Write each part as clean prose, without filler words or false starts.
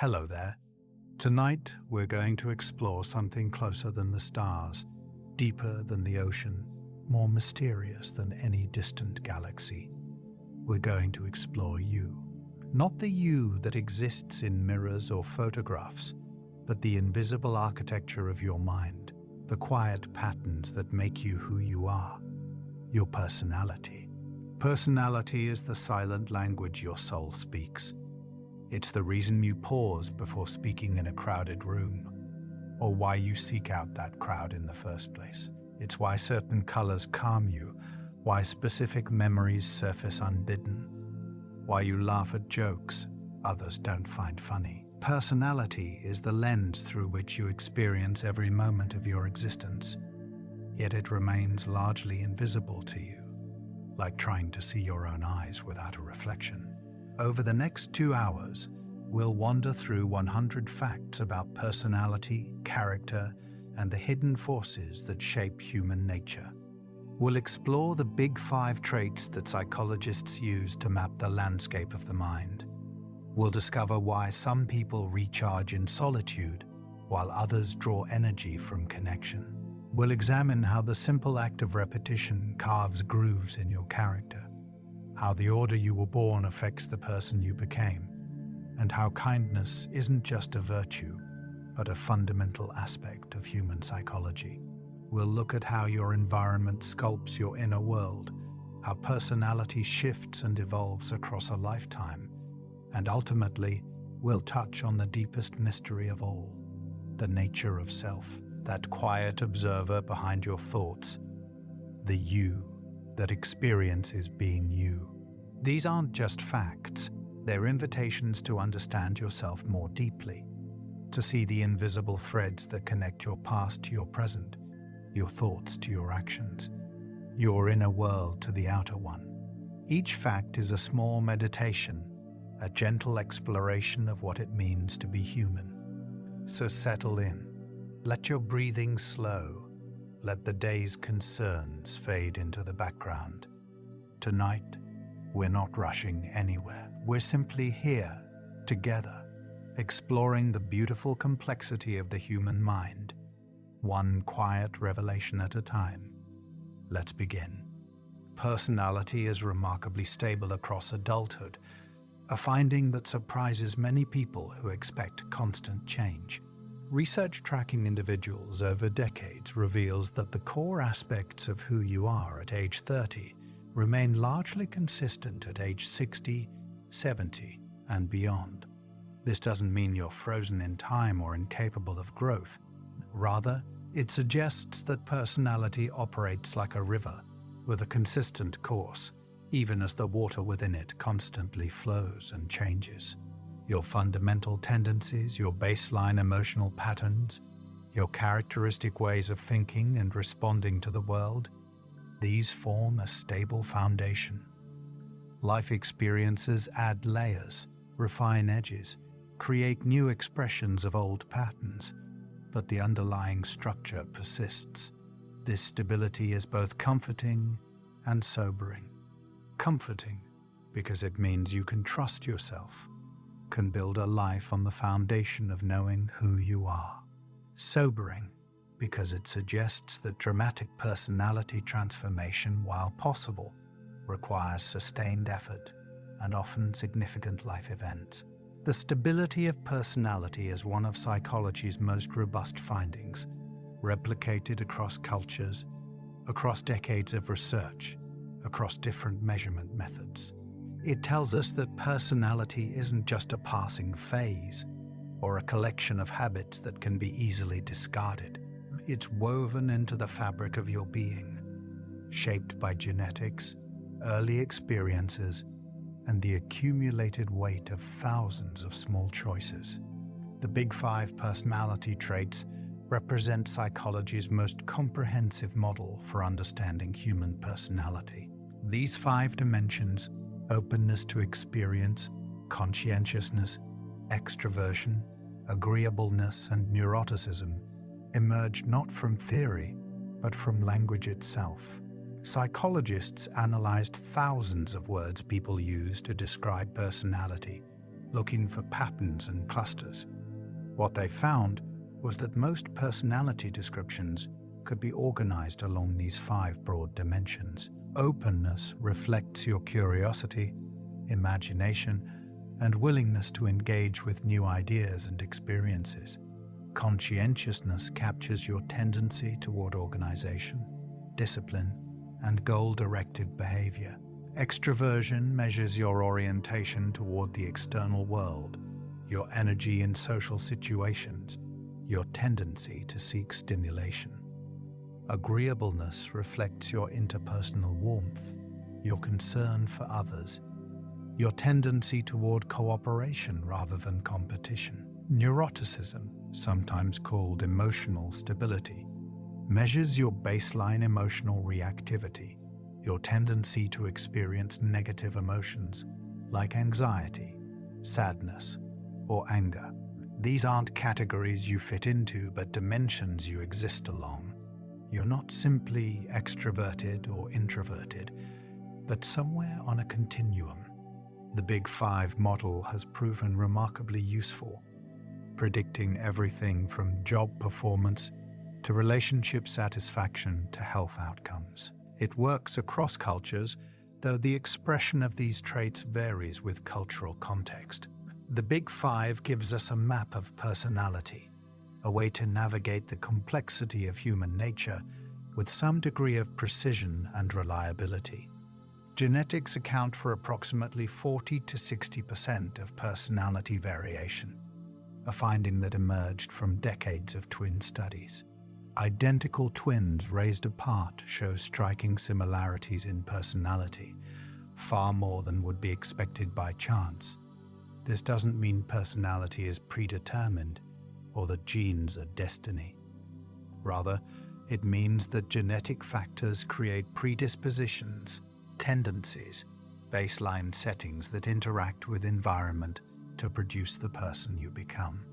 Hello there. Tonight, we're going to explore something closer than the stars, deeper than the ocean, more mysterious than any distant galaxy. We're going to explore you. Not the you that exists in mirrors or photographs, but the invisible architecture of your mind, the quiet patterns that make you who you are, your personality. Personality is the silent language your soul speaks. It's the reason you pause before speaking in a crowded room, or why you seek out that crowd in the first place. It's why certain colors calm you, why specific memories surface unbidden, why you laugh at jokes others don't find funny. Personality is the lens through which you experience every moment of your existence, yet it remains largely invisible to you, like trying to see your own eyes without a reflection. Over the next 2 hours, we'll wander through 100 facts about personality, character, and the hidden forces that shape human nature. We'll explore the big 5 traits that psychologists use to map the landscape of the mind. We'll discover why some people recharge in solitude, while others draw energy from connection. We'll examine how the simple act of repetition carves grooves in your character, how the order you were born affects the person you became, and how kindness isn't just a virtue, but a fundamental aspect of human psychology. We'll look at how your environment sculpts your inner world, how personality shifts and evolves across a lifetime, and ultimately, we'll touch on the deepest mystery of all, the nature of self, that quiet observer behind your thoughts, the you that experiences being you. These aren't just facts, they're invitations to understand yourself more deeply, to see the invisible threads that connect your past to your present, your thoughts to your actions, your inner world to the outer one. Each fact is a small meditation, a gentle exploration of what it means to be human. So settle in, let your breathing slow, let the day's concerns fade into the background. Tonight, we're not rushing anywhere. We're simply here, together, exploring the beautiful complexity of the human mind, one quiet revelation at a time. Let's begin. Personality is remarkably stable across adulthood, a finding that surprises many people who expect constant change. Research tracking individuals over decades reveals that the core aspects of who you are at age 30 remain largely consistent at age 60, 70, and beyond. This doesn't mean you're frozen in time or incapable of growth. Rather, it suggests that personality operates like a river with a consistent course, even as the water within it constantly flows and changes. Your fundamental tendencies, your baseline emotional patterns, your characteristic ways of thinking and responding to the world, these form a stable foundation. Life experiences add layers, refine edges, create new expressions of old patterns, but the underlying structure persists. This stability is both comforting and sobering. Comforting because it means you can trust yourself, can build a life on the foundation of knowing who you are. Sobering because it suggests that dramatic personality transformation, while possible, requires sustained effort and often significant life events. The stability of personality is one of psychology's most robust findings, replicated across cultures, across decades of research, across different measurement methods. It tells us that personality isn't just a passing phase or a collection of habits that can be easily discarded. It's woven into the fabric of your being, shaped by genetics, early experiences, and the accumulated weight of thousands of small choices. The Big 5 personality traits represent psychology's most comprehensive model for understanding human personality. These 5 dimensions, openness to experience, conscientiousness, extroversion, agreeableness, and neuroticism, emerge not from theory, but from language itself. Psychologists analyzed thousands of words people use to describe personality, looking for patterns and clusters. What they found was that most personality descriptions could be organized along these 5 broad dimensions. Openness reflects your curiosity, imagination, and willingness to engage with new ideas and experiences. Conscientiousness captures your tendency toward organization, discipline, and goal-directed behavior. Extroversion measures your orientation toward the external world, your energy in social situations, your tendency to seek stimulation. Agreeableness reflects your interpersonal warmth, your concern for others, your tendency toward cooperation rather than competition. Neuroticism, sometimes called emotional stability, measures your baseline emotional reactivity, your tendency to experience negative emotions like anxiety, sadness, or anger. These aren't categories you fit into, but dimensions you exist along. You're not simply extroverted or introverted, but somewhere on a continuum. The Big Five model has proven remarkably useful, predicting everything from job performance to relationship satisfaction to health outcomes. It works across cultures, though the expression of these traits varies with cultural context. The Big Five gives us a map of personality, a way to navigate the complexity of human nature with some degree of precision and reliability. Genetics account for approximately 40 to 60% of personality variation, a finding that emerged from decades of twin studies. Identical twins raised apart show striking similarities in personality, far more than would be expected by chance. This doesn't mean personality is predetermined or that genes are destiny. Rather, it means that genetic factors create predispositions, tendencies, baseline settings that interact with environment to produce the person you become.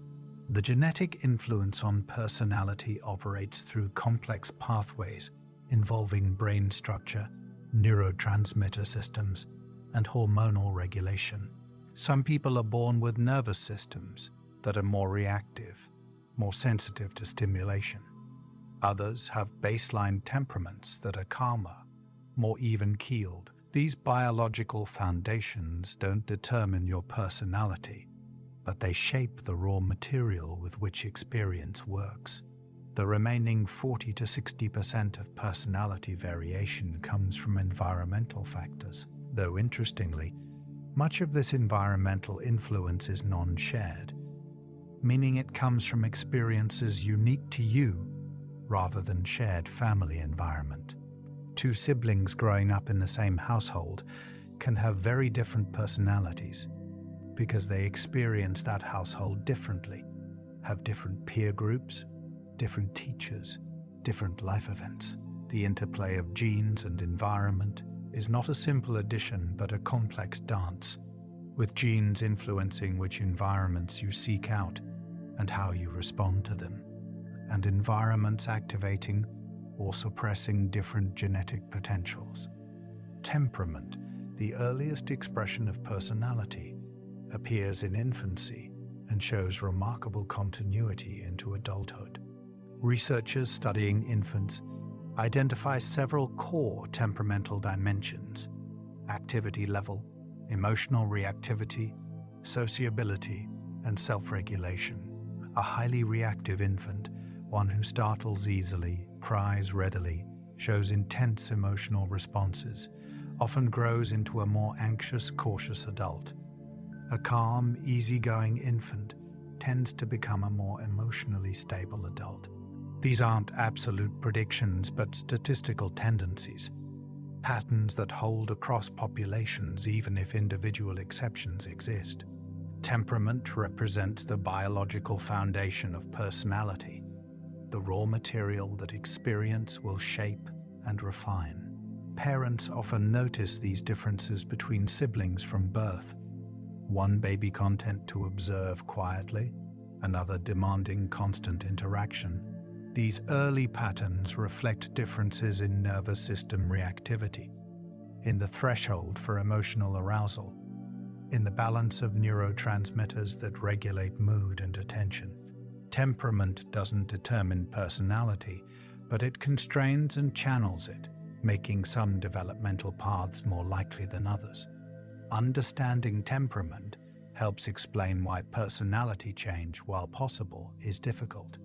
The genetic influence on personality operates through complex pathways involving brain structure, neurotransmitter systems, and hormonal regulation. Some people are born with nervous systems that are more reactive, more sensitive to stimulation. Others have baseline temperaments that are calmer, more even-keeled. These biological foundations don't determine your personality, but they shape the raw material with which experience works. The remaining 40 to 60% of personality variation comes from environmental factors, though interestingly, much of this environmental influence is non-shared, meaning it comes from experiences unique to you rather than shared family environment. Two siblings growing up in the same household can have very different personalities because they experience that household differently, have different peer groups, different teachers, different life events. The interplay of genes and environment is not a simple addition but a complex dance, with genes influencing which environments you seek out and how you respond to them, and environments activating or suppressing different genetic potentials. Temperament, the earliest expression of personality, appears in infancy and shows remarkable continuity into adulthood. Researchers studying infants identify several core temperamental dimensions: activity level, emotional reactivity, sociability, and self-regulation. A highly reactive infant, one who startles easily, cries readily, shows intense emotional responses, often grows into a more anxious, cautious adult. A calm, easygoing infant tends to become a more emotionally stable adult. These aren't absolute predictions, but statistical tendencies, patterns that hold across populations even if individual exceptions exist. Temperament represents the biological foundation of personality, the raw material that experience will shape and refine. Parents often notice these differences between siblings from birth. One baby content to observe quietly, another demanding constant interaction. These early patterns reflect differences in nervous system reactivity, in the threshold for emotional arousal, in the balance of neurotransmitters that regulate mood and attention. Temperament doesn't determine personality, but it constrains and channels it, making some developmental paths more likely than others. Understanding temperament helps explain why personality change, while possible, is difficult.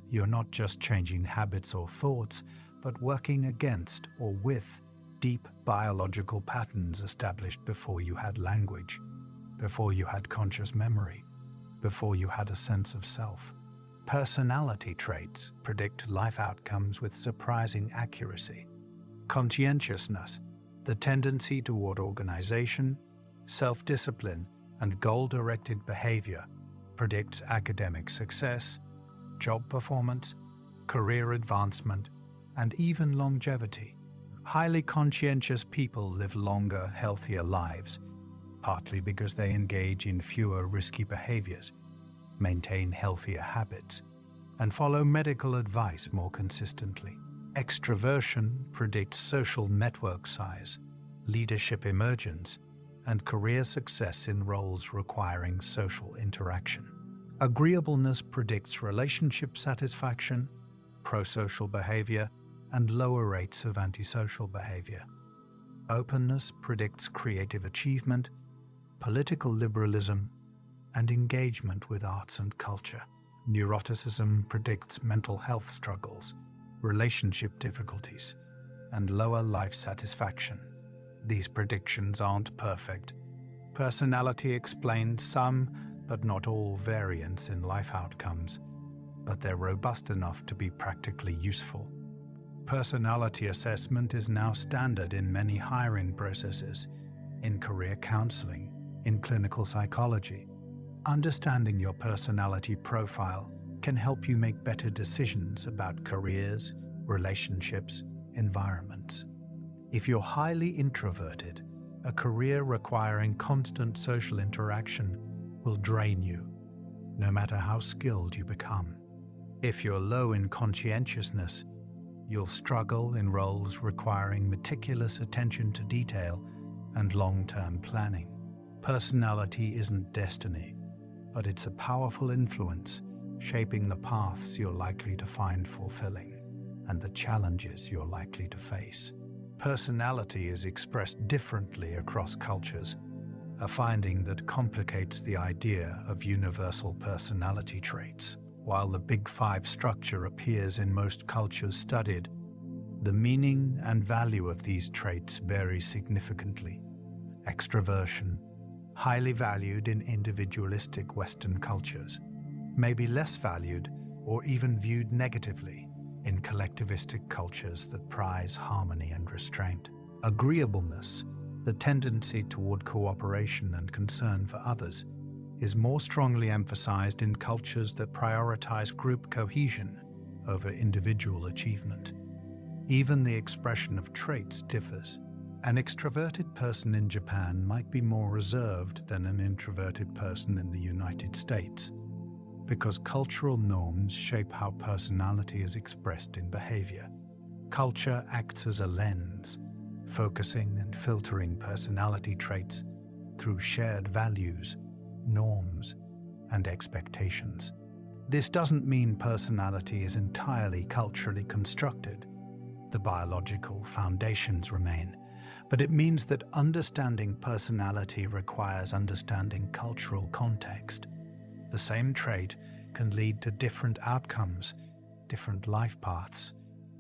You're not just changing habits or thoughts, but working against or with deep biological patterns established before you had language, before you had conscious memory, before you had a sense of self. Personality traits predict life outcomes with surprising accuracy. Conscientiousness, the tendency toward organization, self-discipline, and goal-directed behavior, predicts academic success, job performance, career advancement, and even longevity. Highly conscientious people live longer, healthier lives, partly because they engage in fewer risky behaviors, maintain healthier habits, and follow medical advice more consistently. Extroversion predicts social network size, leadership emergence, and career success in roles requiring social interaction. Agreeableness predicts relationship satisfaction, prosocial behavior, and lower rates of antisocial behavior. Openness predicts creative achievement, political liberalism, and engagement with arts and culture. Neuroticism predicts mental health struggles, relationship difficulties, and lower life satisfaction. These predictions aren't perfect. Personality explains some, but not all, variance in life outcomes, but they're robust enough to be practically useful. Personality assessment is now standard in many hiring processes, in career counseling, in clinical psychology. Understanding your personality profile can help you make better decisions about careers, relationships, environments. If you're highly introverted, a career requiring constant social interaction will drain you, no matter how skilled you become. If you're low in conscientiousness, you'll struggle in roles requiring meticulous attention to detail and long-term planning. Personality isn't destiny, but it's a powerful influence shaping the paths you're likely to find fulfilling and the challenges you're likely to face. Personality is expressed differently across cultures, a finding that complicates the idea of universal personality traits. While the Big Five structure appears in most cultures studied, the meaning and value of these traits vary significantly. Extroversion, highly valued in individualistic Western cultures, may be less valued or even viewed negatively in collectivistic cultures that prize harmony and restraint. Agreeableness, the tendency toward cooperation and concern for others, is more strongly emphasized in cultures that prioritize group cohesion over individual achievement. Even the expression of traits differs. An extroverted person in Japan might be more reserved than an introverted person in the United States, because cultural norms shape how personality is expressed in behavior. Culture acts as a lens, focusing and filtering personality traits through shared values, norms, and expectations. This doesn't mean personality is entirely culturally constructed. The biological foundations remain, but it means that understanding personality requires understanding cultural context. The same trait can lead to different outcomes, different life paths,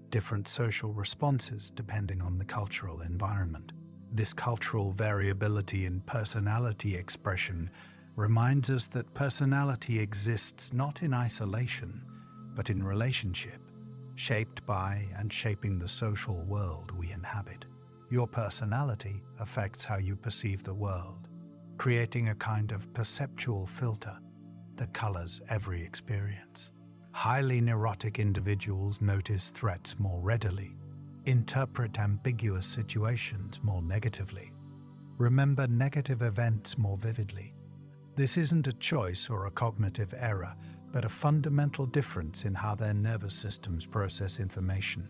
different social responses depending on the cultural environment. This cultural variability in personality expression reminds us that personality exists not in isolation, but in relationship, shaped by and shaping the social world we inhabit. Your personality affects how you perceive the world, creating a kind of perceptual filter that colors every experience. Highly neurotic individuals notice threats more readily, interpret ambiguous situations more negatively, remember negative events more vividly. This isn't a choice or a cognitive error, but a fundamental difference in how their nervous systems process information.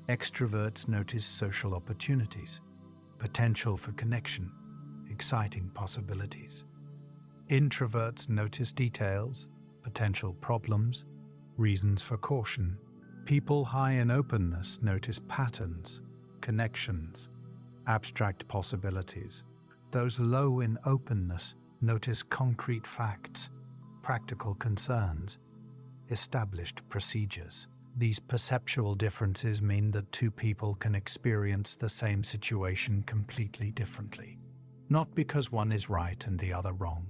Extroverts notice social opportunities, potential for connection, exciting possibilities. Introverts notice details, potential problems, reasons for caution. People high in openness notice patterns, connections, abstract possibilities. Those low in openness notice concrete facts, practical concerns, established procedures. These perceptual differences mean that two people can experience the same situation completely differently. Not because one is right and the other wrong,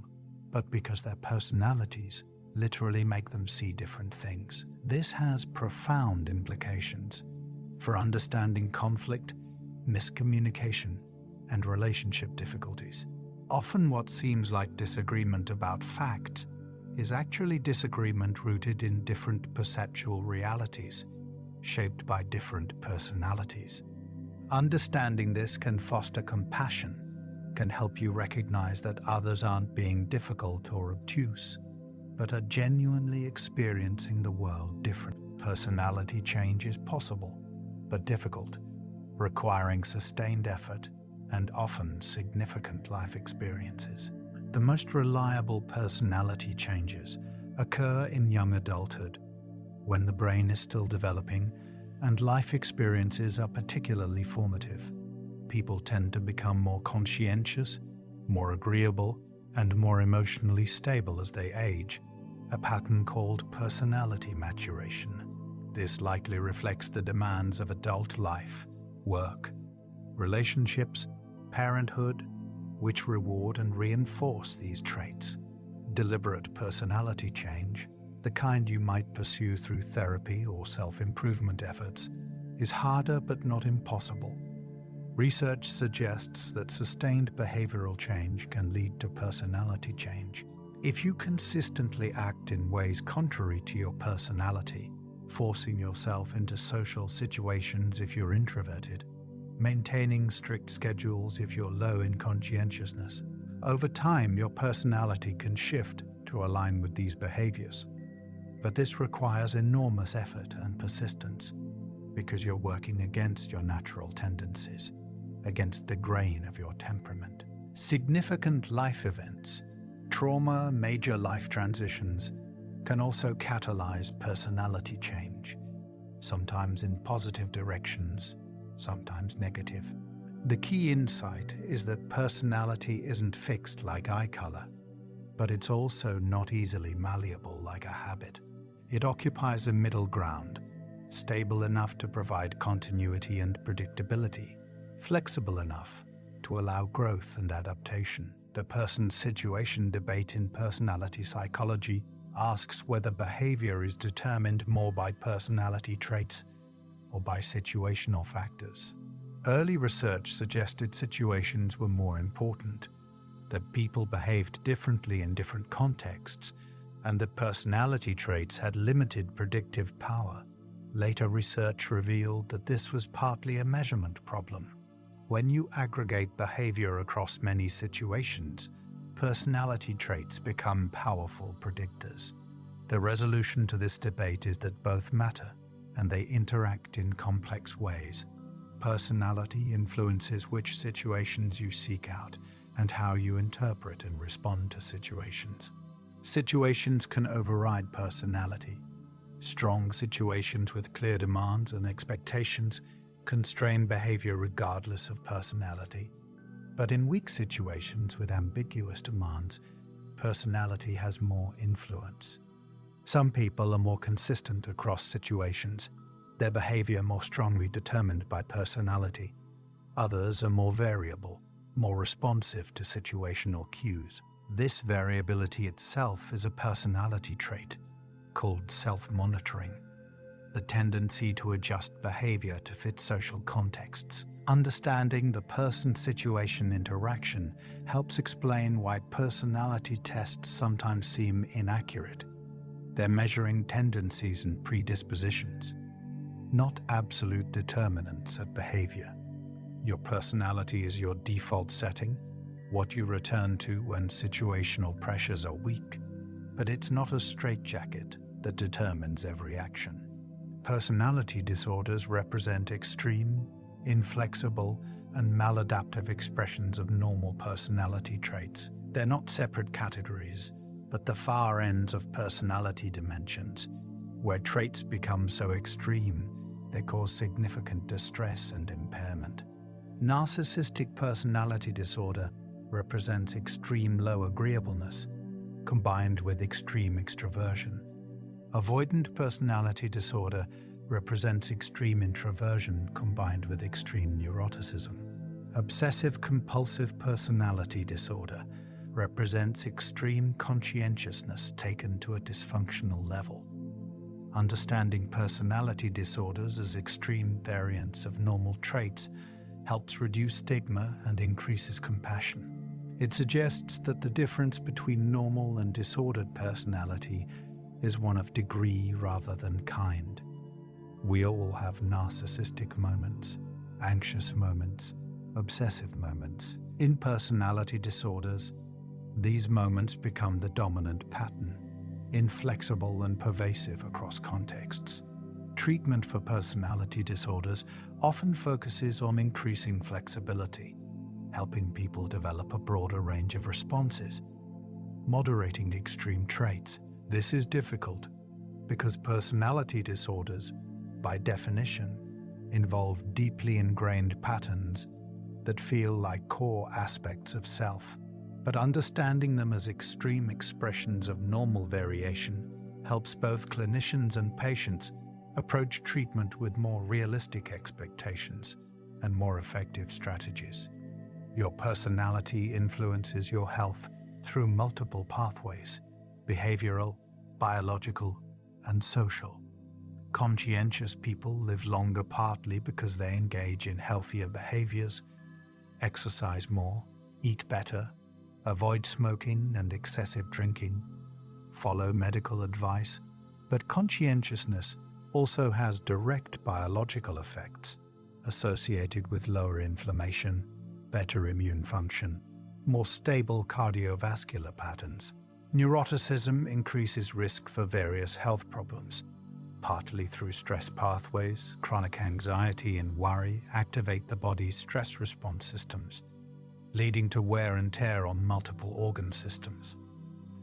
but because their personalities literally make them see different things. This has profound implications for understanding conflict, miscommunication, and relationship difficulties. Often what seems like disagreement about facts is actually disagreement rooted in different perceptual realities, shaped by different personalities. Understanding this can foster compassion, can help you recognize that others aren't being difficult or obtuse, but are genuinely experiencing the world differently. Personality change is possible, but difficult, requiring sustained effort and often significant life experiences. The most reliable personality changes occur in young adulthood, when the brain is still developing and life experiences are particularly formative. People tend to become more conscientious, more agreeable, and more emotionally stable as they age, a pattern called personality maturation. This likely reflects the demands of adult life, work, relationships, parenthood, which reward and reinforce these traits. Deliberate personality change, the kind you might pursue through therapy or self-improvement efforts, is harder but not impossible. Research suggests that sustained behavioral change can lead to personality change. If you consistently act in ways contrary to your personality, forcing yourself into social situations if you're introverted, maintaining strict schedules if you're low in conscientiousness, over time your personality can shift to align with these behaviors. But this requires enormous effort and persistence, because you're working against your natural tendencies, against the grain of your temperament. Significant life events, trauma, major life transitions, can also catalyze personality change, sometimes in positive directions, sometimes negative. The key insight is that personality isn't fixed like eye color, but it's also not easily malleable like a habit. It occupies a middle ground, stable enough to provide continuity and predictability, flexible enough to allow growth and adaptation. The person-situation debate in personality psychology asks whether behavior is determined more by personality traits or by situational factors. Early research suggested situations were more important, that people behaved differently in different contexts, and that personality traits had limited predictive power. Later research revealed that this was partly a measurement problem. When you aggregate behavior across many situations, personality traits become powerful predictors. The resolution to this debate is that both matter, and they interact in complex ways. Personality influences which situations you seek out and how you interpret and respond to situations. Situations can override personality. Strong situations with clear demands and expectations constrain behavior regardless of personality. But in weak situations with ambiguous demands, personality has more influence. Some people are more consistent across situations, their behavior more strongly determined by personality. Others are more variable, more responsive to situational cues. This variability itself is a personality trait called self-monitoring, the tendency to adjust behavior to fit social contexts. Understanding the person-situation interaction helps explain why personality tests sometimes seem inaccurate. They're measuring tendencies and predispositions, not absolute determinants of behavior. Your personality is your default setting, what you return to when situational pressures are weak, but it's not a straitjacket that determines every action. Personality disorders represent extreme, inflexible, and maladaptive expressions of normal personality traits. They're not separate categories, but the far ends of personality dimensions, where traits become so extreme they cause significant distress and impairment. Narcissistic personality disorder represents extreme low agreeableness, combined with extreme extroversion. Avoidant personality disorder represents extreme introversion combined with extreme neuroticism. Obsessive-compulsive personality disorder represents extreme conscientiousness taken to a dysfunctional level. Understanding personality disorders as extreme variants of normal traits helps reduce stigma and increases compassion. It suggests that the difference between normal and disordered personality is one of degree rather than kind. We all have narcissistic moments, anxious moments, obsessive moments. In personality disorders, these moments become the dominant pattern, inflexible and pervasive across contexts. Treatment for personality disorders often focuses on increasing flexibility, helping people develop a broader range of responses, moderating extreme traits. This is difficult because personality disorders, by definition, involve deeply ingrained patterns that feel like core aspects of self. But understanding them as extreme expressions of normal variation helps both clinicians and patients approach treatment with more realistic expectations and more effective strategies. Your personality influences your health through multiple pathways: behavioral, biological, and social. Conscientious people live longer partly because they engage in healthier behaviors, exercise more, eat better, avoid smoking and excessive drinking, follow medical advice. But conscientiousness also has direct biological effects associated with lower inflammation, better immune function, more stable cardiovascular patterns. Neuroticism increases risk for various health problems, partly through stress pathways. Chronic anxiety and worry activate the body's stress response systems, leading to wear and tear on multiple organ systems.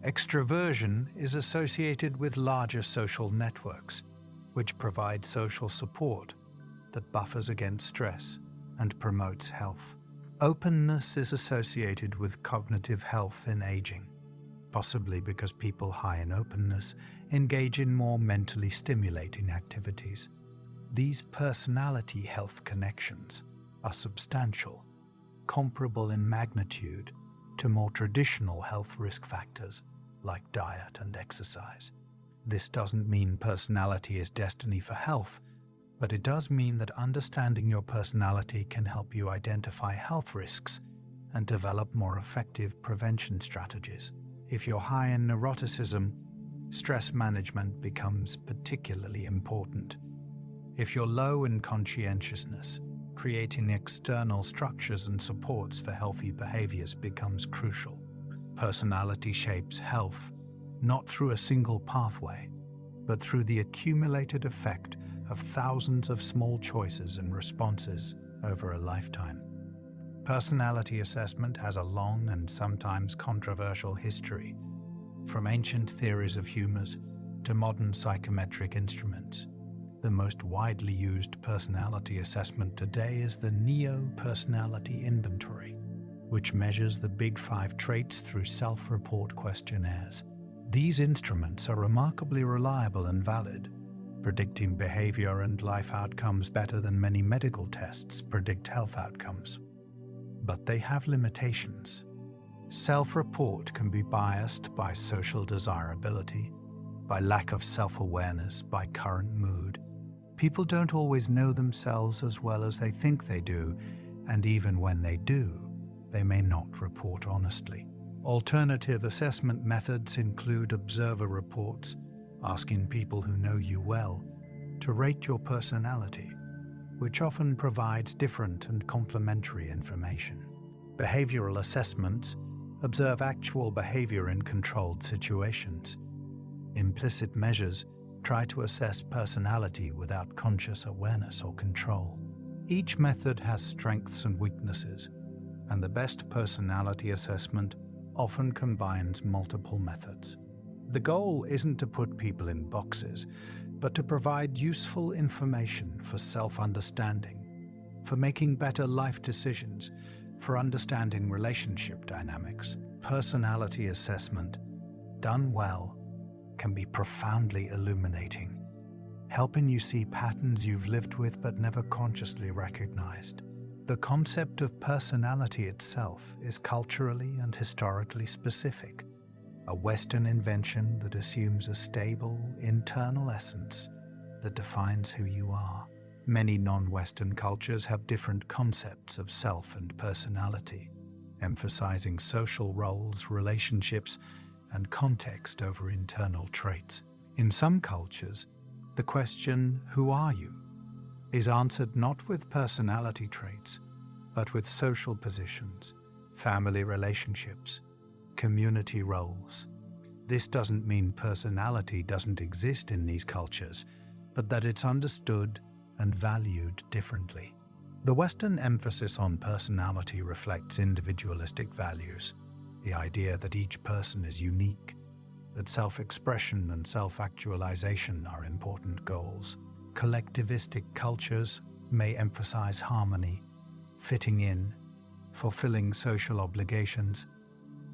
Extroversion is associated with larger social networks, which provide social support that buffers against stress and promotes health. Openness is associated with cognitive health in aging, possibly because people high in openness engage in more mentally stimulating activities. These personality health connections are substantial, comparable in magnitude to more traditional health risk factors like diet and exercise. This doesn't mean personality is destiny for health, but it does mean that understanding your personality can help you identify health risks and develop more effective prevention strategies. If you're high in neuroticism, stress management becomes particularly important. If you're low in conscientiousness, creating external structures and supports for healthy behaviors becomes crucial. Personality shapes health, not through a single pathway, but through the accumulated effect of thousands of small choices and responses over a lifetime. Personality assessment has a long and sometimes controversial history, from ancient theories of humors to modern psychometric instruments. The most widely used personality assessment today is the Neo-Personality Inventory, which measures the Big Five traits through self-report questionnaires. These instruments are remarkably reliable and valid, predicting behavior and life outcomes better than many medical tests predict health outcomes. But they have limitations. Self-report can be biased by social desirability, by lack of self-awareness, by current mood. People don't always know themselves as well as they think they do, and even when they do, they may not report honestly. Alternative assessment methods include observer reports, asking people who know you well to rate your personality, which often provides different and complementary information. Behavioral assessments observe actual behavior in controlled situations. Implicit measures try to assess personality without conscious awareness or control. Each method has strengths and weaknesses, and the best personality assessment often combines multiple methods. The goal isn't to put people in boxes, but to provide useful information for self-understanding, for making better life decisions, for understanding relationship dynamics. Personality assessment, done well, can be profoundly illuminating, helping you see patterns you've lived with but never consciously recognized. The concept of personality itself is culturally and historically specific, a Western invention that assumes a stable, internal essence that defines who you are. Many non-Western cultures have different concepts of self and personality, emphasizing social roles, relationships, and context over internal traits. In some cultures, the question, "Who are you?" is answered not with personality traits, but with social positions, family relationships, community roles. This doesn't mean personality doesn't exist in these cultures, but that it's understood and valued differently. The Western emphasis on personality reflects individualistic values, the idea that each person is unique, that self-expression and self-actualization are important goals. Collectivistic cultures may emphasize harmony, fitting in, fulfilling social obligations,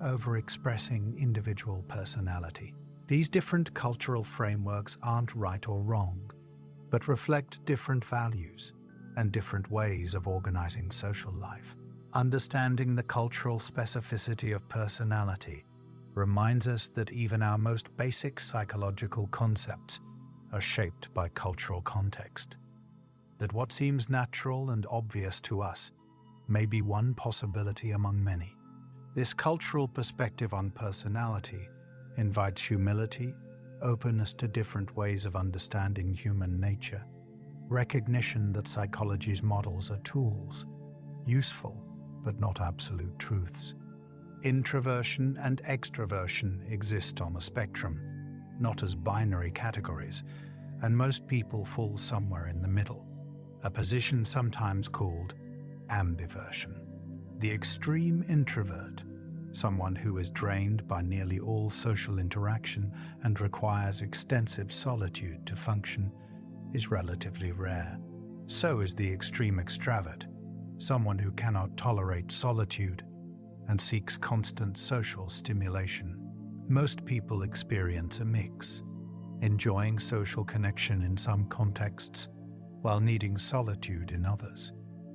over expressing individual personality. These different cultural frameworks aren't right or wrong, but reflect different values and different ways of organizing social life. Understanding the cultural specificity of personality reminds us that even our most basic psychological concepts are shaped by cultural context. That what seems natural and obvious to us may be one possibility among many. This cultural perspective on personality invites humility, openness to different ways of understanding human nature, recognition that psychology's models are tools, useful but not absolute truths. Introversion and extroversion exist on a spectrum, not as binary categories, and most people fall somewhere in the middle, a position sometimes called ambiversion. The extreme introvert, someone who is drained by nearly all social interaction and requires extensive solitude to function, is relatively rare. So is the extreme extravert, someone who cannot tolerate solitude and seeks constant social stimulation. Most people experience a mix, enjoying social connection in some contexts while needing solitude in others,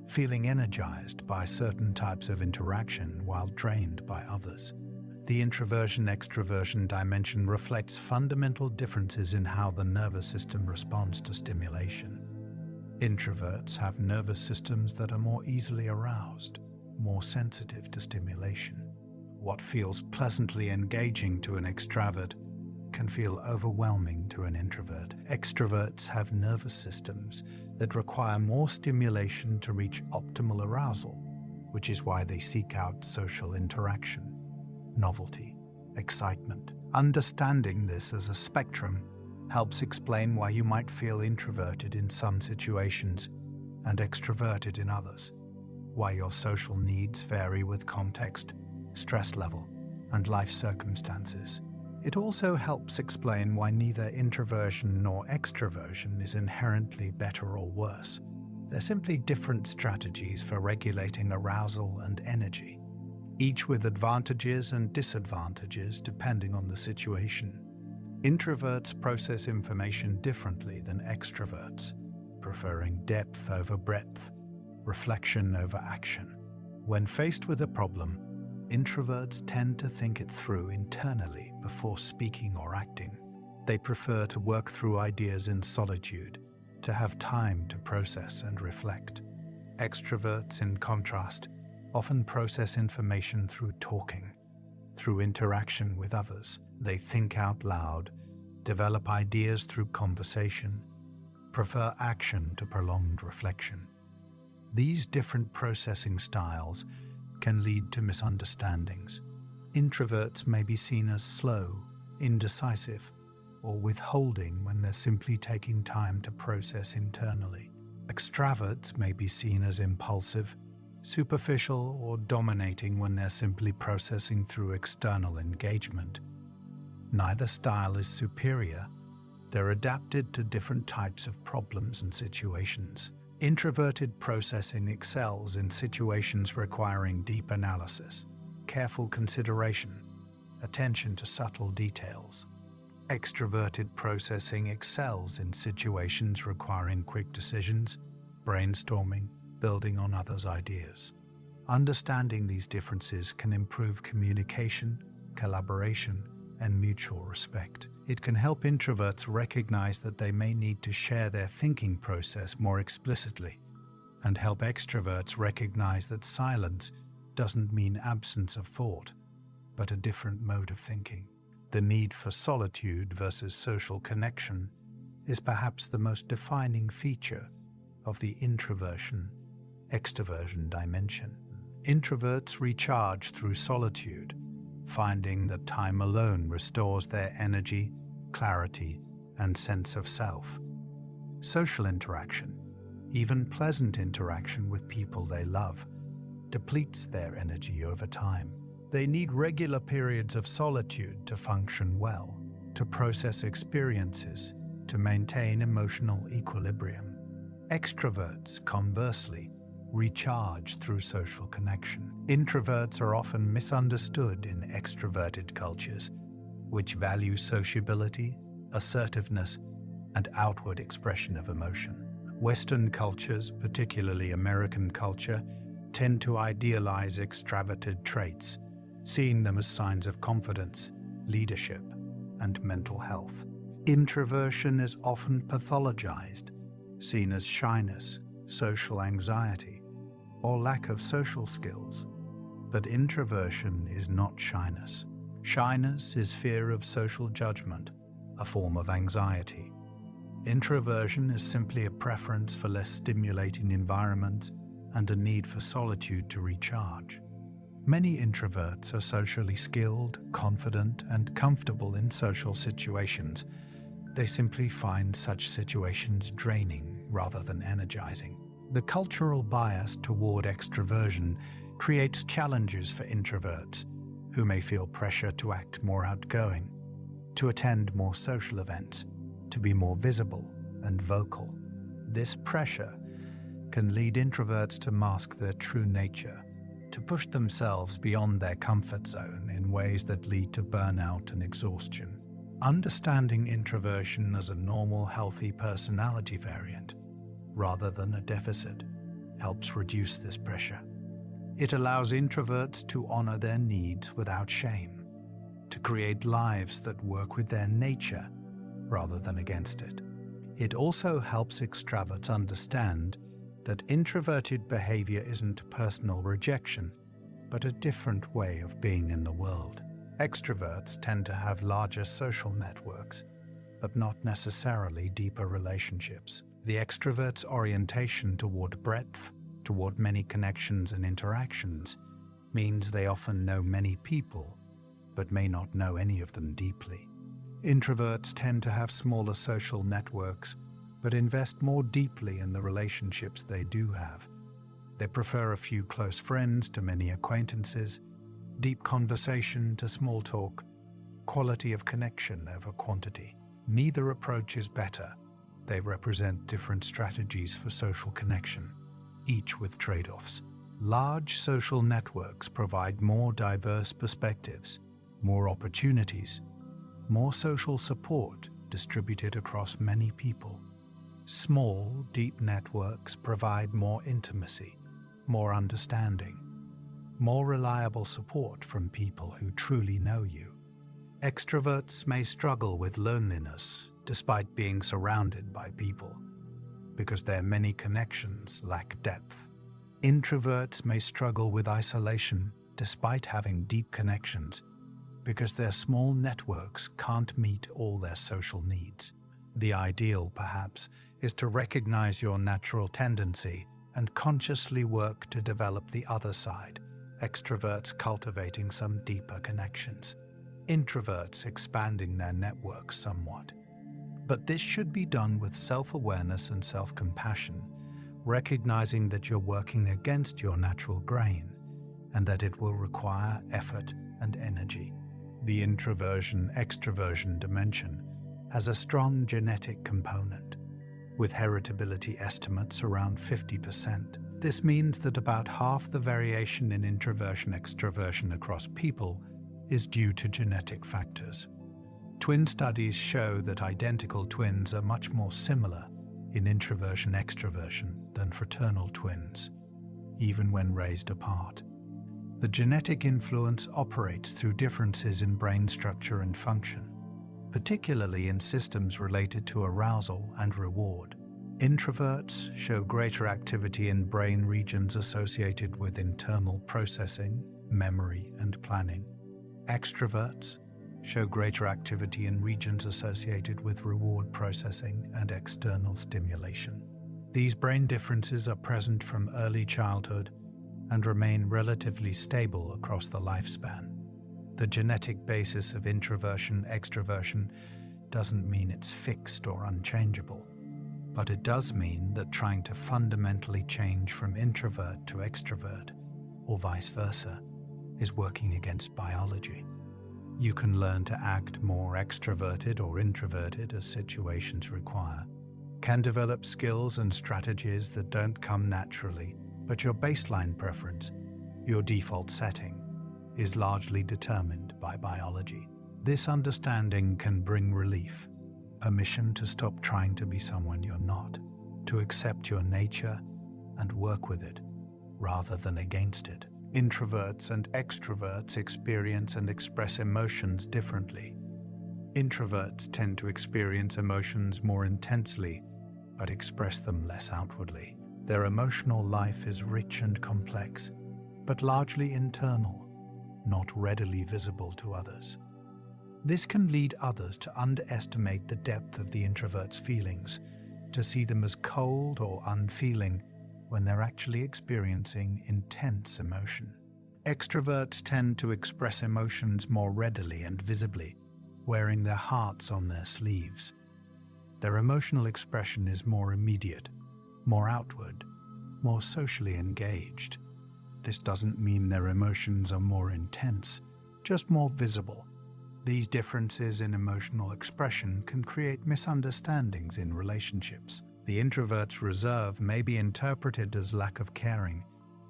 feeling energized by certain types of interaction while drained by others. The introversion-extroversion dimension reflects fundamental differences in how the nervous system responds to stimulation. Introverts have nervous systems that are more easily aroused, more sensitive to stimulation. What feels pleasantly engaging to an extrovert can feel overwhelming to an introvert. Extroverts have nervous systems that require more stimulation to reach optimal arousal, which is why they seek out social interaction, novelty, excitement. Understanding this as a spectrum helps explain why you might feel introverted in some situations and extroverted in others, why your social needs vary with context, stress level, and life circumstances. It also helps explain why neither introversion nor extroversion is inherently better or worse. They're simply different strategies for regulating arousal and energy, each with advantages and disadvantages depending on the situation. Introverts process information differently than extroverts, preferring depth over breadth, reflection over action. When faced with a problem, introverts tend to think it through internally before speaking or acting. They prefer to work through ideas in solitude, to have time to process and reflect. Extroverts, in contrast, often process information through talking, through interaction with others. They think out loud, develop ideas through conversation, prefer action to prolonged reflection. These different processing styles can lead to misunderstandings. Introverts may be seen as slow, indecisive, or withholding when they're simply taking time to process internally. Extroverts may be seen as impulsive, superficial, or dominating when they're simply processing through external engagement. Neither style is superior. They're adapted to different types of problems and situations. Introverted processing excels in situations requiring deep analysis, careful consideration, attention to subtle details. Extroverted processing excels in situations requiring quick decisions, brainstorming, building on others' ideas. Understanding these differences can improve communication, collaboration, and mutual respect. It can help introverts recognize that they may need to share their thinking process more explicitly, and help extroverts recognize that silence doesn't mean absence of thought, but a different mode of thinking. The need for solitude versus social connection is perhaps the most defining feature of the introversion-extroversion dimension. Introverts recharge through solitude, finding that time alone restores their energy, clarity, and sense of self. Social interaction, even pleasant interaction with people they love, depletes their energy over time. They need regular periods of solitude to function well, to process experiences, to maintain emotional equilibrium. Extroverts, conversely, recharge through social connection. Introverts are often misunderstood in extroverted cultures, which value sociability, assertiveness, and outward expression of emotion. Western cultures, particularly American culture, tend to idealize extroverted traits, seeing them as signs of confidence, leadership, and mental health. Introversion is often pathologized, seen as shyness, social anxiety, or lack of social skills. But introversion is not shyness. Shyness is fear of social judgment, a form of anxiety. Introversion is simply a preference for less stimulating environments and a need for solitude to recharge. Many introverts are socially skilled, confident, and comfortable in social situations. They simply find such situations draining rather than energizing. The cultural bias toward extroversion creates challenges for introverts, who may feel pressure to act more outgoing, to attend more social events, to be more visible and vocal. This pressure can lead introverts to mask their true nature, to push themselves beyond their comfort zone in ways that lead to burnout and exhaustion. Understanding introversion as a normal, healthy personality variant, rather than a deficit, helps reduce this pressure. It allows introverts to honor their needs without shame, to create lives that work with their nature rather than against it. It also helps extroverts understand that introverted behavior isn't personal rejection, but a different way of being in the world. Extroverts tend to have larger social networks, but not necessarily deeper relationships. The extrovert's orientation toward breadth, toward many connections and interactions, means they often know many people, but may not know any of them deeply. Introverts tend to have smaller social networks, but invest more deeply in the relationships they do have. They prefer a few close friends to many acquaintances, deep conversation to small talk, quality of connection over quantity. Neither approach is better. They represent different strategies for social connection, each with trade-offs. Large social networks provide more diverse perspectives, more opportunities, more social support distributed across many people. Small, deep networks provide more intimacy, more understanding, more reliable support from people who truly know you. Extroverts may struggle with loneliness despite being surrounded by people, because their many connections lack depth. Introverts may struggle with isolation despite having deep connections, because their small networks can't meet all their social needs. The ideal, perhaps, is to recognize your natural tendency and consciously work to develop the other side, extroverts cultivating some deeper connections, introverts expanding their networks somewhat. But this should be done with self-awareness and self-compassion, recognizing that you're working against your natural grain and that it will require effort and energy. The introversion-extroversion dimension has a strong genetic component, with heritability estimates around 50%. This means that about half the variation in introversion-extroversion across people is due to genetic factors. Twin studies show that identical twins are much more similar in introversion-extroversion than fraternal twins, even when raised apart. The genetic influence operates through differences in brain structure and function, particularly in systems related to arousal and reward. Introverts show greater activity in brain regions associated with internal processing, memory, and planning. Extroverts show greater activity in regions associated with reward processing and external stimulation. These brain differences are present from early childhood and remain relatively stable across the lifespan. The genetic basis of introversion-extroversion doesn't mean it's fixed or unchangeable, but it does mean that trying to fundamentally change from introvert to extrovert, or vice versa, is working against biology. You can learn to act more extroverted or introverted as situations require, can develop skills and strategies that don't come naturally, but your baseline preference, your default setting, is largely determined by biology. This understanding can bring relief, permission to stop trying to be someone you're not, to accept your nature and work with it, rather than against it. Introverts and extroverts experience and express emotions differently. Introverts tend to experience emotions more intensely, but express them less outwardly. Their emotional life is rich and complex, but largely internal, not readily visible to others. This can lead others to underestimate the depth of the introvert's feelings, to see them as cold or unfeeling when they're actually experiencing intense emotion. Extroverts tend to express emotions more readily and visibly, wearing their hearts on their sleeves. Their emotional expression is more immediate, more outward, more socially engaged. This doesn't mean their emotions are more intense, just more visible. These differences in emotional expression can create misunderstandings in relationships. The introvert's reserve may be interpreted as lack of caring,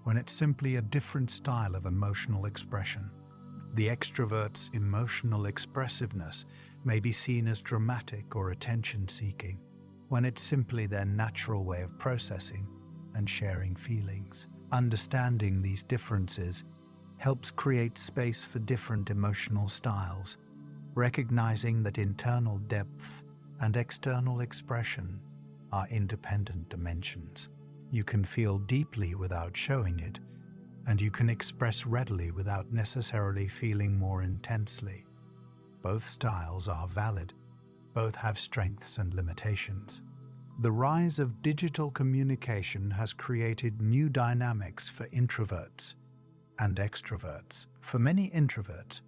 when it's simply a different style of emotional expression. The extrovert's emotional expressiveness may be seen as dramatic or attention-seeking, when it's simply their natural way of processing and sharing feelings. Understanding these differences helps create space for different emotional styles, recognizing that internal depth and external expression are independent dimensions. You can feel deeply without showing it, and you can express readily without necessarily feeling more intensely. Both styles are valid. Both have strengths and limitations. The rise of digital communication has created new dynamics for introverts and extroverts. For many introverts,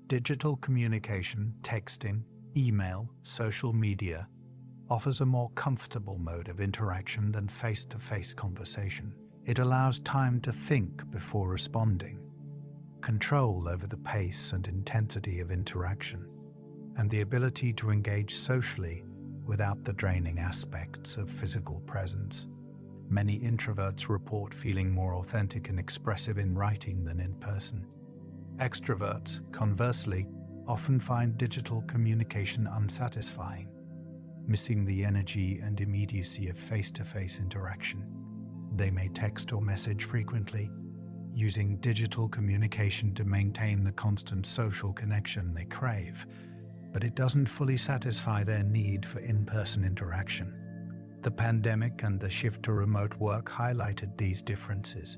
digital communication, texting, email, social media, offers a more comfortable mode of interaction than face-to-face conversation. It allows time to think before responding, control over the pace and intensity of interaction, and the ability to engage socially without the draining aspects of physical presence. Many introverts report feeling more authentic and expressive in writing than in person. Extroverts, conversely, often find digital communication unsatisfying, missing the energy and immediacy of face-to-face interaction. They may text or message frequently, using digital communication to maintain the constant social connection they crave, but it doesn't fully satisfy their need for in-person interaction. The pandemic and the shift to remote work highlighted these differences,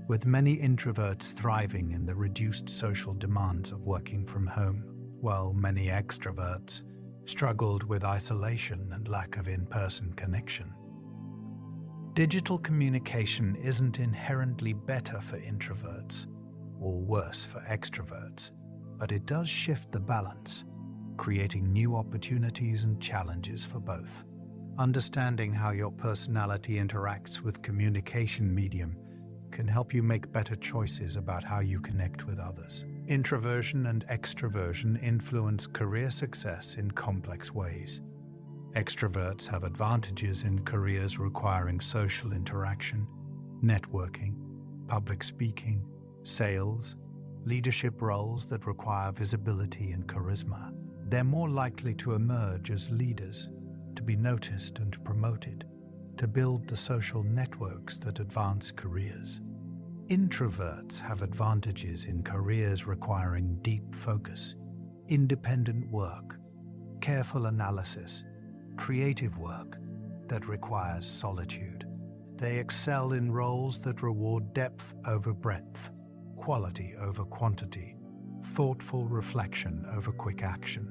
with many introverts thriving in the reduced social demands of working from home, while many extroverts struggled with isolation and lack of in-person connection. Digital communication isn't inherently better for introverts or worse for extroverts, but it does shift the balance, creating new opportunities and challenges for both. Understanding how your personality interacts with communication medium can help you make better choices about how you connect with others. Introversion and extroversion influence career success in complex ways. Extroverts have advantages in careers requiring social interaction, networking, public speaking, sales, leadership roles that require visibility and charisma. They're more likely to emerge as leaders, to be noticed and promoted, to build the social networks that advance careers. Introverts have advantages in careers requiring deep focus, independent work, careful analysis, creative work that requires solitude. They excel in roles that reward depth over breadth, quality over quantity, thoughtful reflection over quick action.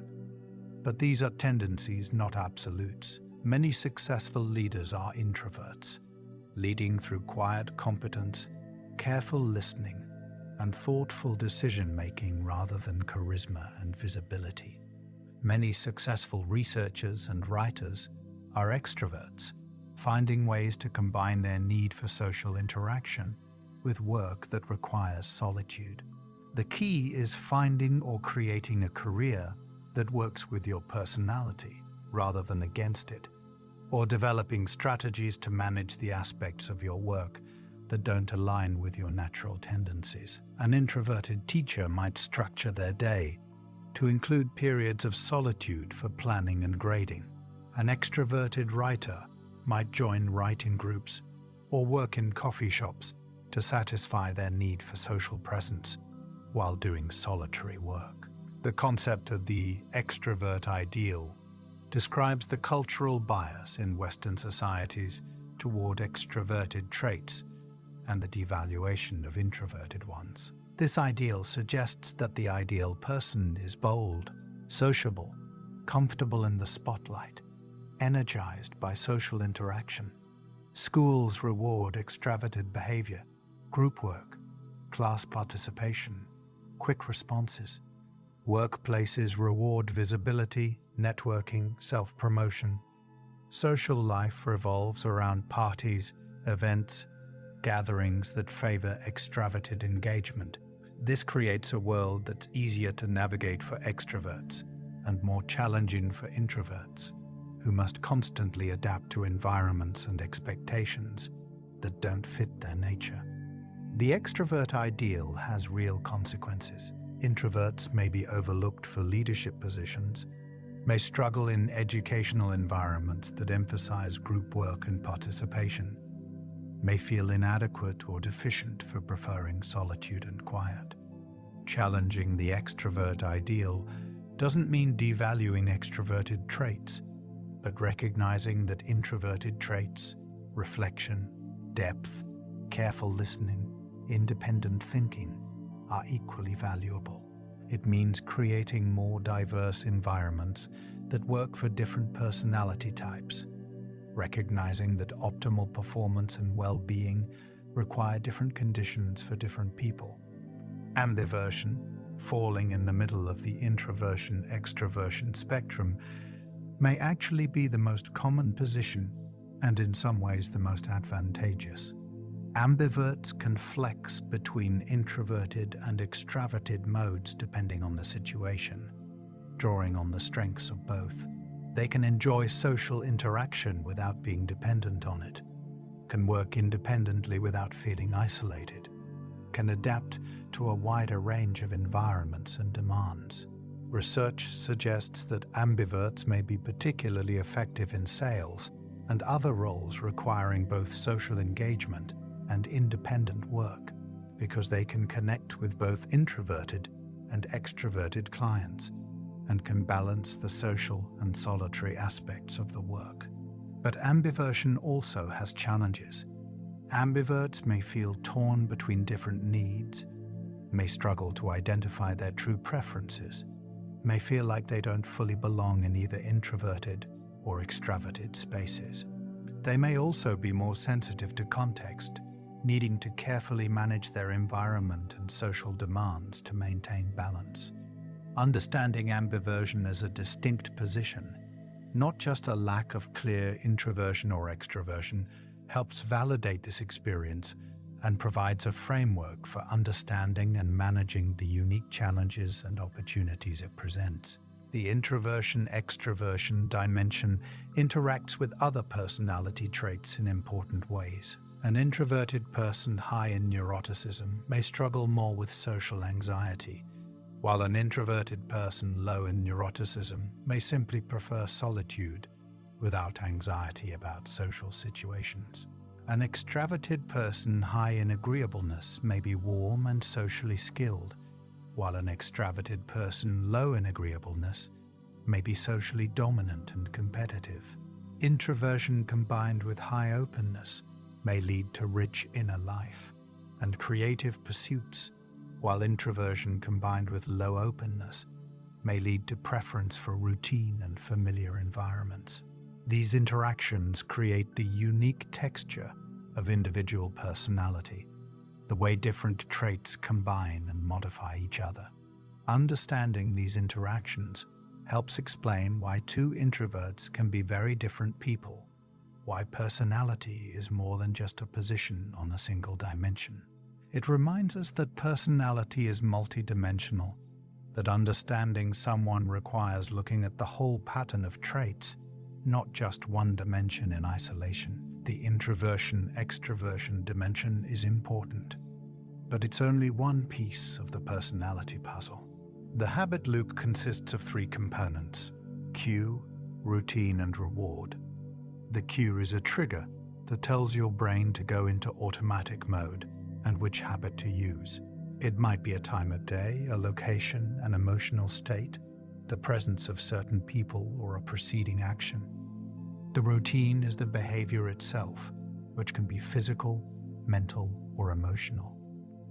But these are tendencies, not absolutes. Many successful leaders are introverts, leading through quiet competence, careful listening, and thoughtful decision-making rather than charisma and visibility. Many successful researchers and writers are extroverts, finding ways to combine their need for social interaction with work that requires solitude. The key is finding or creating a career that works with your personality rather than against it, or developing strategies to manage the aspects of your work that don't align with your natural tendencies. An introverted teacher might structure their day to include periods of solitude for planning and grading. An extroverted writer might join writing groups or work in coffee shops to satisfy their need for social presence while doing solitary work. The concept of the extrovert ideal describes the cultural bias in Western societies toward extroverted traits and the devaluation of introverted ones. This ideal suggests that the ideal person is bold, sociable, comfortable in the spotlight, energized by social interaction. Schools reward extroverted behavior, group work, class participation, quick responses. Workplaces reward visibility, networking, self-promotion. Social life revolves around parties, events, gatherings that favor extroverted engagement. This creates a world that's easier to navigate for extroverts and more challenging for introverts, who must constantly adapt to environments and expectations that don't fit their nature. The extrovert ideal has real consequences. Introverts may be overlooked for leadership positions, may struggle in educational environments that emphasize group work and participation, may feel inadequate or deficient for preferring solitude and quiet. Challenging the extrovert ideal doesn't mean devaluing extroverted traits, but recognizing that introverted traits, reflection, depth, careful listening, independent thinking, are equally valuable. It means creating more diverse environments that work for different personality types, recognizing that optimal performance and well-being require different conditions for different people. Ambiversion, falling in the middle of the introversion-extroversion spectrum, may actually be the most common position and in some ways the most advantageous. Ambiverts can flex between introverted and extroverted modes depending on the situation, drawing on the strengths of both. They can enjoy social interaction without being dependent on it, can work independently without feeling isolated, can adapt to a wider range of environments and demands. Research suggests that ambiverts may be particularly effective in sales and other roles requiring both social engagement and independent work, because they can connect with both introverted and extroverted clients and can balance the social and solitary aspects of the work. But ambiversion also has challenges. Ambiverts may feel torn between different needs, may struggle to identify their true preferences, may feel like they don't fully belong in either introverted or extroverted spaces. They may also be more sensitive to context, needing to carefully manage their environment and social demands to maintain balance. Understanding ambiversion as a distinct position not just a lack of clear introversion or extroversion, helps validate this experience and provides a framework for understanding and managing the unique challenges and opportunities it presents. The introversion-extroversion dimension interacts with other personality traits in important ways. An introverted person high in neuroticism may struggle more with social anxiety, while an introverted person low in neuroticism may simply prefer solitude without anxiety about social situations. An extroverted person high in agreeableness may be warm and socially skilled, while an extroverted person low in agreeableness may be socially dominant and competitive. Introversion combined with high openness may lead to rich inner life and creative pursuits, while introversion combined with low openness may lead to preference for routine and familiar environments. These interactions create the unique texture of individual personality, the way different traits combine and modify each other. Understanding these interactions helps explain why two introverts can be very different people, why personality is more than just a position on a single dimension. It reminds us that personality is multidimensional, that understanding someone requires looking at the whole pattern of traits, not just one dimension in isolation. The introversion-extroversion dimension is important, but it's only one piece of the personality puzzle. The habit loop consists of three components: cue, routine, and reward. The cue is a trigger that tells your brain to go into automatic mode and which habit to use. It might be a time of day, a location, an emotional state, the presence of certain people, or a preceding action. The routine is the behavior itself, which can be physical, mental, or emotional.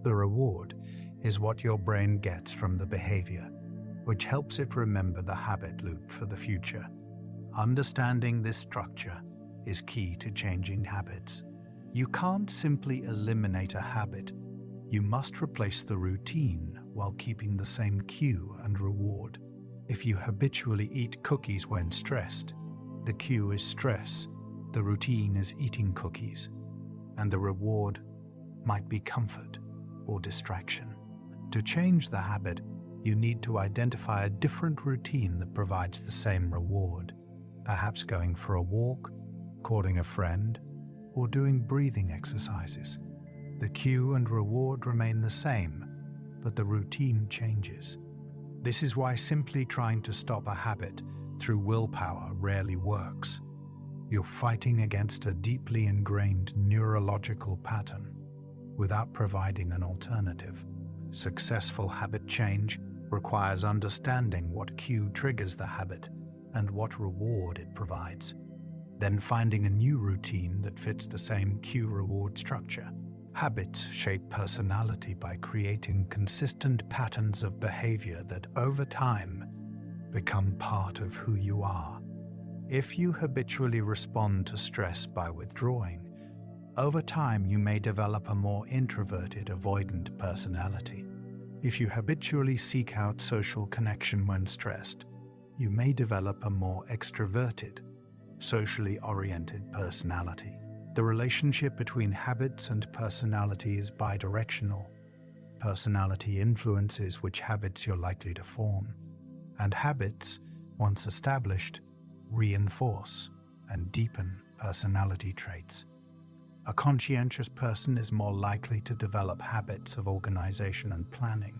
The reward is what your brain gets from the behavior, which helps it remember the habit loop for the future. Understanding this structure is key to changing habits. You can't simply eliminate a habit. You must replace the routine while keeping the same cue and reward. If you habitually eat cookies when stressed, the cue is stress, the routine is eating cookies, and the reward might be comfort or distraction. To change the habit, you need to identify a different routine that provides the same reward, perhaps going for a walk, calling a friend, or doing breathing exercises. The cue and reward remain the same, but the routine changes. This is why simply trying to stop a habit through willpower rarely works. You're fighting against a deeply ingrained neurological pattern without providing an alternative. Successful habit change requires understanding what cue triggers the habit and what reward it provides, then finding a new routine that fits the same cue-reward structure. Habits shape personality by creating consistent patterns of behavior that over time become part of who you are. If you habitually respond to stress by withdrawing, over time you may develop a more introverted, avoidant personality. If you habitually seek out social connection when stressed, you may develop a more extroverted, socially oriented personality. The relationship between habits and personality is bidirectional. Personality influences which habits you're likely to form, and habits, once established, reinforce and deepen personality traits. A conscientious person is more likely to develop habits of organization and planning,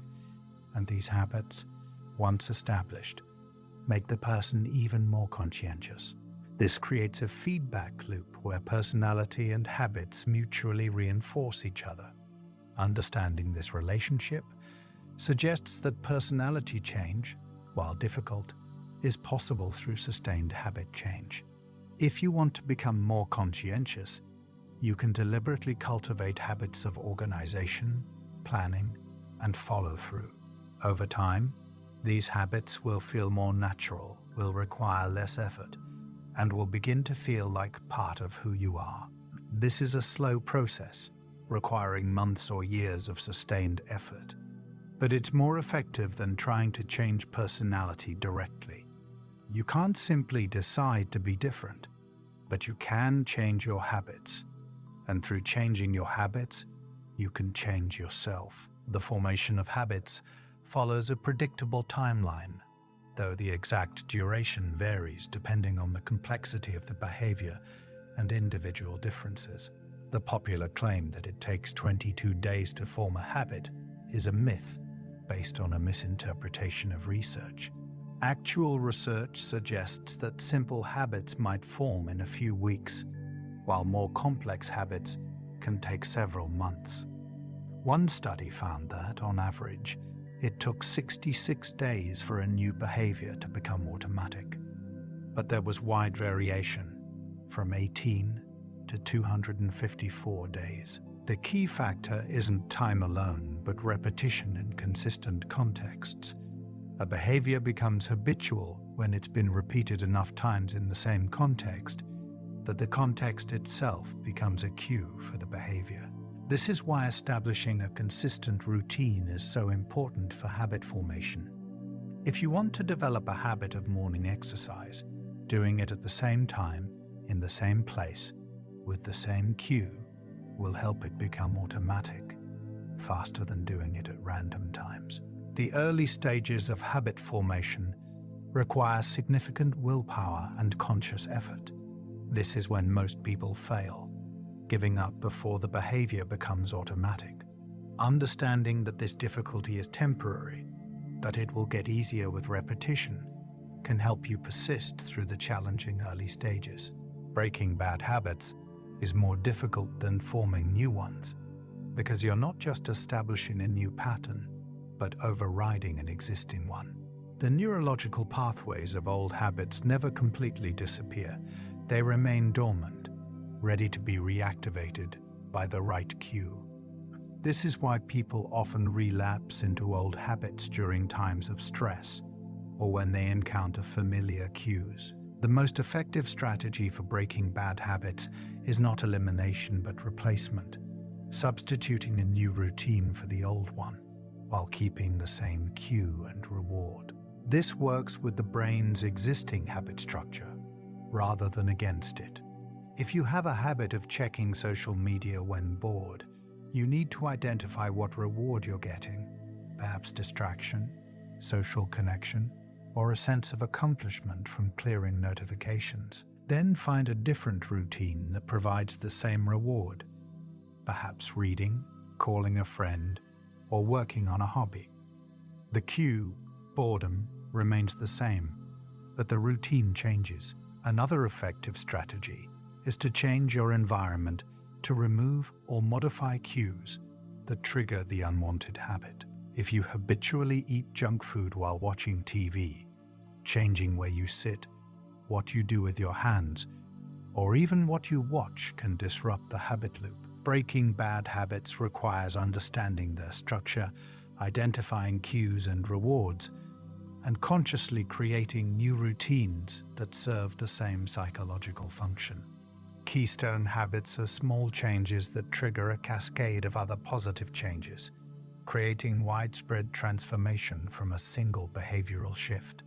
and these habits, once established, make the person even more conscientious. This creates a feedback loop where personality and habits mutually reinforce each other. Understanding this relationship suggests that personality change, while difficult, is possible through sustained habit change. If you want to become more conscientious, you can deliberately cultivate habits of organization, planning, and follow-through. Over time, these habits will feel more natural, will require less effort, and will begin to feel like part of who you are. This is a slow process, requiring months or years of sustained effort, but it's more effective than trying to change personality directly. You can't simply decide to be different, but you can change your habits. And through changing your habits, you can change yourself. The formation of habits follows a predictable timeline, though the exact duration varies depending on the complexity of the behavior and individual differences. The popular claim that it takes 22 days to form a habit is a myth based on a misinterpretation of research. Actual research suggests that simple habits might form in a few weeks, while more complex habits can take several months. One study found that, on average, it took 66 days for a new behavior to become automatic. But there was wide variation, from 18 to 254 days. The key factor isn't time alone, but repetition in consistent contexts. A behavior becomes habitual when it's been repeated enough times in the same context that the context itself becomes a cue for the behavior. This is why establishing a consistent routine is so important for habit formation. If you want to develop a habit of morning exercise, doing it at the same time, in the same place, with the same cue, will help it become automatic, faster than doing it at random times. The early stages of habit formation require significant willpower and conscious effort. This is when most people fail, giving up before the behavior becomes automatic. Understanding that this difficulty is temporary, that it will get easier with repetition, can help you persist through the challenging early stages. Breaking bad habits is more difficult than forming new ones, because you're not just establishing a new pattern, but overriding an existing one. The neurological pathways of old habits never completely disappear. They remain dormant, ready to be reactivated by the right cue. This is why people often relapse into old habits during times of stress or when they encounter familiar cues. The most effective strategy for breaking bad habits is not elimination but replacement, substituting a new routine for the old one, while keeping the same cue and reward. This works with the brain's existing habit structure, rather than against it. If you have a habit of checking social media when bored, you need to identify what reward you're getting, perhaps distraction, social connection, or a sense of accomplishment from clearing notifications. Then find a different routine that provides the same reward, perhaps reading, calling a friend, or working on a hobby. The cue, boredom, remains the same, but the routine changes. Another effective strategy is to change your environment to remove or modify cues that trigger the unwanted habit. If you habitually eat junk food while watching TV, changing where you sit, what you do with your hands, or even what you watch can disrupt the habit loop. Breaking bad habits requires understanding their structure, identifying cues and rewards, and consciously creating new routines that serve the same psychological function. Keystone habits are small changes that trigger a cascade of other positive changes, creating widespread transformation from a single behavioral shift.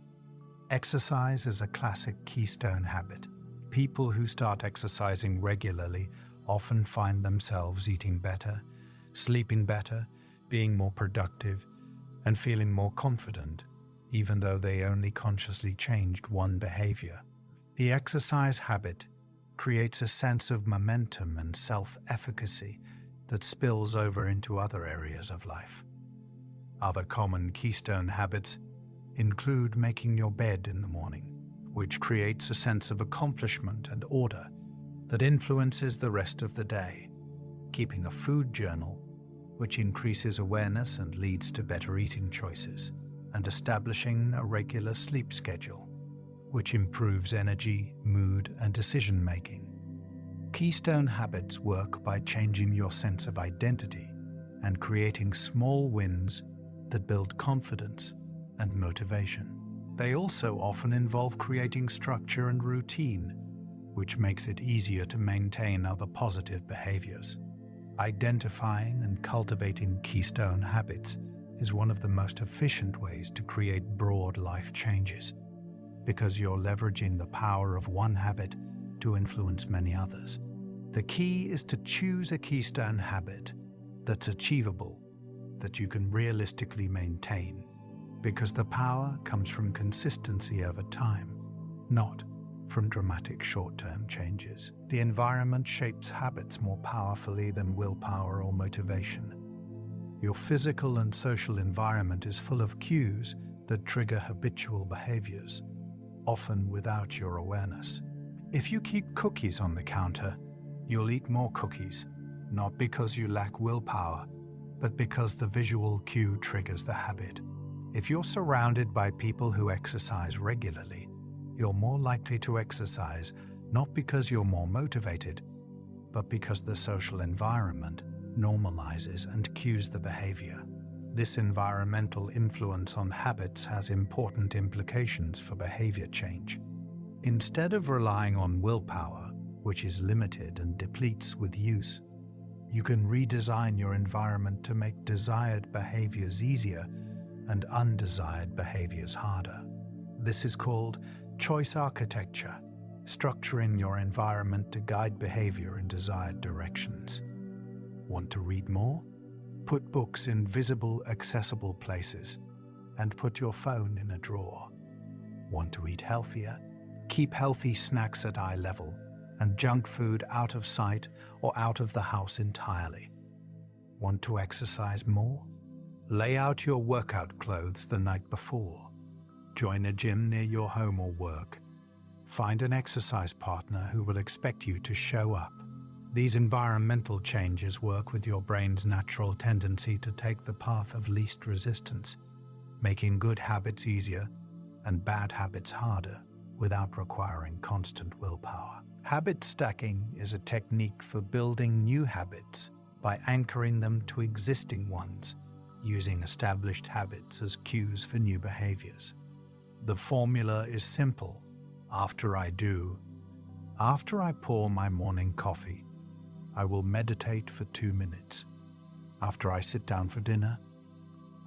Exercise is a classic keystone habit. People who start exercising regularly often find themselves eating better, sleeping better, being more productive, and feeling more confident, even though they only consciously changed one behavior. The exercise habit creates a sense of momentum and self-efficacy that spills over into other areas of life. Other common keystone habits include making your bed in the morning, which creates a sense of accomplishment and order that influences the rest of the day, keeping a food journal, which increases awareness and leads to better eating choices, and establishing a regular sleep schedule, which improves energy, mood, and decision-making. Keystone habits work by changing your sense of identity and creating small wins that build confidence and motivation. They also often involve creating structure and routine, which makes it easier to maintain other positive behaviors. Identifying and cultivating keystone habits is one of the most efficient ways to create broad life changes. because you're leveraging the power of one habit to influence many others. The key is to choose a keystone habit that's achievable, that you can realistically maintain, because the power comes from consistency over time, not from dramatic short-term changes. The environment shapes habits more powerfully than willpower or motivation. Your physical and social environment is full of cues that trigger habitual behaviors, often without your awareness. If you keep cookies on the counter, you'll eat more cookies, not because you lack willpower, but because the visual cue triggers the habit. If you're surrounded by people who exercise regularly, you're more likely to exercise not because you're more motivated, but because the social environment normalizes and cues the behavior. This environmental influence on habits has important implications for behavior change. Instead of relying on willpower, which is limited and depletes with use, you can redesign your environment to make desired behaviors easier and undesired behaviors harder. This is called choice architecture, structuring your environment to guide behavior in desired directions. Want to read more? Put books in visible, accessible places, and put your phone in a drawer. Want to eat healthier? Keep healthy snacks at eye level and junk food out of sight or out of the house entirely. Want to exercise more? Lay out your workout clothes the night before. Join a gym near your home or work. Find an exercise partner who will expect you to show up. These environmental changes work with your brain's natural tendency to take the path of least resistance, making good habits easier and bad habits harder without requiring constant willpower. Habit stacking is a technique for building new habits by anchoring them to existing ones, using established habits as cues for new behaviors. The formula is simple. After I pour my morning coffee, I will meditate for 2 minutes. After I sit down for dinner,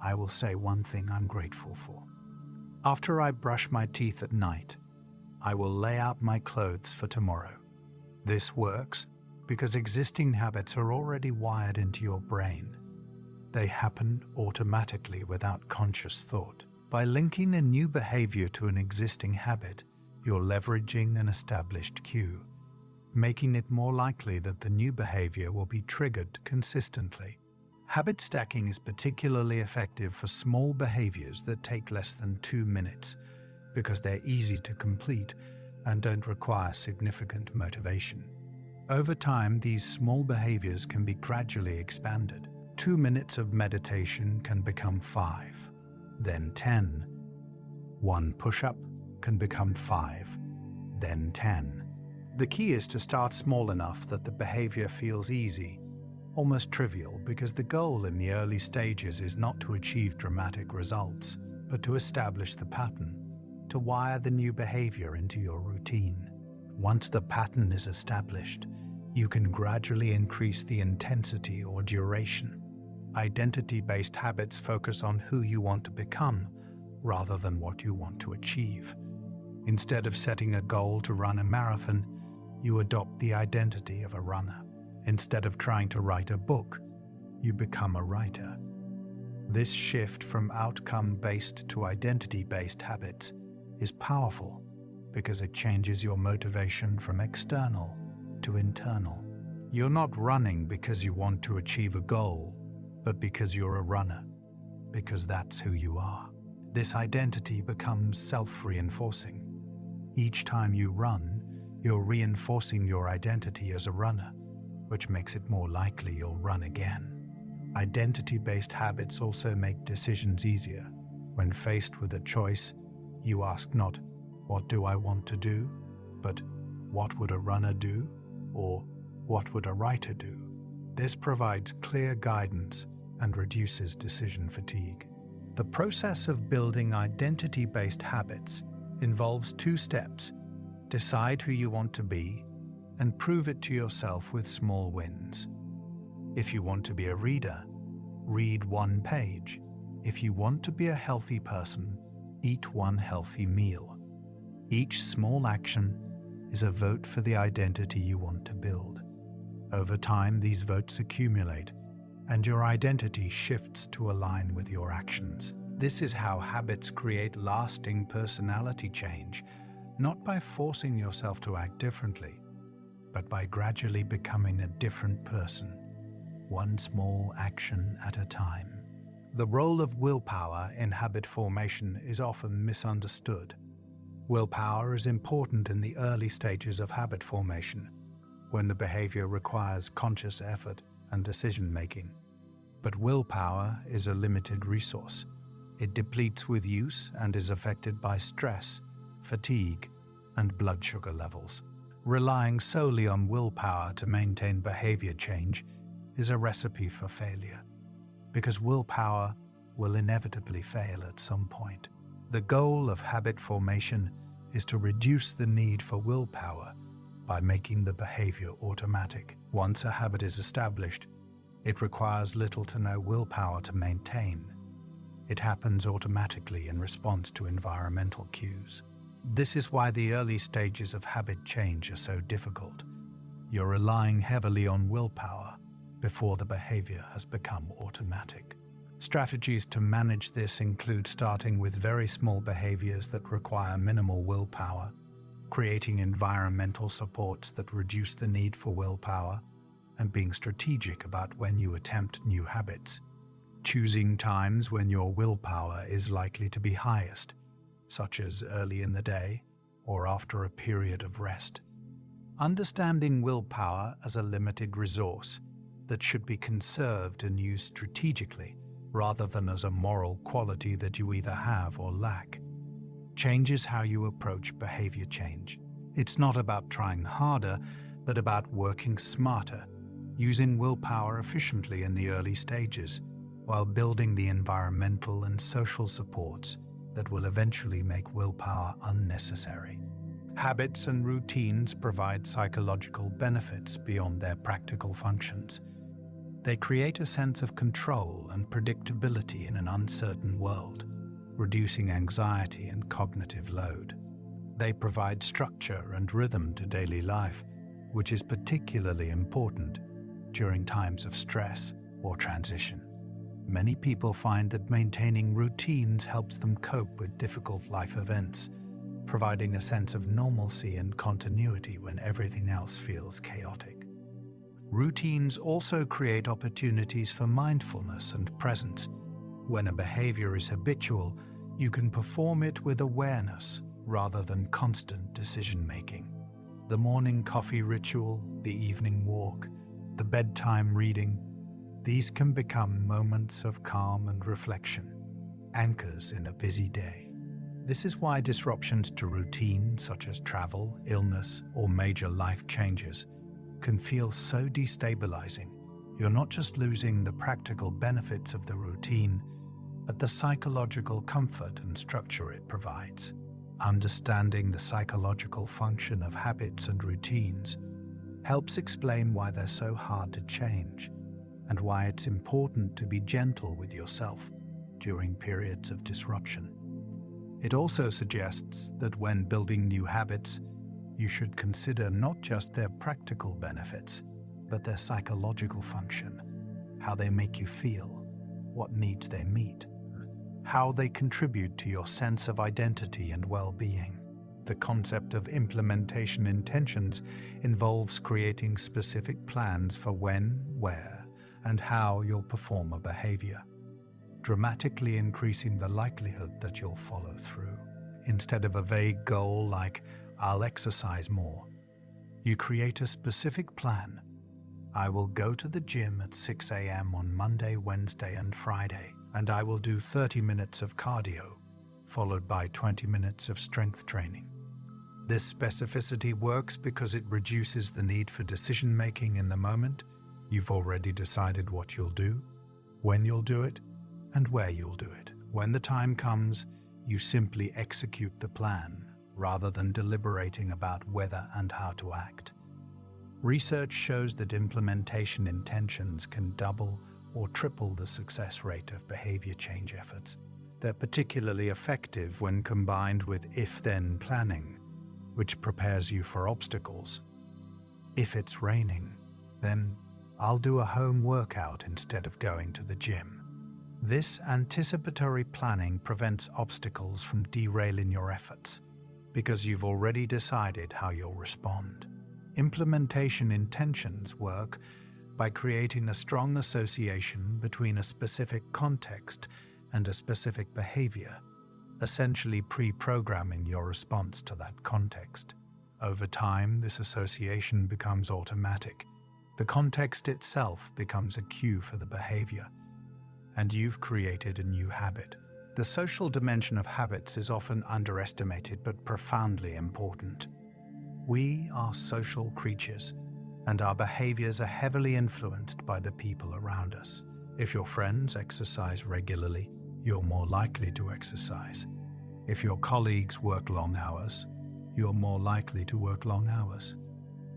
I will say one thing I'm grateful for. After I brush my teeth at night, I will lay out my clothes for tomorrow. This works because existing habits are already wired into your brain. They happen automatically without conscious thought. By linking a new behavior to an existing habit, you're leveraging an established cue, making it more likely that the new behavior will be triggered consistently. Habit stacking is particularly effective for small behaviors that take less than 2 minutes because they're easy to complete and don't require significant motivation. Over time, these small behaviors can be gradually expanded. 2 minutes of meditation can become 5, then 10. 1 push-up can become 5, then 10. The key is to start small enough that the behavior feels easy, almost trivial, because the goal in the early stages is not to achieve dramatic results, but to establish the pattern, to wire the new behavior into your routine. Once the pattern is established, you can gradually increase the intensity or duration. Identity-based habits focus on who you want to become rather than what you want to achieve. Instead of setting a goal to run a marathon, you adopt the identity of a runner. Instead of trying to write a book, you become a writer. This shift from outcome-based to identity-based habits is powerful because it changes your motivation from external to internal. You're not running because you want to achieve a goal, but because you're a runner, because that's who you are. This identity becomes self-reinforcing. Each time you run, you're reinforcing your identity as a runner, which makes it more likely you'll run again. Identity-based habits also make decisions easier. When faced with a choice, you ask not, "What do I want to do?" but "What would a runner do?" or "What would a writer do?" This provides clear guidance and reduces decision fatigue. The process of building identity-based habits involves 2 steps. Decide who you want to be and prove it to yourself with small wins. If you want to be a reader, read 1 page. If you want to be a healthy person, eat 1 healthy meal. Each small action is a vote for the identity you want to build. Over time, these votes accumulate, and your identity shifts to align with your actions. This is how habits create lasting personality change, not by forcing yourself to act differently, but by gradually becoming a different person, one small action at a time. The role of willpower in habit formation is often misunderstood. Willpower is important in the early stages of habit formation, when the behavior requires conscious effort and decision-making. But willpower is a limited resource. It depletes with use and is affected by stress, fatigue, and blood sugar levels. Relying solely on willpower to maintain behavior change is a recipe for failure, because willpower will inevitably fail at some point. The goal of habit formation is to reduce the need for willpower by making the behavior automatic. Once a habit is established, it requires little to no willpower to maintain. It happens automatically in response to environmental cues. This is why the early stages of habit change are so difficult. You're relying heavily on willpower before the behavior has become automatic. Strategies to manage this include starting with very small behaviors that require minimal willpower, creating environmental supports that reduce the need for willpower, and being strategic about when you attempt new habits. Choosing times when your willpower is likely to be highest, such as early in the day or after a period of rest. Understanding willpower as a limited resource that should be conserved and used strategically, rather than as a moral quality that you either have or lack, changes how you approach behavior change. It's not about trying harder, but about working smarter, using willpower efficiently in the early stages, while building the environmental and social supports that will eventually make willpower unnecessary. Habits and routines provide psychological benefits beyond their practical functions. They create a sense of control and predictability in an uncertain world, reducing anxiety and cognitive load. They provide structure and rhythm to daily life, which is particularly important during times of stress or transition. Many people find that maintaining routines helps them cope with difficult life events, providing a sense of normalcy and continuity when everything else feels chaotic. Routines also create opportunities for mindfulness and presence. When a behavior is habitual, you can perform it with awareness rather than constant decision-making. The morning coffee ritual, the evening walk, the bedtime reading, these can become moments of calm and reflection, anchors in a busy day. This is why disruptions to routine, such as travel, illness, or major life changes, can feel so destabilizing. You're not just losing the practical benefits of the routine, but the psychological comfort and structure it provides. Understanding the psychological function of habits and routines helps explain why they're so hard to change, and why it's important to be gentle with yourself during periods of disruption. It also suggests that when building new habits, you should consider not just their practical benefits, but their psychological function, how they make you feel, what needs they meet, how they contribute to your sense of identity and well-being. The concept of implementation intentions involves creating specific plans for when, where, and how you'll perform a behavior, dramatically increasing the likelihood that you'll follow through. Instead of a vague goal like, "I'll exercise more," you create a specific plan. "I will go to the gym at 6 a.m. on Monday, Wednesday, and Friday, and I will do 30 minutes of cardio, followed by 20 minutes of strength training." This specificity works because it reduces the need for decision-making in the moment. You've already decided what you'll do, when you'll do it, and where you'll do it. When the time comes, you simply execute the plan, rather than deliberating about whether and how to act. Research shows that implementation intentions can double or triple the success rate of behavior change efforts. They're particularly effective when combined with if-then planning, which prepares you for obstacles. If it's raining, then I'll do a home workout instead of going to the gym. This anticipatory planning prevents obstacles from derailing your efforts, because you've already decided how you'll respond. Implementation intentions work by creating a strong association between a specific context and a specific behavior, essentially pre-programming your response to that context. Over time, this association becomes automatic. The context itself becomes a cue for the behavior, and you've created a new habit. The social dimension of habits is often underestimated but profoundly important. We are social creatures, and our behaviors are heavily influenced by the people around us. If your friends exercise regularly, you're more likely to exercise. If your colleagues work long hours, you're more likely to work long hours.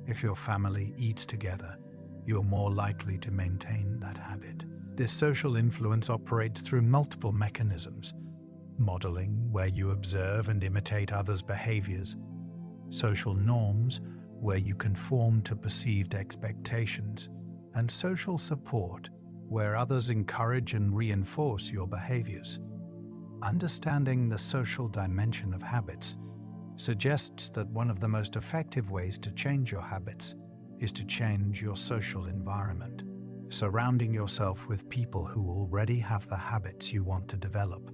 If your family eats together, you're more likely to maintain that habit. This social influence operates through multiple mechanisms: modeling, where you observe and imitate others' behaviors; social norms, where you conform to perceived expectations; and social support, where others encourage and reinforce your behaviors. Understanding the social dimension of habits suggests that one of the most effective ways to change your habits is to change your social environment, surrounding yourself with people who already have the habits you want to develop.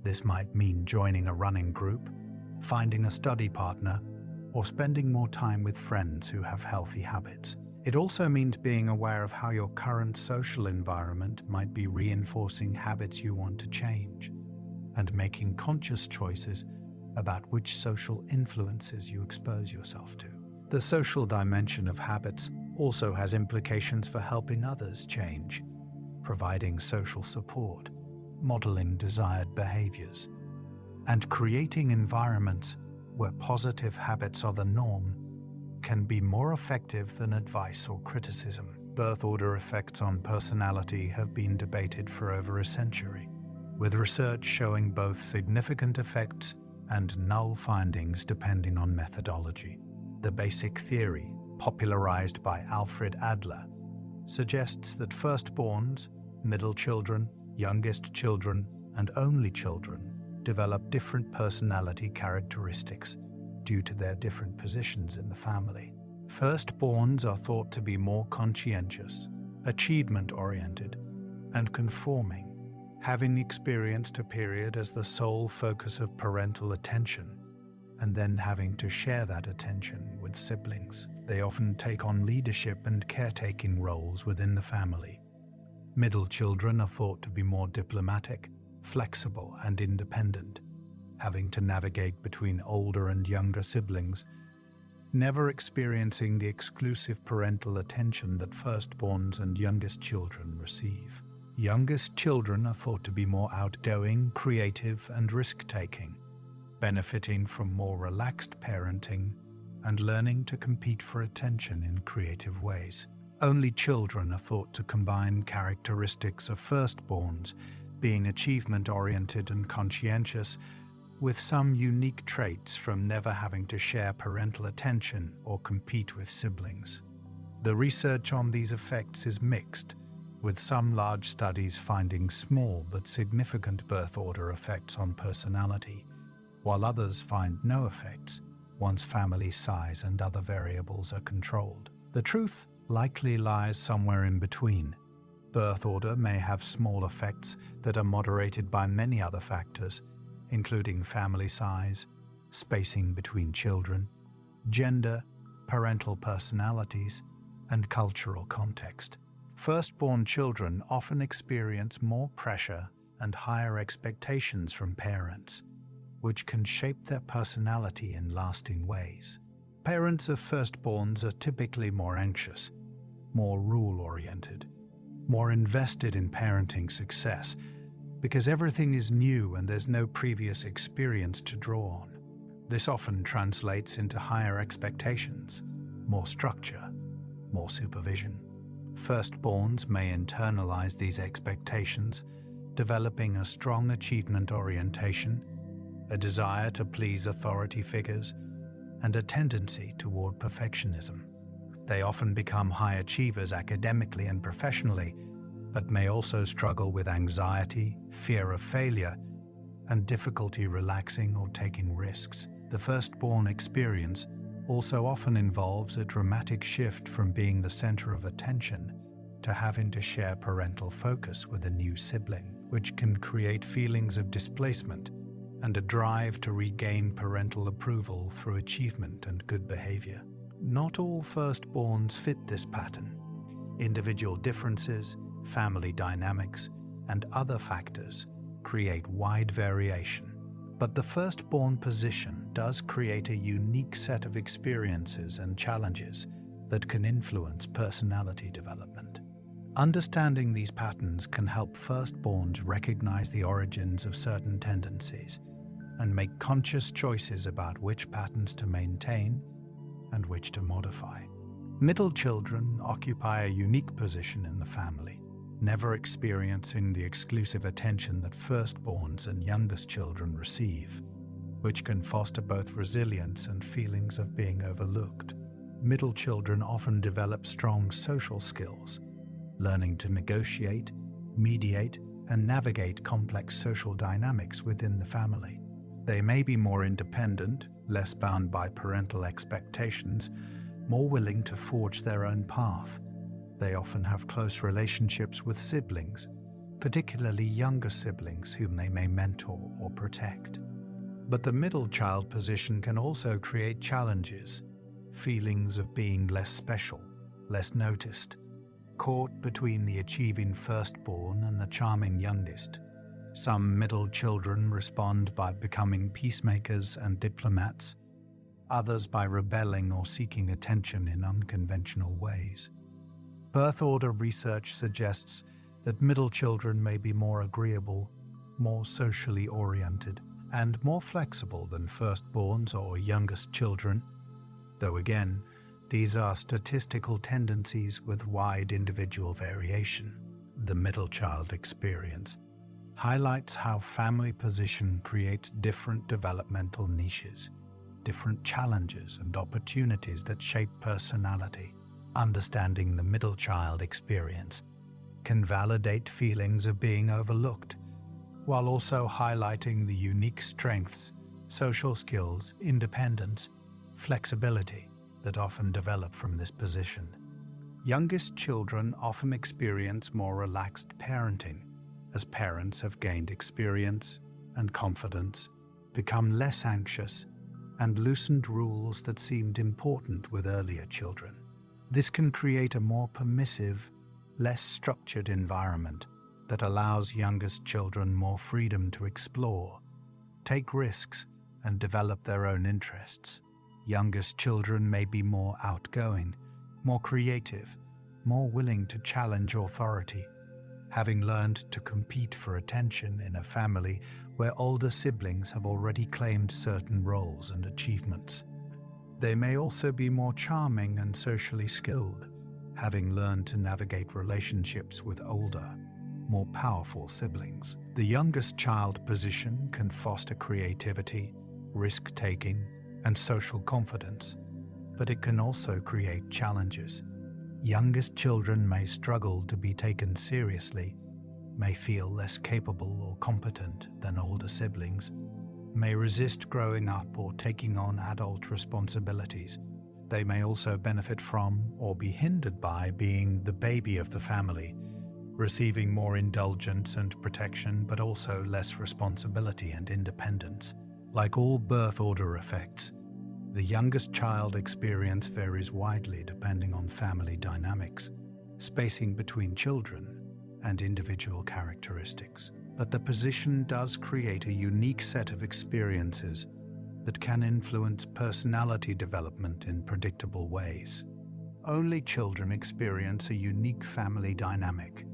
This might mean joining a running group, finding a study partner, or spending more time with friends who have healthy habits. It also means being aware of how your current social environment might be reinforcing habits you want to change, and making conscious choices about which social influences you expose yourself to. The social dimension of habits also has implications for helping others change, providing social support, modeling desired behaviors, and creating environments where positive habits are the norm can be more effective than advice or criticism. Birth order effects on personality have been debated for over a century, with research showing both significant effects and null findings depending on methodology. The basic theory, popularized by Alfred Adler, suggests that firstborns, middle children, youngest children, and only children develop different personality characteristics due to their different positions in the family. Firstborns are thought to be more conscientious, achievement-oriented, and conforming, having experienced a period as the sole focus of parental attention, and then having to share that attention with siblings. They often take on leadership and caretaking roles within the family. Middle children are thought to be more diplomatic, flexible, and independent, having to navigate between older and younger siblings, never experiencing the exclusive parental attention that firstborns and youngest children receive. Youngest children are thought to be more outgoing, creative, and risk-taking, benefiting from more relaxed parenting and learning to compete for attention in creative ways. Only children are thought to combine characteristics of firstborns, being achievement-oriented and conscientious, with some unique traits from never having to share parental attention or compete with siblings. The research on these effects is mixed, with some large studies finding small but significant birth order effects on personality, while others find no effects once family size and other variables are controlled. The truth likely lies somewhere in between. Birth order may have small effects that are moderated by many other factors, including family size, spacing between children, gender, parental personalities, and cultural context. Firstborn children often experience more pressure and higher expectations from parents, which can shape their personality in lasting ways. Parents of firstborns are typically more anxious, more rule-oriented, more invested in parenting success, because everything is new and there's no previous experience to draw on. This often translates into higher expectations, more structure, more supervision. Firstborns may internalize these expectations, developing a strong achievement orientation, a desire to please authority figures, and a tendency toward perfectionism. They often become high achievers academically and professionally, but may also struggle with anxiety, fear of failure, and difficulty relaxing or taking risks. The firstborn experience also often involves a dramatic shift from being the center of attention to having to share parental focus with a new sibling, which can create feelings of displacement and a drive to regain parental approval through achievement and good behavior. Not all firstborns fit this pattern. Individual differences, family dynamics, and other factors create wide variation. But the firstborn position does create a unique set of experiences and challenges that can influence personality development. Understanding these patterns can help firstborns recognize the origins of certain tendencies and make conscious choices about which patterns to maintain and which to modify. Middle children occupy a unique position in the family, never experiencing the exclusive attention that firstborns and youngest children receive, which can foster both resilience and feelings of being overlooked. Middle children often develop strong social skills, learning to negotiate, mediate, and navigate complex social dynamics within the family. They may be more independent, less bound by parental expectations, more willing to forge their own path. They often have close relationships with siblings, particularly younger siblings whom they may mentor or protect. But the middle child position can also create challenges, feelings of being less special, less noticed, caught between the achieving firstborn and the charming youngest. Some middle children respond by becoming peacemakers and diplomats, others by rebelling or seeking attention in unconventional ways. Birth order research suggests that middle children may be more agreeable, more socially oriented, and more flexible than firstborns or youngest children, though again, these are statistical tendencies with wide individual variation. The middle child experience highlights how family position creates different developmental niches, different challenges and opportunities that shape personality. Understanding the middle child experience can validate feelings of being overlooked, while also highlighting the unique strengths, social skills, independence, flexibility that often develop from this position. Youngest children often experience more relaxed parenting, as parents have gained experience and confidence, become less anxious, and loosened rules that seemed important with earlier children. This can create a more permissive, less structured environment that allows youngest children more freedom to explore, take risks, and develop their own interests. Youngest children may be more outgoing, more creative, more willing to challenge authority, having learned to compete for attention in a family where older siblings have already claimed certain roles and achievements. They may also be more charming and socially skilled, having learned to navigate relationships with older, more powerful siblings. The youngest child position can foster creativity, risk-taking, and social confidence, but it can also create challenges. Youngest children may struggle to be taken seriously, may feel less capable or competent than older siblings, may resist growing up or taking on adult responsibilities. They may also benefit from or be hindered by being the baby of the family, receiving more indulgence and protection, but also less responsibility and independence. Like all birth order effects, the youngest child experience varies widely depending on family dynamics, spacing between children, and individual characteristics. But the position does create a unique set of experiences that can influence personality development in predictable ways. Only children experience a unique family dynamic,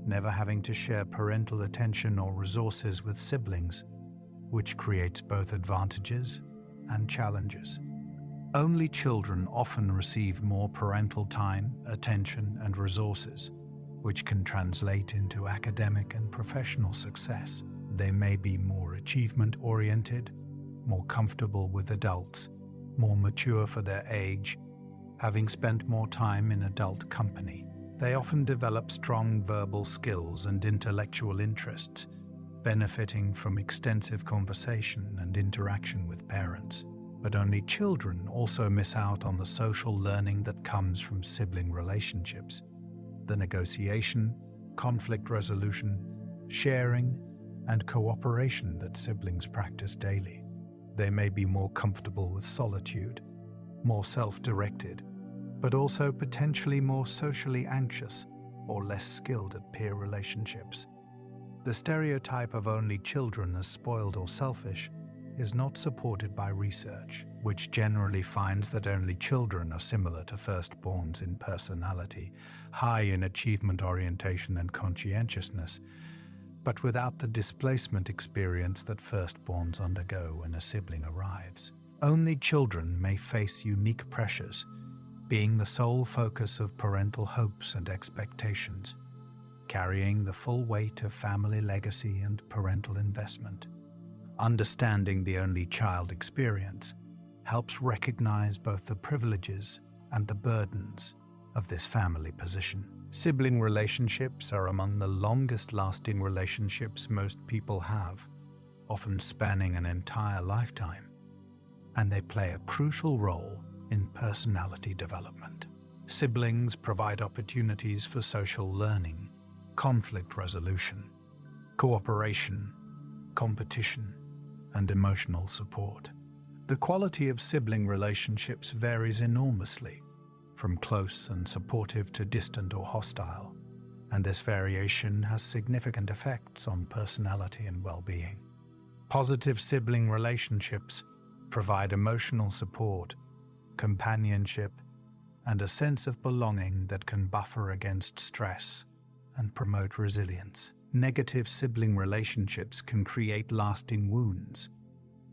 never having to share parental attention or resources with siblings, which creates both advantages and challenges. Only children often receive more parental time, attention, and resources, which can translate into academic and professional success. They may be more achievement-oriented, more comfortable with adults, more mature for their age, having spent more time in adult company. They often develop strong verbal skills and intellectual interests, benefiting from extensive conversation and interaction with parents. But only children also miss out on the social learning that comes from sibling relationships. The negotiation, conflict resolution, sharing, and cooperation that siblings practice daily. They may be more comfortable with solitude, more self-directed, but also potentially more socially anxious or less skilled at peer relationships. The stereotype of only children as spoiled or selfish is not supported by research, which generally finds that only children are similar to firstborns in personality, high in achievement orientation and conscientiousness, but without the displacement experience that firstborns undergo when a sibling arrives. Only children may face unique pressures, being the sole focus of parental hopes and expectations, carrying the full weight of family legacy and parental investment. Understanding the only child experience helps recognize both the privileges and the burdens of this family position. Sibling relationships are among the longest-lasting relationships most people have, often spanning an entire lifetime, and they play a crucial role in personality development. Siblings provide opportunities for social learning, conflict resolution, cooperation, competition, and emotional support. The quality of sibling relationships varies enormously, from close and supportive to distant or hostile, and this variation has significant effects on personality and well-being. Positive sibling relationships provide emotional support, companionship, and a sense of belonging that can buffer against stress and promote resilience. Negative sibling relationships can create lasting wounds,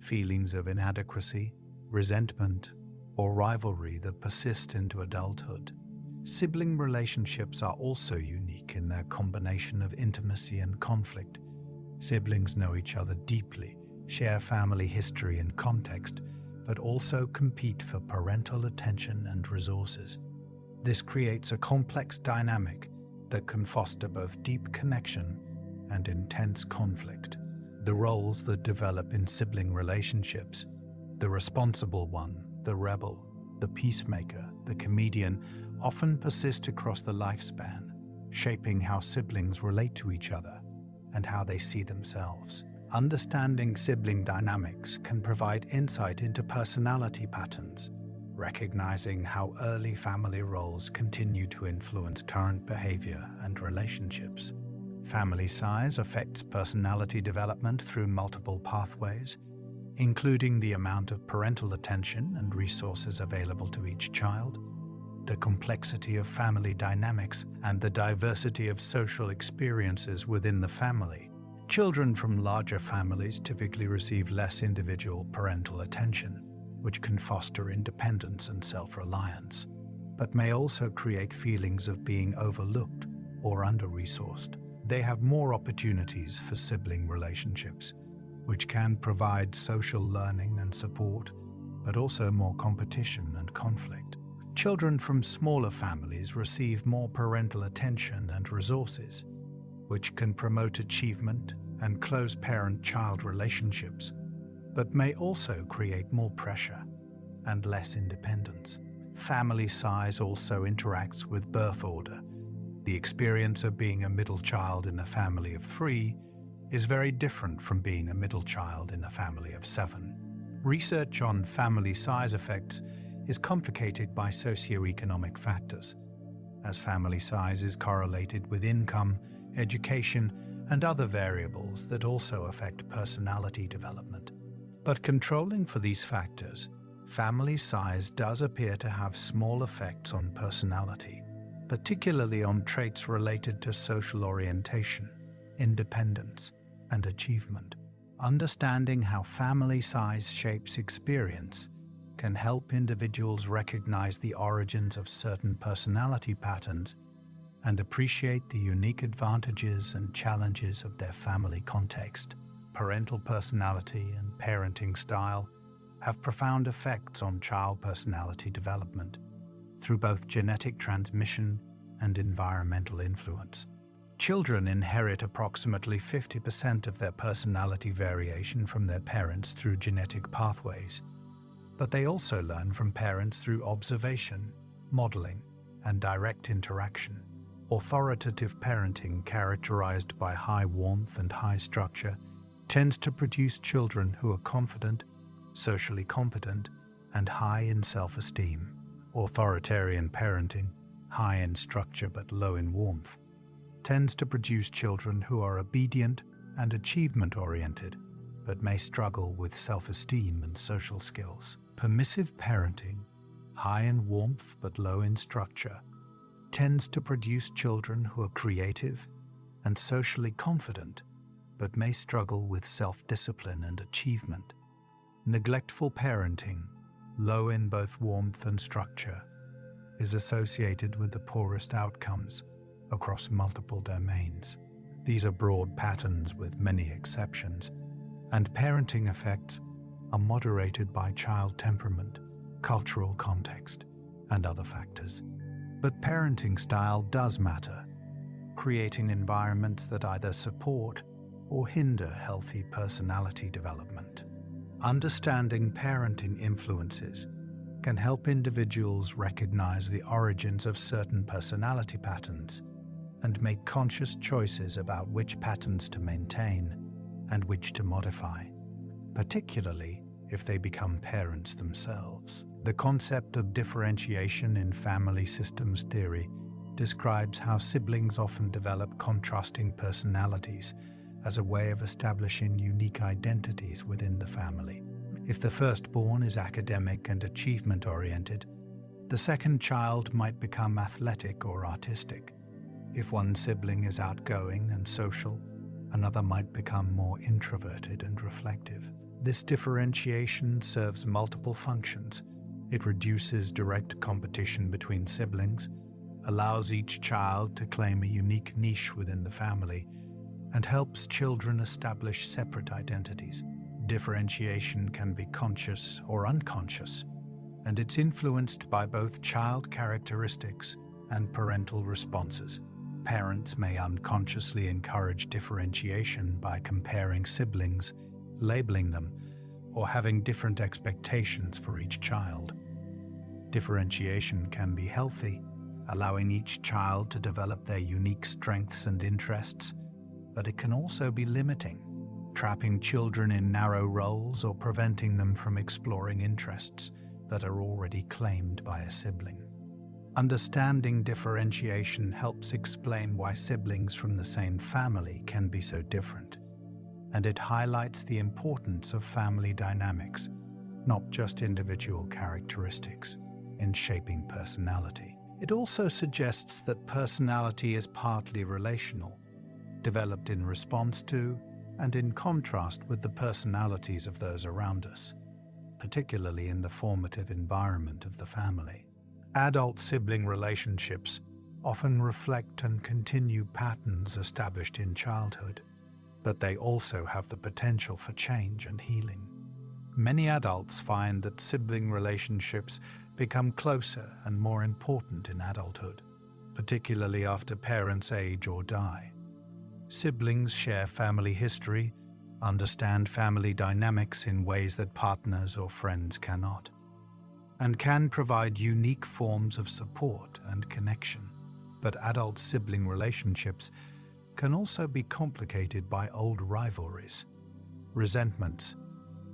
feelings of inadequacy, resentment, or rivalry that persist into adulthood. Sibling relationships are also unique in their combination of intimacy and conflict. Siblings know each other deeply, share family history and context, but also compete for parental attention and resources. This creates a complex dynamic that can foster both deep connection and intense conflict. The roles that develop in sibling relationships, the responsible one, the rebel, the peacemaker, the comedian, often persist across the lifespan, shaping how siblings relate to each other and how they see themselves. Understanding sibling dynamics can provide insight into personality patterns, recognizing how early family roles continue to influence current behavior and relationships. Family size affects personality development through multiple pathways, including the amount of parental attention and resources available to each child, the complexity of family dynamics, and the diversity of social experiences within the family. Children from larger families typically receive less individual parental attention, which can foster independence and self-reliance, but may also create feelings of being overlooked or under-resourced. They have more opportunities for sibling relationships, which can provide social learning and support, but also more competition and conflict. Children from smaller families receive more parental attention and resources, which can promote achievement and close parent-child relationships, but may also create more pressure and less independence. Family size also interacts with birth order. The experience of being a middle child in a family of 3 is very different from being a middle child in a family of 7. Research on family size effects is complicated by socioeconomic factors, as family size is correlated with income, education, and other variables that also affect personality development. But controlling for these factors, family size does appear to have small effects on personality, particularly on traits related to social orientation, independence, and achievement. Understanding how family size shapes experience can help individuals recognize the origins of certain personality patterns and appreciate the unique advantages and challenges of their family context. Parental personality and parenting style have profound effects on child personality development through both genetic transmission and environmental influence. Children inherit approximately 50% of their personality variation from their parents through genetic pathways, but they also learn from parents through observation, modeling, and direct interaction. Authoritative parenting, characterized by high warmth and high structure, tends to produce children who are confident, socially competent, and high in self-esteem. Authoritarian parenting, high in structure but low in warmth, tends to produce children who are obedient and achievement-oriented, but may struggle with self-esteem and social skills. Permissive parenting, high in warmth but low in structure, tends to produce children who are creative and socially confident, but may struggle with self-discipline and achievement. Neglectful parenting, low in both warmth and structure, is associated with the poorest outcomes across multiple domains. These are broad patterns with many exceptions, and parenting effects are moderated by child temperament, cultural context, and other factors. But parenting style does matter, creating environments that either support or hinder healthy personality development. Understanding parenting influences can help individuals recognize the origins of certain personality patterns and make conscious choices about which patterns to maintain and which to modify, particularly if they become parents themselves. The concept of differentiation in family systems theory describes how siblings often develop contrasting personalities as a way of establishing unique identities within the family. If the firstborn is academic and achievement-oriented, the second child might become athletic or artistic. If one sibling is outgoing and social, another might become more introverted and reflective. This differentiation serves multiple functions. It reduces direct competition between siblings, allows each child to claim a unique niche within the family, and helps children establish separate identities. Differentiation can be conscious or unconscious, and it's influenced by both child characteristics and parental responses. Parents may unconsciously encourage differentiation by comparing siblings, labeling them, or having different expectations for each child. Differentiation can be healthy, allowing each child to develop their unique strengths and interests, but it can also be limiting, trapping children in narrow roles or preventing them from exploring interests that are already claimed by a sibling. Understanding differentiation helps explain why siblings from the same family can be so different, and it highlights the importance of family dynamics, not just individual characteristics, in shaping personality. It also suggests that personality is partly relational, developed in response to and in contrast with the personalities of those around us, particularly in the formative environment of the family. Adult-sibling relationships often reflect and continue patterns established in childhood, but they also have the potential for change and healing. Many adults find that sibling relationships become closer and more important in adulthood, particularly after parents age or die. Siblings share family history, understand family dynamics in ways that partners or friends cannot, and can provide unique forms of support and connection. But adult sibling relationships can also be complicated by old rivalries, resentments,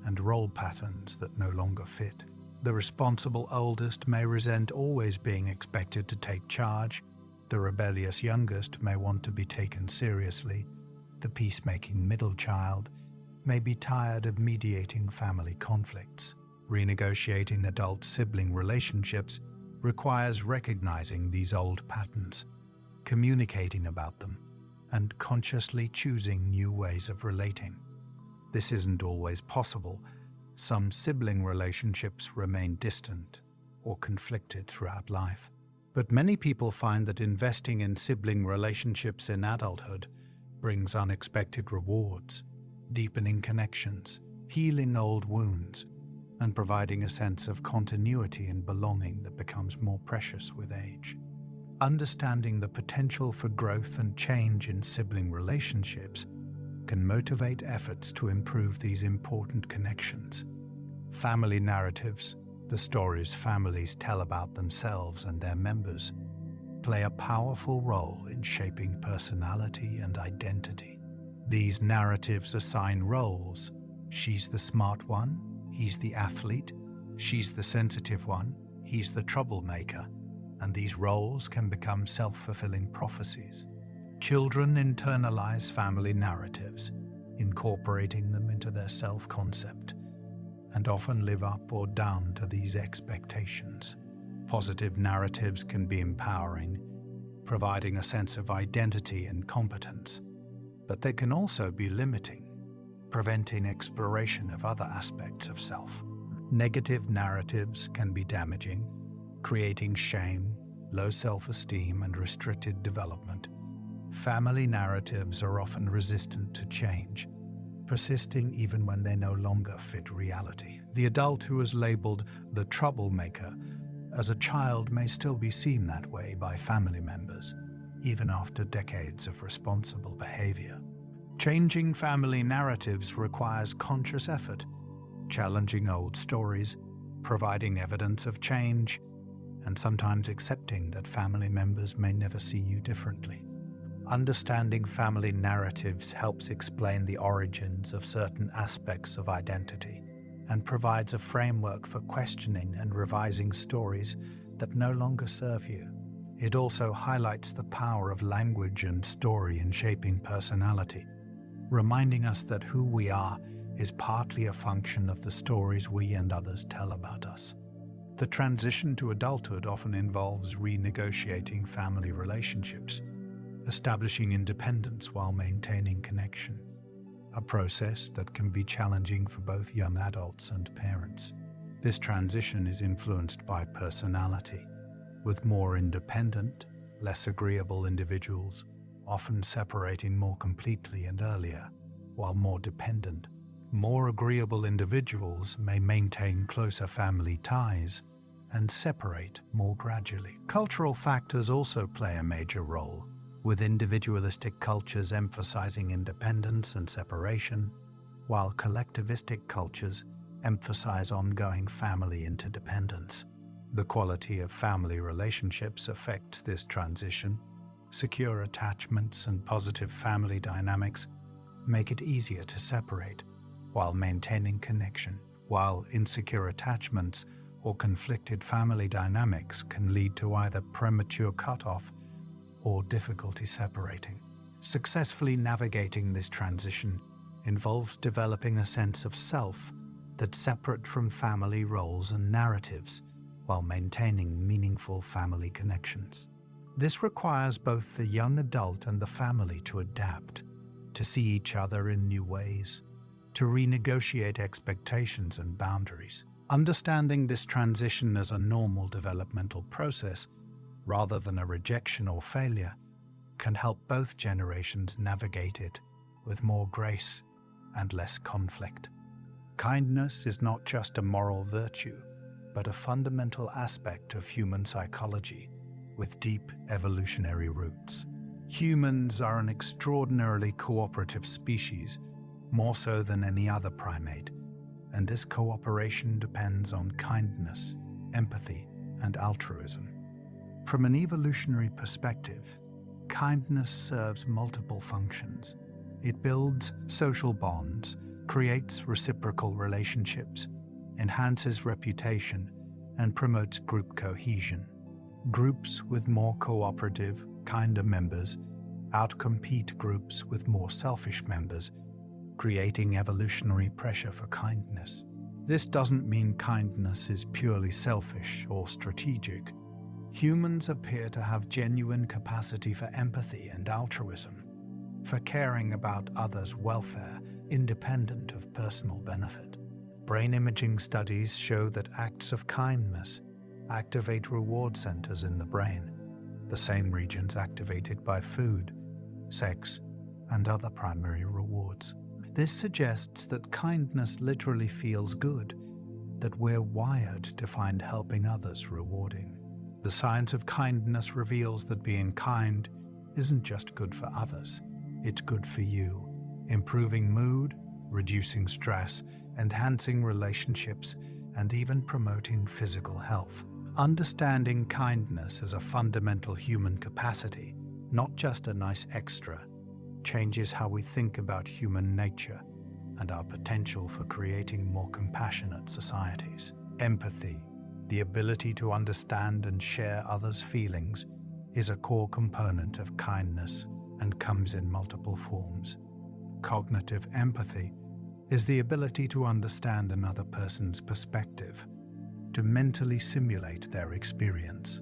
and role patterns that no longer fit. The responsible oldest may resent always being expected to take charge. The rebellious youngest may want to be taken seriously. The peacemaking middle child may be tired of mediating family conflicts. Renegotiating adult sibling relationships requires recognizing these old patterns, communicating about them, and consciously choosing new ways of relating. This isn't always possible. Some sibling relationships remain distant or conflicted throughout life. But many people find that investing in sibling relationships in adulthood brings unexpected rewards, deepening connections, healing old wounds, and providing a sense of continuity and belonging that becomes more precious with age. Understanding the potential for growth and change in sibling relationships can motivate efforts to improve these important connections. Family narratives, the stories families tell about themselves and their members, play a powerful role in shaping personality and identity. These narratives assign roles. She's the smart one, he's the athlete, she's the sensitive one, he's the troublemaker, and these roles can become self-fulfilling prophecies. Children internalize family narratives, incorporating them into their self-concept, and often live up or down to these expectations. Positive narratives can be empowering, providing a sense of identity and competence, but they can also be limiting, preventing exploration of other aspects of self. Negative narratives can be damaging, creating shame, low self-esteem, and restricted development. Family narratives are often resistant to change, persisting even when they no longer fit reality. The adult who is labeled the troublemaker as a child may still be seen that way by family members, even after decades of responsible behavior. Changing family narratives requires conscious effort, challenging old stories, providing evidence of change, and sometimes accepting that family members may never see you differently. Understanding family narratives helps explain the origins of certain aspects of identity and provides a framework for questioning and revising stories that no longer serve you. It also highlights the power of language and story in shaping personality, reminding us that who we are is partly a function of the stories we and others tell about us. The transition to adulthood often involves renegotiating family relationships, establishing independence while maintaining connection, a process that can be challenging for both young adults and parents. This transition is influenced by personality, with more independent, less agreeable individuals often separating more completely and earlier, while more dependent, more agreeable individuals may maintain closer family ties and separate more gradually. Cultural factors also play a major role, with individualistic cultures emphasizing independence and separation, while collectivistic cultures emphasize ongoing family interdependence. The quality of family relationships affects this transition. Secure attachments and positive family dynamics make it easier to separate while maintaining connection, while insecure attachments or conflicted family dynamics can lead to either premature cutoff or difficulty separating. Successfully navigating this transition involves developing a sense of self that's separate from family roles and narratives while maintaining meaningful family connections. This requires both the young adult and the family to adapt, to see each other in new ways, to renegotiate expectations and boundaries. Understanding this transition as a normal developmental process, rather than a rejection or failure, can help both generations navigate it with more grace and less conflict. Kindness is not just a moral virtue, but a fundamental aspect of human psychology with deep evolutionary roots. Humans are an extraordinarily cooperative species, more so than any other primate, and this cooperation depends on kindness, empathy, and altruism. From an evolutionary perspective, kindness serves multiple functions. It builds social bonds, creates reciprocal relationships, enhances reputation, and promotes group cohesion. Groups with more cooperative, kinder members outcompete groups with more selfish members, creating evolutionary pressure for kindness. This doesn't mean kindness is purely selfish or strategic. Humans appear to have genuine capacity for empathy and altruism, for caring about others' welfare independent of personal benefit. Brain imaging studies show that acts of kindness activate reward centers in the brain, the same regions activated by food, sex, and other primary rewards. This suggests that kindness literally feels good, that we're wired to find helping others rewarding. The science of kindness reveals that being kind isn't just good for others, it's good for you, improving mood, reducing stress, enhancing relationships, and even promoting physical health. Understanding kindness as a fundamental human capacity, not just a nice extra, changes how we think about human nature and our potential for creating more compassionate societies. Empathy, the ability to understand and share others' feelings, is a core component of kindness and comes in multiple forms. Cognitive empathy is the ability to understand another person's perspective, to mentally simulate their experience.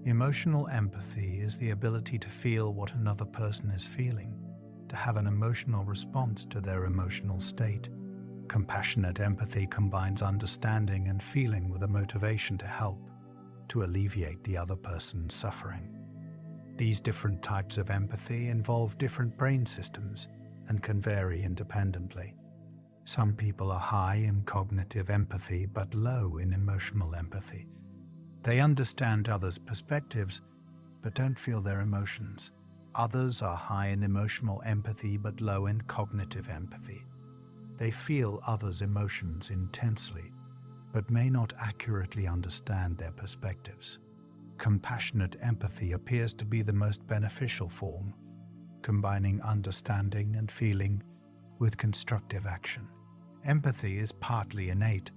Emotional empathy is the ability to feel what another person is feeling, to have an emotional response to their emotional state. Compassionate empathy combines understanding and feeling with a motivation to help, to alleviate the other person's suffering. These different types of empathy involve different brain systems and can vary independently. Some people are high in cognitive empathy but low in emotional empathy. They understand others' perspectives but don't feel their emotions. Others are high in emotional empathy but low in cognitive empathy. They feel others' emotions intensely but may not accurately understand their perspectives. Compassionate empathy appears to be the most beneficial form, combining understanding and feeling with constructive action. Empathy is partly innate,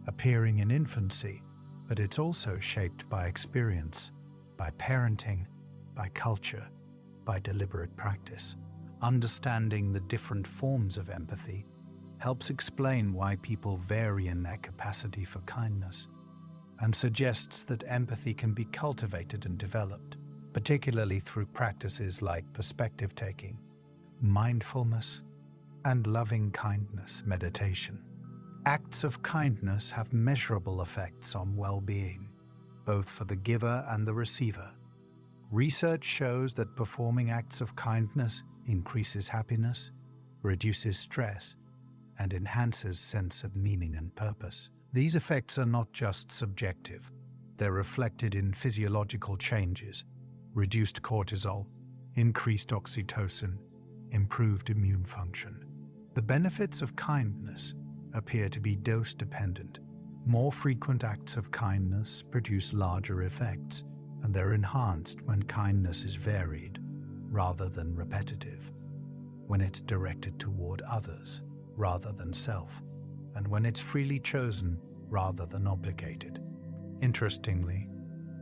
appearing in infancy, but it's also shaped by experience, by parenting, by culture, by deliberate practice. Understanding the different forms of empathy helps explain why people vary in their capacity for kindness, and suggests that empathy can be cultivated and developed, particularly through practices like perspective taking, mindfulness, and loving kindness meditation. Acts of kindness have measurable effects on well-being, both for the giver and the receiver. Research shows that performing acts of kindness increases happiness, reduces stress, and enhances sense of meaning and purpose. These effects are not just subjective. They're reflected in physiological changes, reduced cortisol, increased oxytocin, improved immune function. The benefits of kindness appear to be dose-dependent. More frequent acts of kindness produce larger effects, and they're enhanced when kindness is varied rather than repetitive, when it's directed toward others rather than self, and when it's freely chosen rather than obligated. Interestingly,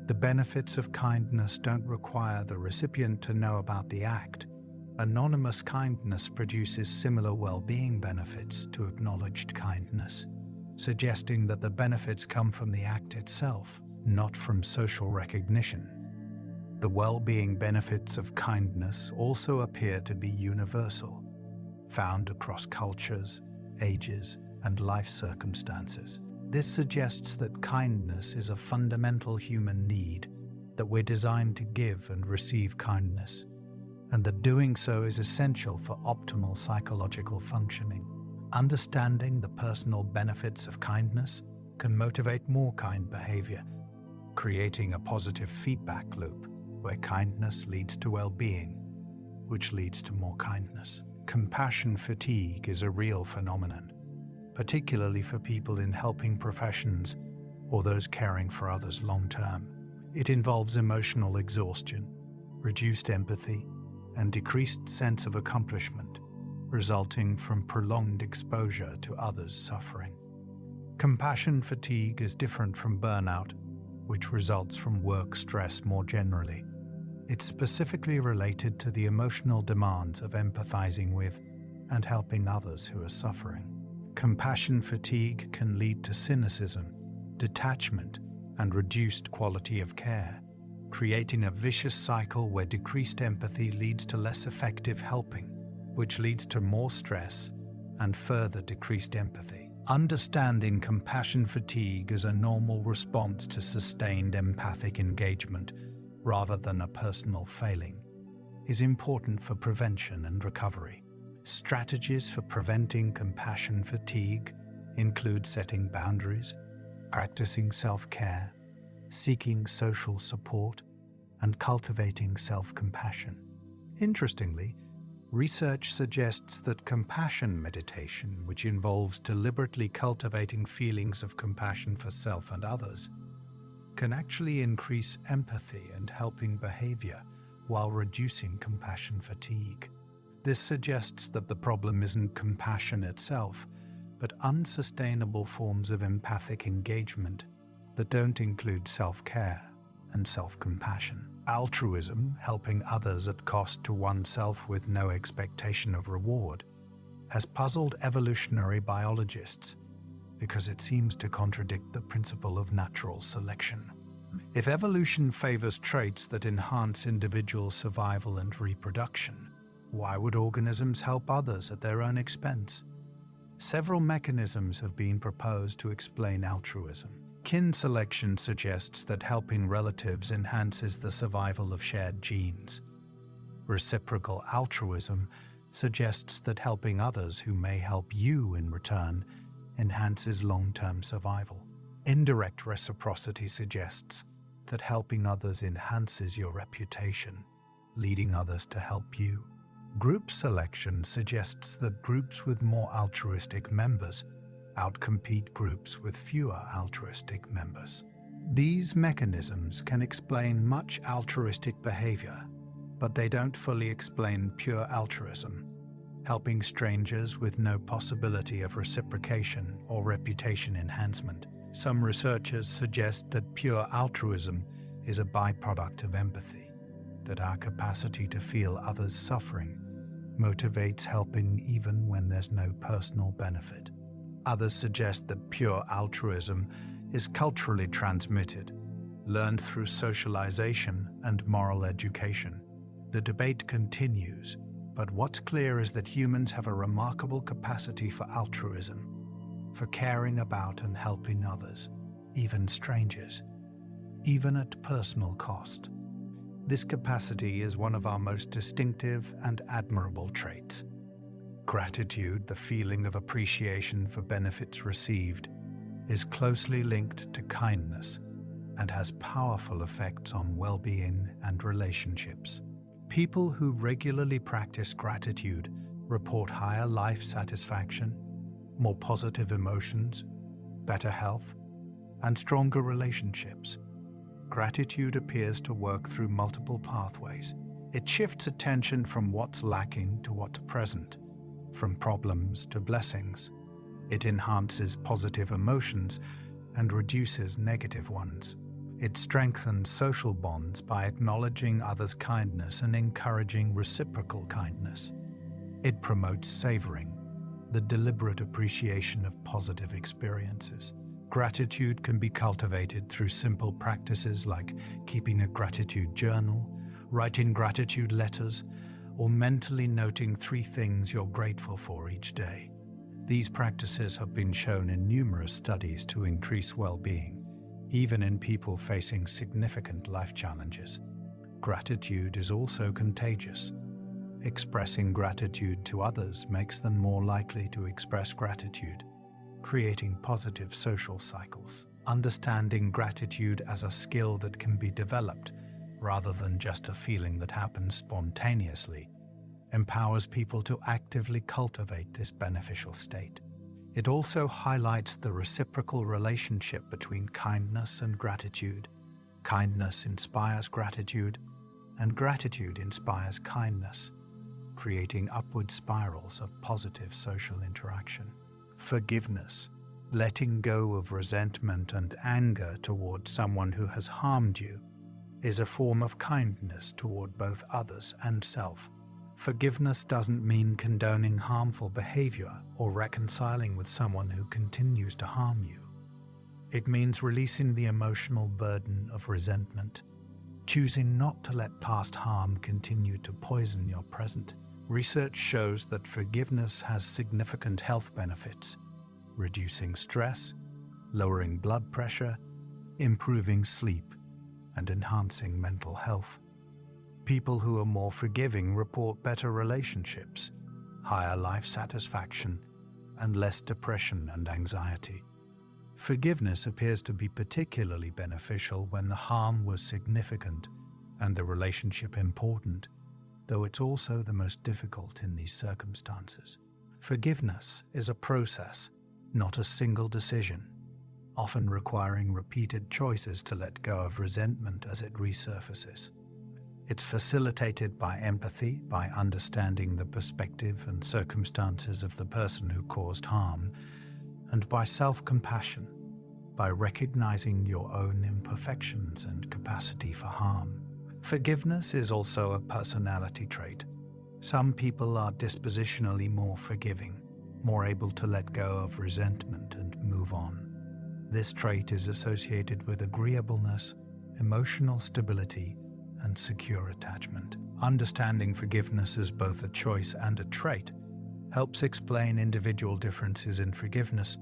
the benefits of kindness don't require the recipient to know about the act. Anonymous kindness produces similar well-being benefits to acknowledged kindness, suggesting that the benefits come from the act itself, not from social recognition. The well-being benefits of kindness also appear to be universal, found across cultures, ages, and life circumstances. This suggests that kindness is a fundamental human need, that we're designed to give and receive kindness, and that doing so is essential for optimal psychological functioning. Understanding the personal benefits of kindness can motivate more kind behavior, creating a positive feedback loop where kindness leads to well-being, which leads to more kindness. Compassion fatigue is a real phenomenon, particularly for people in helping professions or those caring for others long-term. It involves emotional exhaustion, reduced empathy, and decreased sense of accomplishment, resulting from prolonged exposure to others' suffering. Compassion fatigue is different from burnout, which results from work stress more generally. It's specifically related to the emotional demands of empathizing with and helping others who are suffering. Compassion fatigue can lead to cynicism, detachment, and reduced quality of care, creating a vicious cycle where decreased empathy leads to less effective helping, which leads to more stress and further decreased empathy. Understanding compassion fatigue as a normal response to sustained empathic engagement rather than a personal failing is important for prevention and recovery. Strategies for preventing compassion fatigue include setting boundaries, practicing self-care, seeking social support, and cultivating self-compassion. Interestingly, research suggests that compassion meditation, which involves deliberately cultivating feelings of compassion for self and others, can actually increase empathy and helping behavior while reducing compassion fatigue. This suggests that the problem isn't compassion itself, but unsustainable forms of empathic engagement that don't include self-care and self-compassion. Altruism, helping others at cost to oneself with no expectation of reward, has puzzled evolutionary biologists because it seems to contradict the principle of natural selection. If evolution favors traits that enhance individual survival and reproduction, why would organisms help others at their own expense? Several mechanisms have been proposed to explain altruism. Kin selection suggests that helping relatives enhances the survival of shared genes. Reciprocal altruism suggests that helping others who may help you in return enhances long-term survival. Indirect reciprocity suggests that helping others enhances your reputation, leading others to help you. Group selection suggests that groups with more altruistic members outcompete groups with fewer altruistic members. These mechanisms can explain much altruistic behavior, but they don't fully explain pure altruism, helping strangers with no possibility of reciprocation or reputation enhancement. Some researchers suggest that pure altruism is a byproduct of empathy, that our capacity to feel others' suffering motivates helping even when there's no personal benefit. Others suggest that pure altruism is culturally transmitted, learned through socialization and moral education. The debate continues, but what's clear is that humans have a remarkable capacity for altruism, for caring about and helping others, even strangers, even at personal cost. This capacity is one of our most distinctive and admirable traits. Gratitude, the feeling of appreciation for benefits received, is closely linked to kindness and has powerful effects on well-being and relationships. People who regularly practice gratitude report higher life satisfaction, more positive emotions, better health, and stronger relationships. Gratitude appears to work through multiple pathways. It shifts attention from what's lacking to what's present, from problems to blessings. It enhances positive emotions and reduces negative ones. It strengthens social bonds by acknowledging others' kindness and encouraging reciprocal kindness. It promotes savoring, the deliberate appreciation of positive experiences. Gratitude can be cultivated through simple practices like keeping a gratitude journal, writing gratitude letters, or mentally noting 3 things you're grateful for each day. These practices have been shown in numerous studies to increase well-being, even in people facing significant life challenges. Gratitude is also contagious. Expressing gratitude to others makes them more likely to express gratitude, creating positive social cycles. Understanding gratitude as a skill that can be developed, rather than just a feeling that happens spontaneously, empowers people to actively cultivate this beneficial state. It also highlights the reciprocal relationship between kindness and gratitude. Kindness inspires gratitude, and gratitude inspires kindness, creating upward spirals of positive social interaction. Forgiveness, letting go of resentment and anger toward someone who has harmed you, is a form of kindness toward both others and self. Forgiveness doesn't mean condoning harmful behavior or reconciling with someone who continues to harm you. It means releasing the emotional burden of resentment, choosing not to let past harm continue to poison your present. Research shows that forgiveness has significant health benefits, reducing stress, lowering blood pressure, improving sleep, and enhancing mental health. People who are more forgiving report better relationships, higher life satisfaction, and less depression and anxiety. Forgiveness appears to be particularly beneficial when the harm was significant and the relationship important, though it's also the most difficult in these circumstances. Forgiveness is a process, not a single decision, often requiring repeated choices to let go of resentment as it resurfaces. It's facilitated by empathy, by understanding the perspective and circumstances of the person who caused harm, and by self-compassion, by recognizing your own imperfections and capacity for harm. Forgiveness is also a personality trait. Some people are dispositionally more forgiving, more able to let go of resentment and move on. This trait is associated with agreeableness, emotional stability, and secure attachment. Understanding forgiveness as both a choice and a trait helps explain individual differences in forgiveness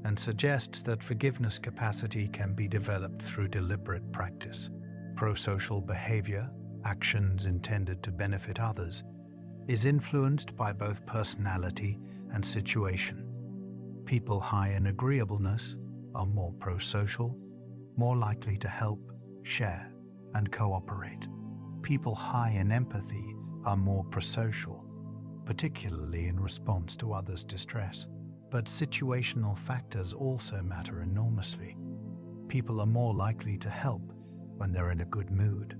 and suggests that forgiveness capacity can be developed through deliberate practice. Prosocial behavior, actions intended to benefit others, is influenced by both personality and situation. People high in agreeableness are more prosocial, more likely to help, share, and cooperate. People high in empathy are more prosocial, particularly in response to others' distress. But situational factors also matter enormously. People are more likely to help when they're in a good mood,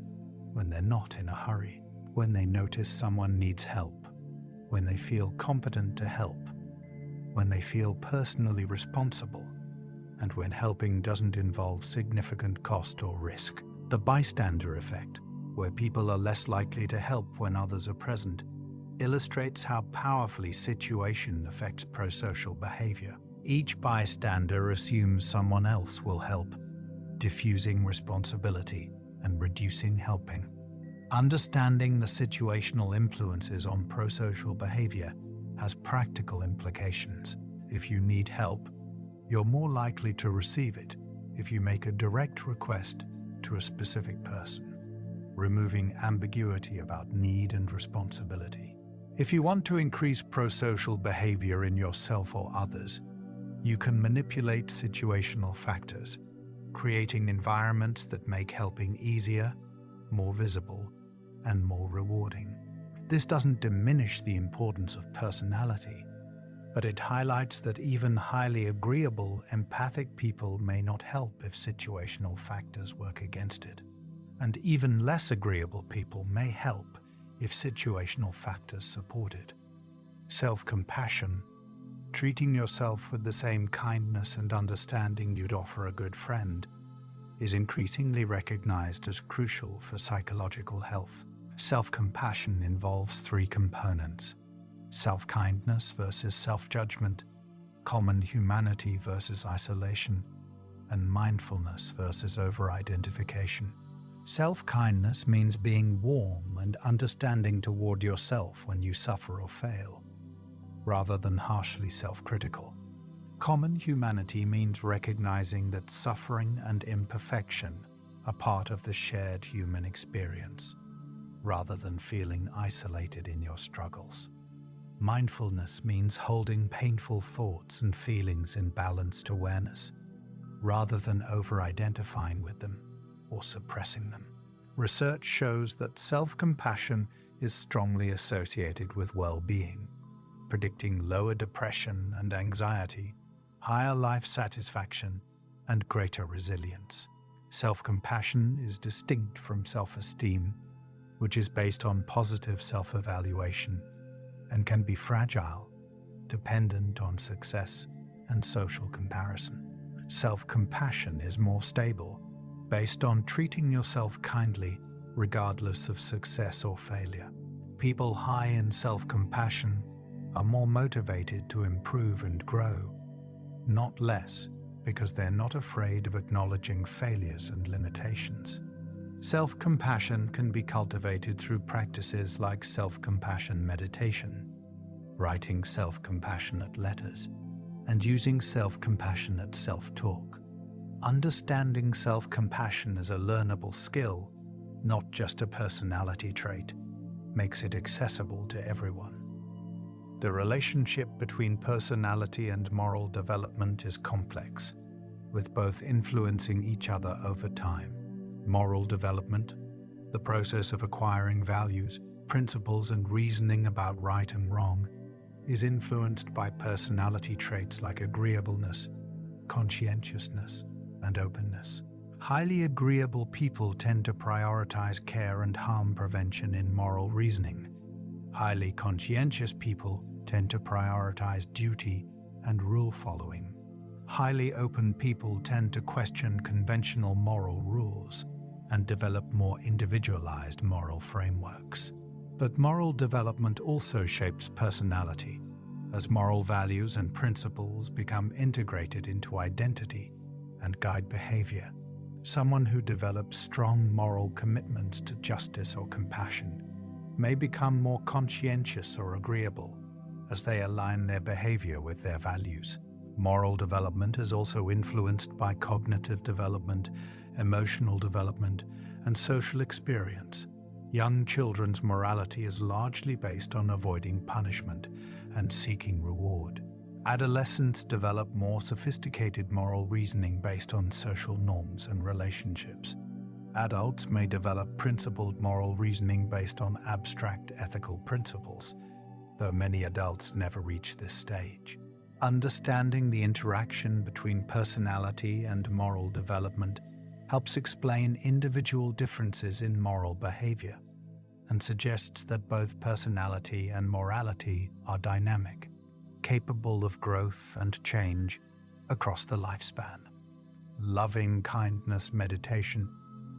when they're not in a hurry, when they notice someone needs help, when they feel competent to help, when they feel personally responsible, and when helping doesn't involve significant cost or risk. The bystander effect, where people are less likely to help when others are present, illustrates how powerfully situation affects prosocial behavior. Each bystander assumes someone else will help, diffusing responsibility and reducing helping. Understanding the situational influences on prosocial behavior has practical implications. If you need help, you're more likely to receive it if you make a direct request to a specific person, removing ambiguity about need and responsibility. If you want to increase prosocial behavior in yourself or others, you can manipulate situational factors, creating environments that make helping easier, more visible, and more rewarding. This doesn't diminish the importance of personality, but it highlights that even highly agreeable, empathic people may not help if situational factors work against it. And even less agreeable people may help if situational factors support it. Self-compassion, treating yourself with the same kindness and understanding you'd offer a good friend, is increasingly recognized as crucial for psychological health. Self-compassion involves three components: self-kindness versus self-judgment, common humanity versus isolation, and mindfulness versus over-identification. Self-kindness means being warm and understanding toward yourself when you suffer or fail, rather than harshly self-critical. Common humanity means recognizing that suffering and imperfection are part of the shared human experience, rather than feeling isolated in your struggles. Mindfulness means holding painful thoughts and feelings in balanced awareness, rather than over-identifying with them or suppressing them. Research shows that self-compassion is strongly associated with well-being, predicting lower depression and anxiety, higher life satisfaction, and greater resilience. Self-compassion is distinct from self-esteem, which is based on positive self-evaluation and can be fragile, dependent on success and social comparison. Self-compassion is more stable, based on treating yourself kindly regardless of success or failure. People high in self-compassion are more motivated to improve and grow, not less, because they're not afraid of acknowledging failures and limitations. Self-compassion can be cultivated through practices like self-compassion meditation, writing self-compassionate letters, and using self-compassionate self-talk. Understanding self-compassion as a learnable skill, not just a personality trait, makes it accessible to everyone. The relationship between personality and moral development is complex, with both influencing each other over time. Moral development, the process of acquiring values, principles, and reasoning about right and wrong, is influenced by personality traits like agreeableness, conscientiousness, and openness. Highly agreeable people tend to prioritize care and harm prevention in moral reasoning. Highly conscientious people tend to prioritize duty and rule following. Highly open people tend to question conventional moral rules and develop more individualized moral frameworks. But moral development also shapes personality, as moral values and principles become integrated into identity and guide behavior. Someone who develops strong moral commitments to justice or compassion may become more conscientious or agreeable as they align their behavior with their values. Moral development is also influenced by cognitive development, emotional development, and social experience. Young children's morality is largely based on avoiding punishment and seeking reward. Adolescents develop more sophisticated moral reasoning based on social norms and relationships. Adults may develop principled moral reasoning based on abstract ethical principles, though many adults never reach this stage. Understanding the interaction between personality and moral development helps explain individual differences in moral behavior and suggests that both personality and morality are dynamic, capable of growth and change across the lifespan. Loving kindness meditation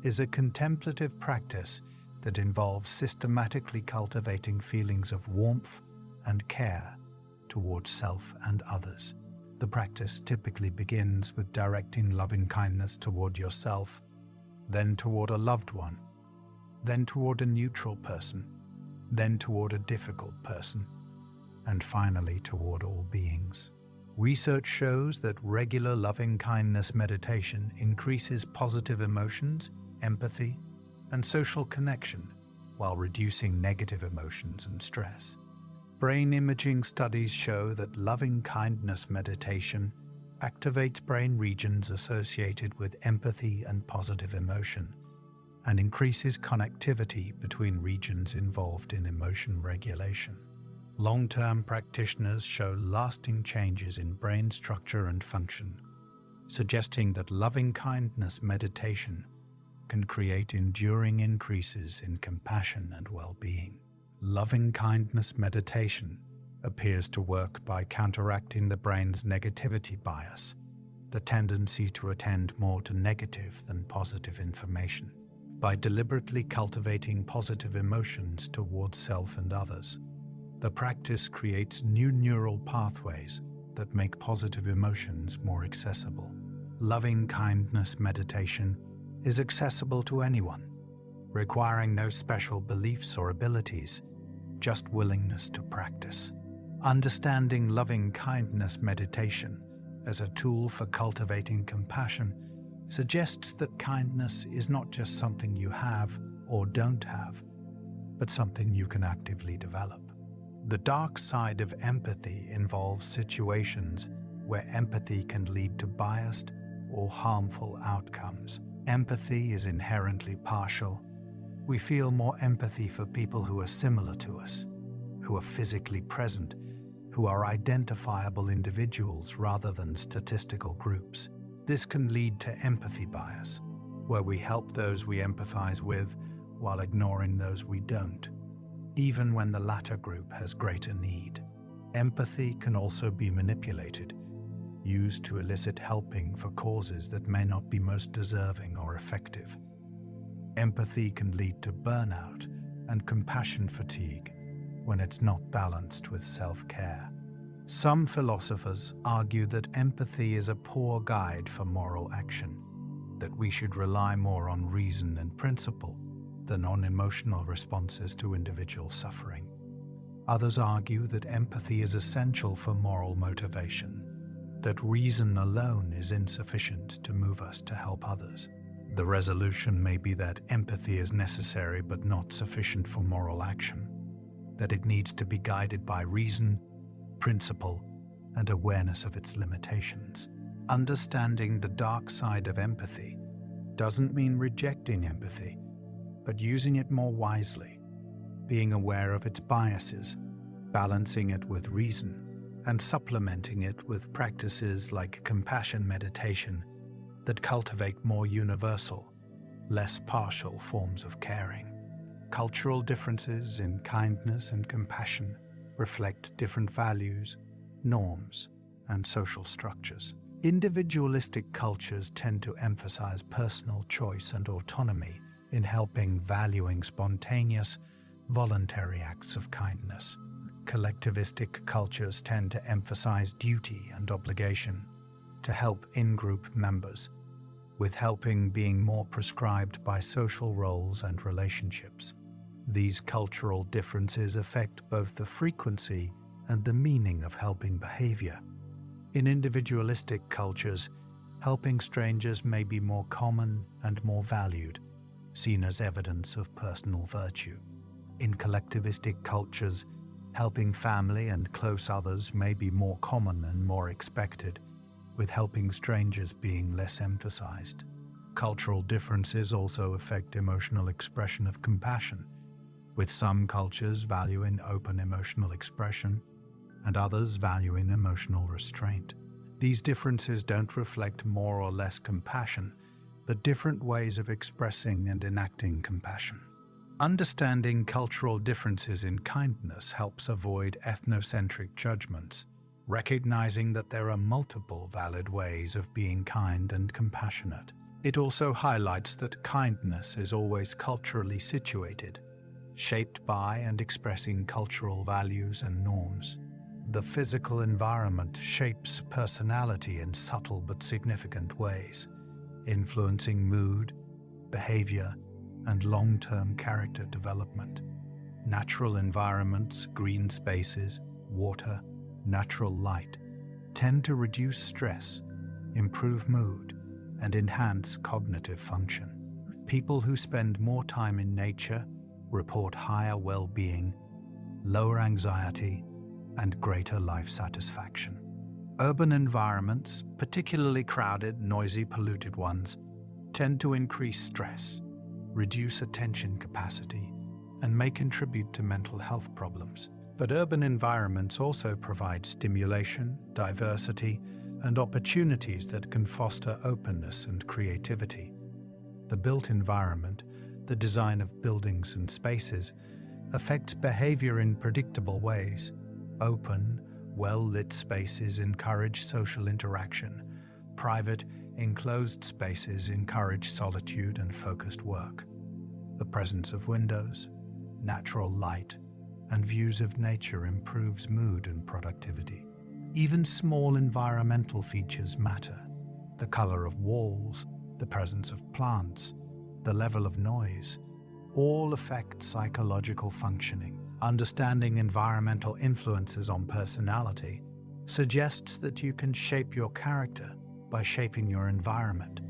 is a contemplative practice that involves systematically cultivating feelings of warmth and care towards self and others. The practice typically begins with directing loving kindness toward yourself, then toward a loved one, then toward a neutral person, then toward a difficult person, and finally toward all beings. Research shows that regular loving kindness meditation increases positive emotions, empathy, and social connection while reducing negative emotions and stress. Brain imaging studies show that loving kindness meditation activates brain regions associated with empathy and positive emotion, and increases connectivity between regions involved in emotion regulation. Long-term practitioners show lasting changes in brain structure and function, suggesting that loving kindness meditation can create enduring increases in compassion and well-being. Loving kindness meditation appears to work by counteracting the brain's negativity bias, the tendency to attend more to negative than positive information. By deliberately cultivating positive emotions towards self and others, the practice creates new neural pathways that make positive emotions more accessible. Loving kindness meditation is accessible to anyone, requiring no special beliefs or abilities, just willingness to practice. Understanding loving kindness meditation as a tool for cultivating compassion suggests that kindness is not just something you have or don't have, but something you can actively develop. The dark side of empathy involves situations where empathy can lead to biased or harmful outcomes. Empathy is inherently partial. We feel more empathy for people who are similar to us, who are physically present, who are identifiable individuals rather than statistical groups. This can lead to empathy bias, where we help those we empathize with while ignoring those we don't, even when the latter group has greater need. Empathy can also be manipulated, used to elicit helping for causes that may not be most deserving or effective. Empathy can lead to burnout and compassion fatigue when it's not balanced with self-care. Some philosophers argue that empathy is a poor guide for moral action, that we should rely more on reason and principle than on emotional responses to individual suffering. Others argue that empathy is essential for moral motivation, that reason alone is insufficient to move us to help others. The resolution may be that empathy is necessary but not sufficient for moral action, that it needs to be guided by reason principle, and awareness of its limitations. Understanding the dark side of empathy doesn't mean rejecting empathy, but using it more wisely, being aware of its biases, balancing it with reason, and supplementing it with practices like compassion meditation that cultivate more universal, less partial forms of caring. Cultural differences in kindness and compassion reflect different values, norms, and social structures. Individualistic cultures tend to emphasize personal choice and autonomy in valuing spontaneous, voluntary acts of kindness. Collectivistic cultures tend to emphasize duty and obligation to help in-group members, with helping being more prescribed by social roles and relationships. These cultural differences affect both the frequency and the meaning of helping behavior. In individualistic cultures, helping strangers may be more common and more valued, seen as evidence of personal virtue. In collectivistic cultures, helping family and close others may be more common and more expected, with helping strangers being less emphasized. Cultural differences also affect emotional expression of compassion, with some cultures valuing open emotional expression and others valuing emotional restraint. These differences don't reflect more or less compassion, but different ways of expressing and enacting compassion. Understanding cultural differences in kindness helps avoid ethnocentric judgments, recognizing that there are multiple valid ways of being kind and compassionate. It also highlights that kindness is always culturally situated, shaped by and expressing cultural values and norms. The physical environment shapes personality in subtle but significant ways, influencing mood, behavior, and long-term character development. Natural environments, green spaces, water, natural light tend to reduce stress, improve mood, and enhance cognitive function. People who spend more time in nature report higher well-being, lower anxiety, and greater life satisfaction. Urban environments, particularly crowded, noisy, polluted ones, tend to increase stress, reduce attention capacity, and may contribute to mental health problems. But urban environments also provide stimulation, diversity, and opportunities that can foster openness and creativity. The built environment, the design of buildings and spaces, affects behavior in predictable ways. Open, well-lit spaces encourage social interaction. Private, enclosed spaces encourage solitude and focused work. The presence of windows, natural light, and views of nature improves mood and productivity. Even small environmental features matter. The color of walls, the presence of plants, the level of noise, all affect psychological functioning. Understanding environmental influences on personality suggests that you can shape your character by shaping your environment,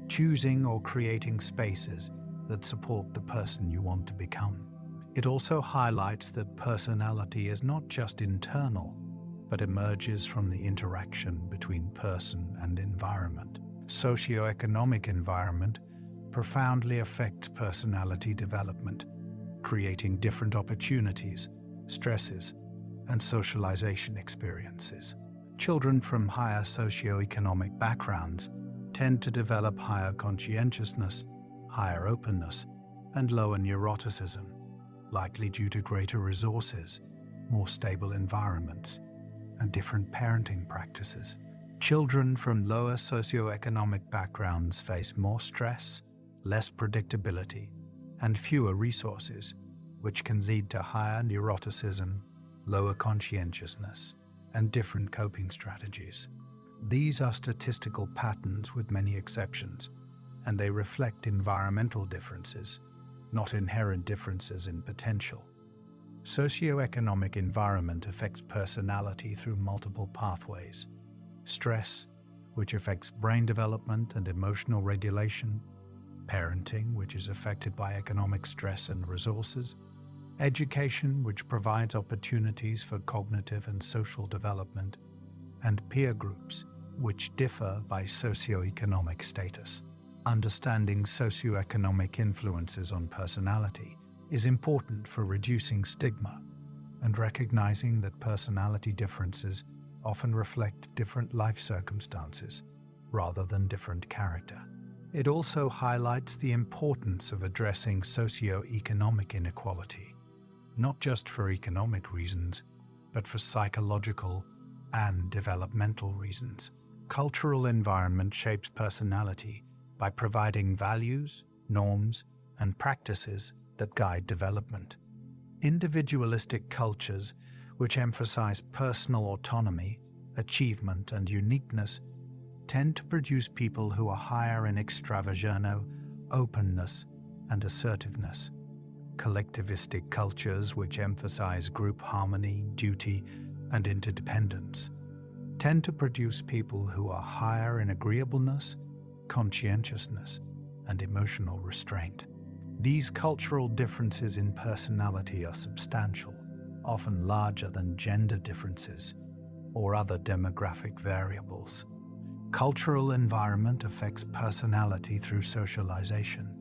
choosing or creating spaces that support the person you want to become. It also highlights that personality is not just internal, but emerges from the interaction between person and environment. Socioeconomic environment profoundly affects personality development, creating different opportunities, stresses, and socialization experiences. Children from higher socioeconomic backgrounds tend to develop higher conscientiousness, higher openness, and lower neuroticism, likely due to greater resources, more stable environments, and different parenting practices. Children from lower socioeconomic backgrounds face more stress, less predictability, and fewer resources, which can lead to higher neuroticism, lower conscientiousness, and different coping strategies. These are statistical patterns with many exceptions, and they reflect environmental differences, not inherent differences in potential. Socioeconomic environment affects personality through multiple pathways. Stress, which affects brain development and emotional regulation, parenting, which is affected by economic stress and resources, education, which provides opportunities for cognitive and social development, and peer groups, which differ by socioeconomic status. Understanding socioeconomic influences on personality is important for reducing stigma and recognizing that personality differences often reflect different life circumstances rather than different character. It also highlights the importance of addressing socioeconomic inequality, not just for economic reasons, but for psychological and developmental reasons. Cultural environment shapes personality by providing values, norms, and practices that guide development. Individualistic cultures, which emphasize personal autonomy, achievement, and uniqueness, tend to produce people who are higher in extroversion, openness, and assertiveness. Collectivistic cultures, which emphasize group harmony, duty, and interdependence, tend to produce people who are higher in agreeableness, conscientiousness, and emotional restraint. These cultural differences in personality are substantial, often larger than gender differences or other demographic variables. Cultural environment affects personality through socialization,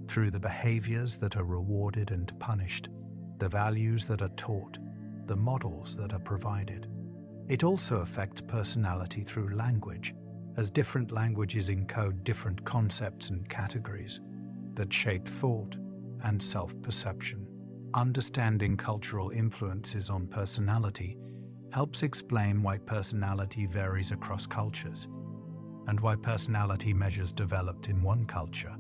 through the behaviors that are rewarded and punished, the values that are taught, the models that are provided. It also affects personality through language, as different languages encode different concepts and categories that shape thought and self-perception. Understanding cultural influences on personality helps explain why personality varies across cultures, and why personality measures developed in one culture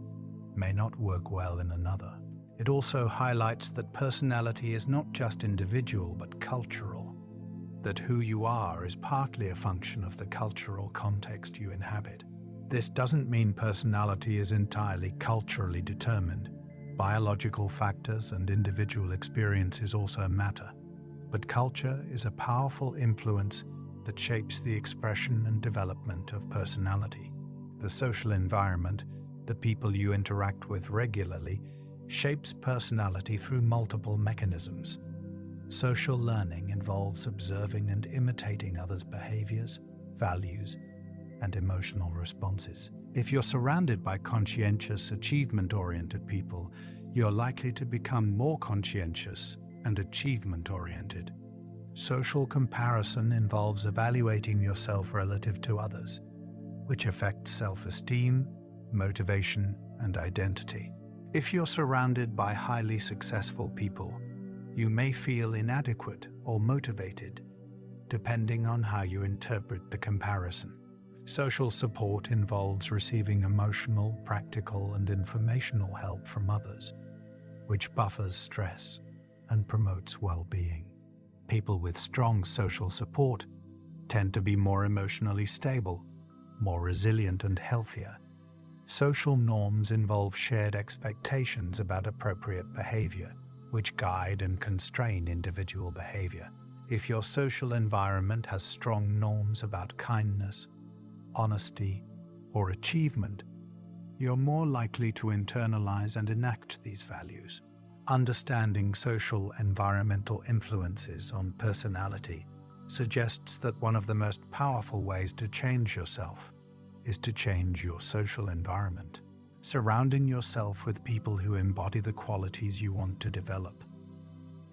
may not work well in another. It also highlights that personality is not just individual but cultural, that who you are is partly a function of the cultural context you inhabit. This doesn't mean personality is entirely culturally determined. Biological factors and individual experiences also matter, but culture is a powerful influence that shapes the expression and development of personality. The social environment, the people you interact with regularly, shapes personality through multiple mechanisms. Social learning involves observing and imitating others' behaviors, values, and emotional responses. If you're surrounded by conscientious, achievement-oriented people, you're likely to become more conscientious and achievement-oriented. Social comparison involves evaluating yourself relative to others, which affects self-esteem, motivation, and identity. If you're surrounded by highly successful people, you may feel inadequate or motivated, depending on how you interpret the comparison. Social support involves receiving emotional, practical, and informational help from others, which buffers stress and promotes well-being. People with strong social support tend to be more emotionally stable, more resilient, and healthier. Social norms involve shared expectations about appropriate behavior, which guide and constrain individual behavior. If your social environment has strong norms about kindness, honesty, or achievement, you're more likely to internalize and enact these values. Understanding social environmental influences on personality suggests that one of the most powerful ways to change yourself is to change your social environment, surrounding yourself with people who embody the qualities you want to develop.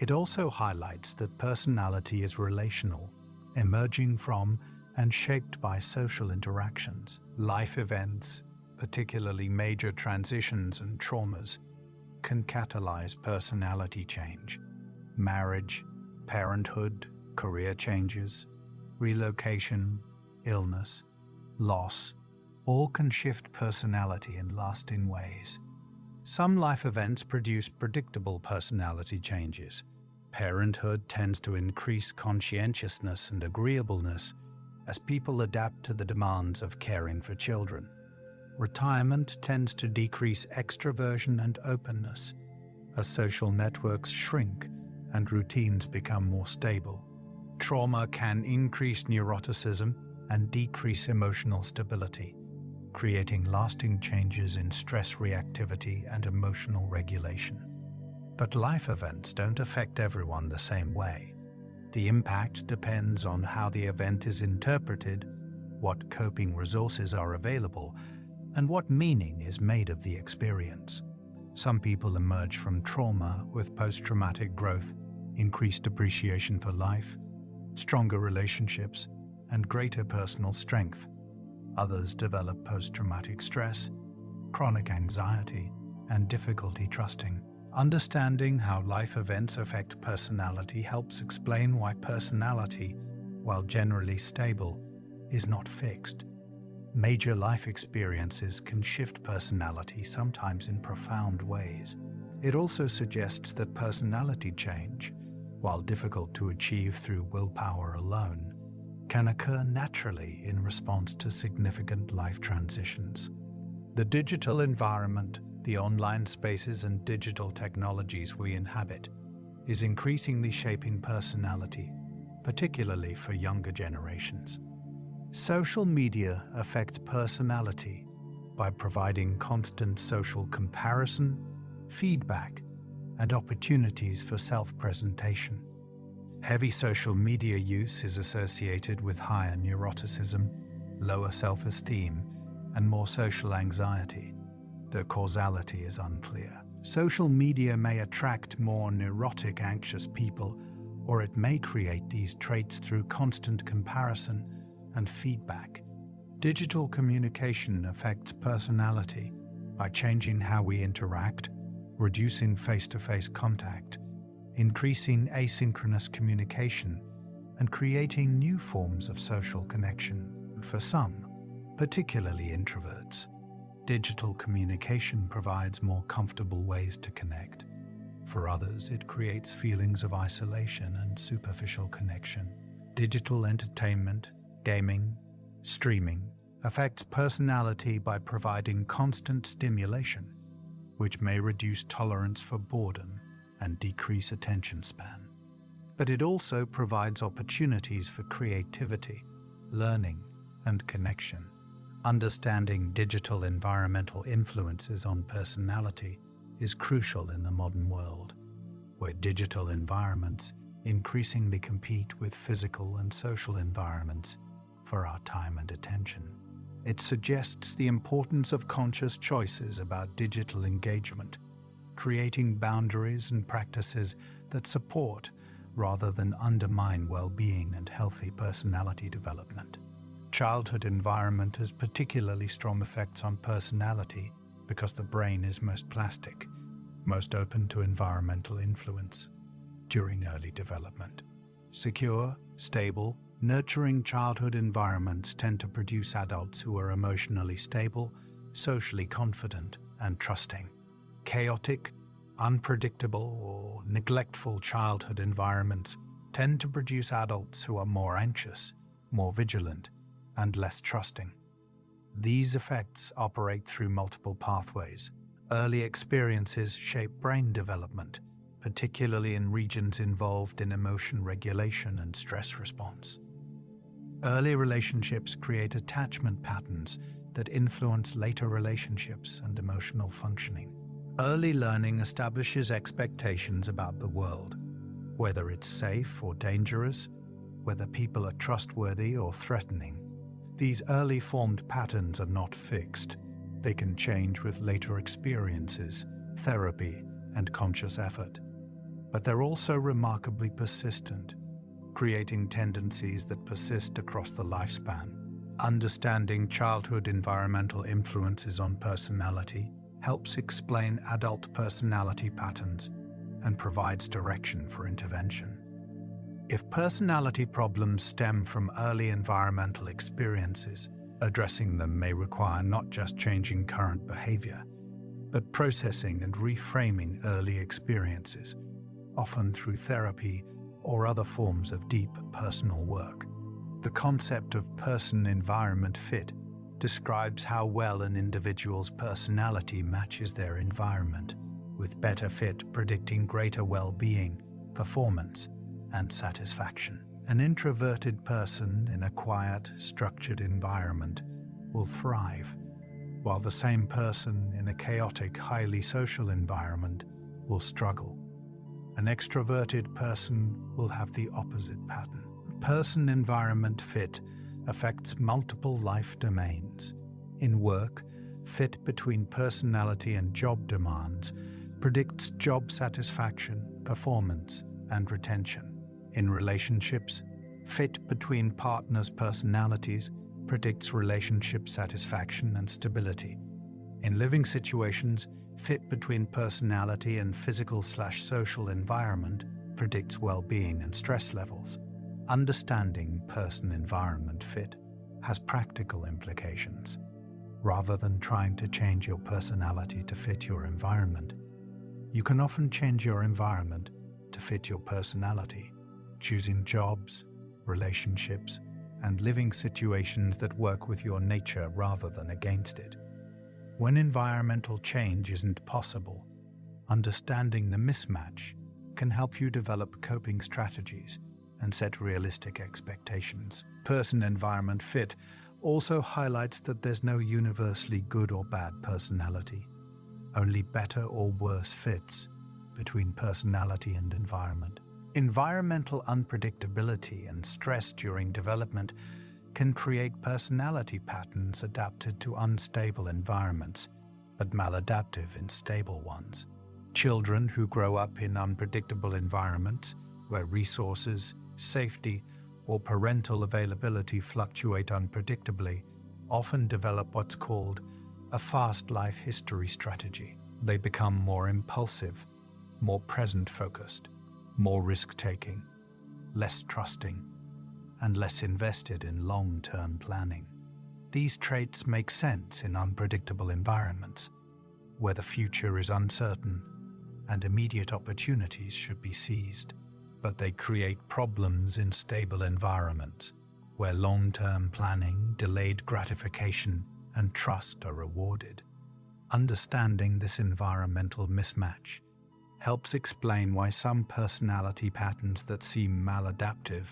It also highlights that personality is relational, emerging from and shaped by social interactions. Life events, particularly major transitions and traumas, can catalyze personality change. Marriage, parenthood, career changes, relocation, illness, loss, all can shift personality in lasting ways. Some life events produce predictable personality changes. Parenthood tends to increase conscientiousness and agreeableness as people adapt to the demands of caring for children. Retirement tends to decrease extroversion and openness as social networks shrink and routines become more stable. Trauma can increase neuroticism and decrease emotional stability, creating lasting changes in stress reactivity and emotional regulation. But life events don't affect everyone the same way. The impact depends on how the event is interpreted, what coping resources are available, and what meaning is made of the experience. Some people emerge from trauma with post-traumatic growth, increased appreciation for life, stronger relationships, and greater personal strength. Others develop post-traumatic stress, chronic anxiety, and difficulty trusting. Understanding how life events affect personality helps explain why personality, while generally stable, is not fixed. Major life experiences can shift personality, sometimes in profound ways. It also suggests that personality change, while difficult to achieve through willpower alone, can occur naturally in response to significant life transitions. The digital environment, the online spaces and digital technologies we inhabit, is increasingly shaping personality, particularly for younger generations. Social media affects personality by providing constant social comparison, feedback, and opportunities for self-presentation. Heavy social media use is associated with higher neuroticism, lower self-esteem, and more social anxiety. The causality is unclear. Social media may attract more neurotic, anxious people, or it may create these traits through constant comparison and feedback. Digital communication affects personality by changing how we interact, reducing face-to-face contact, increasing asynchronous communication, and creating new forms of social connection. For some, particularly introverts, digital communication provides more comfortable ways to connect. For others, it creates feelings of isolation and superficial connection. Digital entertainment, gaming, streaming affects personality by providing constant stimulation, which may reduce tolerance for boredom and decrease attention span. But it also provides opportunities for creativity, learning, and connection. Understanding digital environmental influences on personality is crucial in the modern world, where digital environments increasingly compete with physical and social environments for our time and attention. It suggests the importance of conscious choices about digital engagement, creating boundaries and practices that support rather than undermine well-being and healthy personality development. Childhood environment has particularly strong effects on personality because the brain is most plastic, most open to environmental influence during early development. Secure, stable, nurturing childhood environments tend to produce adults who are emotionally stable, socially confident, and trusting. Chaotic, unpredictable, or neglectful childhood environments tend to produce adults who are more anxious, more vigilant, and less trusting. These effects operate through multiple pathways. Early experiences shape brain development, particularly in regions involved in emotion regulation and stress response. Early relationships create attachment patterns that influence later relationships and emotional functioning. Early learning establishes expectations about the world, whether it's safe or dangerous, whether people are trustworthy or threatening. These early formed patterns are not fixed. They can change with later experiences, therapy, and conscious effort. But they're also remarkably persistent, creating tendencies that persist across the lifespan. Understanding childhood environmental influences on personality helps explain adult personality patterns and provides direction for intervention. If personality problems stem from early environmental experiences, addressing them may require not just changing current behavior, but processing and reframing early experiences, often through therapy or other forms of deep personal work. The concept of person-environment fit describes how well an individual's personality matches their environment, with better fit predicting greater well-being, performance, and satisfaction. An introverted person in a quiet, structured environment will thrive, while the same person in a chaotic, highly social environment will struggle. An extroverted person will have the opposite pattern. Person-environment fit affects multiple life domains. In work, fit between personality and job demands predicts job satisfaction, performance, and retention. In relationships, fit between partners' personalities predicts relationship satisfaction and stability. In living situations, fit between personality and physical/social environment predicts well-being and stress levels. Understanding person-environment fit has practical implications. Rather than trying to change your personality to fit your environment, you can often change your environment to fit your personality, choosing jobs, relationships, and living situations that work with your nature rather than against it. When environmental change isn't possible, understanding the mismatch can help you develop coping strategies and set realistic expectations. Person-environment fit also highlights that there's no universally good or bad personality, only better or worse fits between personality and environment. Environmental unpredictability and stress during development can create personality patterns adapted to unstable environments, but maladaptive in stable ones. Children who grow up in unpredictable environments, where resources, safety, or parental availability fluctuate unpredictably, often develop what's called a fast life history strategy. They become more impulsive, more present-focused, more risk-taking, less trusting, and less invested in long-term planning. These traits make sense in unpredictable environments, where the future is uncertain and immediate opportunities should be seized. But they create problems in stable environments, where long-term planning, delayed gratification, and trust are rewarded. Understanding this environmental mismatch helps explain why some personality patterns that seem maladaptive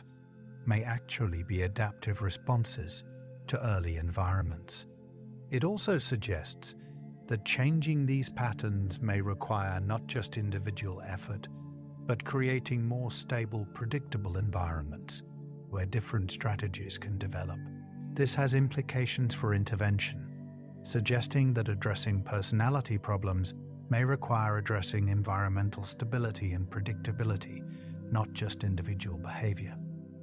may actually be adaptive responses to early environments. It also suggests that changing these patterns may require not just individual effort, but creating more stable, predictable environments where different strategies can develop. This has implications for intervention, suggesting that addressing personality problems may require addressing environmental stability and predictability, not just individual behavior.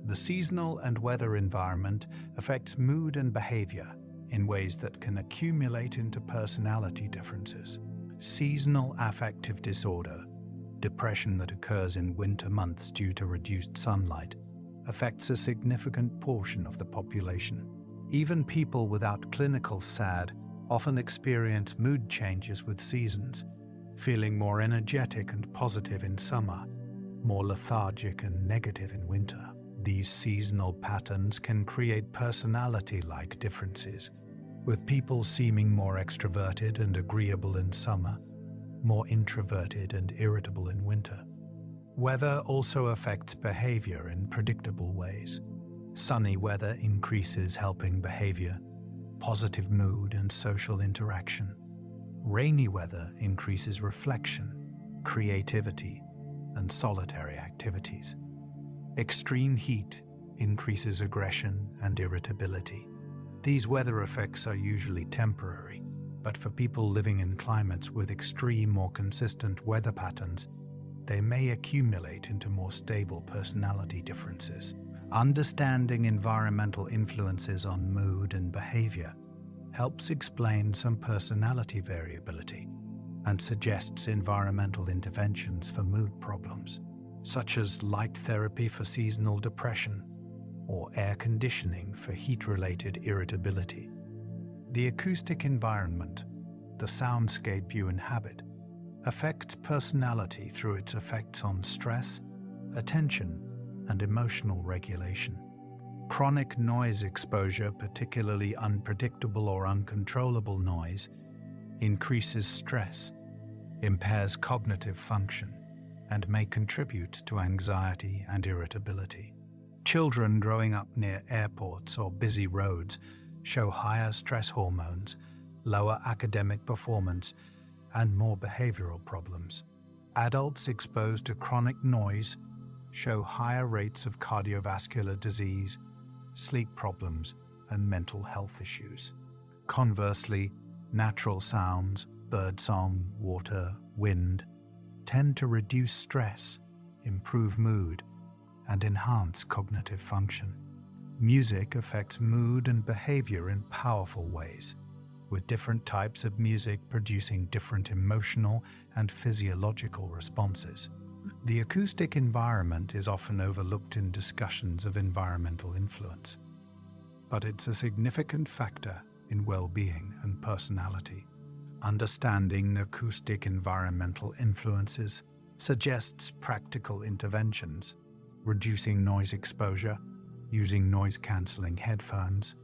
The seasonal and weather environment affects mood and behavior in ways that can accumulate into personality differences. Seasonal affective disorder, depression that occurs in winter months due to reduced sunlight, affects a significant portion of the population. Even people without clinical SAD often experience mood changes with seasons, feeling more energetic and positive in summer, more lethargic and negative in winter. These seasonal patterns can create personality-like differences, with people seeming more extroverted and agreeable in summer, more introverted and irritable in winter. Weather also affects behavior in predictable ways. Sunny weather increases helping behavior, positive mood, and social interaction. Rainy weather increases reflection, creativity, and solitary activities. Extreme heat increases aggression and irritability. These weather effects are usually temporary, but for people living in climates with extreme or consistent weather patterns, they may accumulate into more stable personality differences. Understanding environmental influences on mood and behavior helps explain some personality variability and suggests environmental interventions for mood problems, such as light therapy for seasonal depression or air conditioning for heat-related irritability. The acoustic environment, the soundscape you inhabit, affects personality through its effects on stress, attention, and emotional regulation. Chronic noise exposure, particularly unpredictable or uncontrollable noise, increases stress, impairs cognitive function, and may contribute to anxiety and irritability. Children growing up near airports or busy roads show higher stress hormones, lower academic performance, and more behavioral problems. Adults exposed to chronic noise show higher rates of cardiovascular disease, sleep problems, and mental health issues. Conversely, natural sounds, birdsong, water, wind, tend to reduce stress, improve mood, and enhance cognitive function. Music affects mood and behavior in powerful ways, with different types of music producing different emotional and physiological responses. The acoustic environment is often overlooked in discussions of environmental influence, but it's a significant factor in well-being and personality. Understanding acoustic environmental influences suggests practical interventions, reducing noise exposure, using noise-canceling headphones,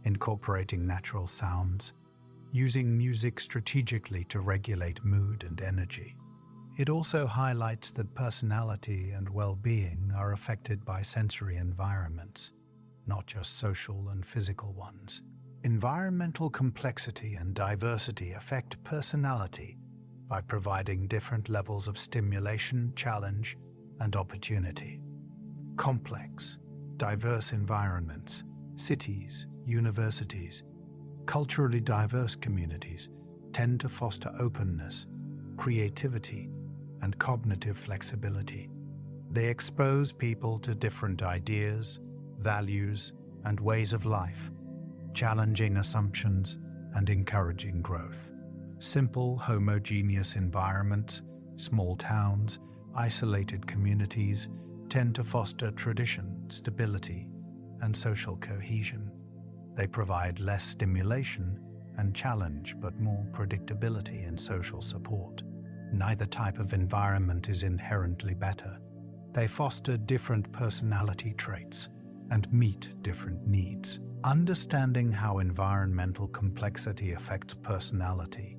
incorporating natural sounds, using music strategically to regulate mood and energy. It also highlights that personality and well-being are affected by sensory environments, not just social and physical ones. Environmental complexity and diversity affect personality by providing different levels of stimulation, challenge, and opportunity. Complex, diverse environments, cities, universities, culturally diverse communities tend to foster openness, creativity, and cognitive flexibility. They expose people to different ideas, values, and ways of life, challenging assumptions and encouraging growth. Simple, homogeneous environments, small towns, isolated communities tend to foster tradition, stability, and social cohesion. They provide less stimulation and challenge, but more predictability and social support. Neither type of environment is inherently better. They foster different personality traits and meet different needs. Understanding how environmental complexity affects personality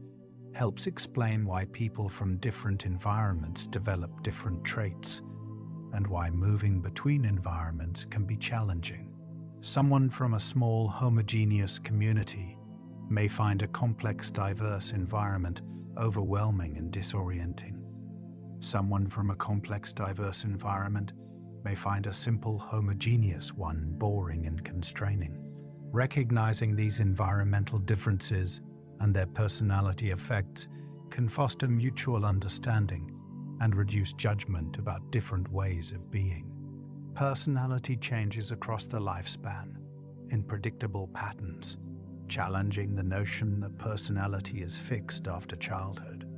helps explain why people from different environments develop different traits, and why moving between environments can be challenging. Someone from a small, homogeneous community may find a complex, diverse environment overwhelming and disorienting. Someone from a complex, diverse environment may find a simple, homogeneous one boring and constraining. Recognizing these environmental differences and their personality effects can foster mutual understanding and reduce judgment about different ways of being. Personality changes across the lifespan in predictable patterns, challenging the notion that personality is fixed after childhood.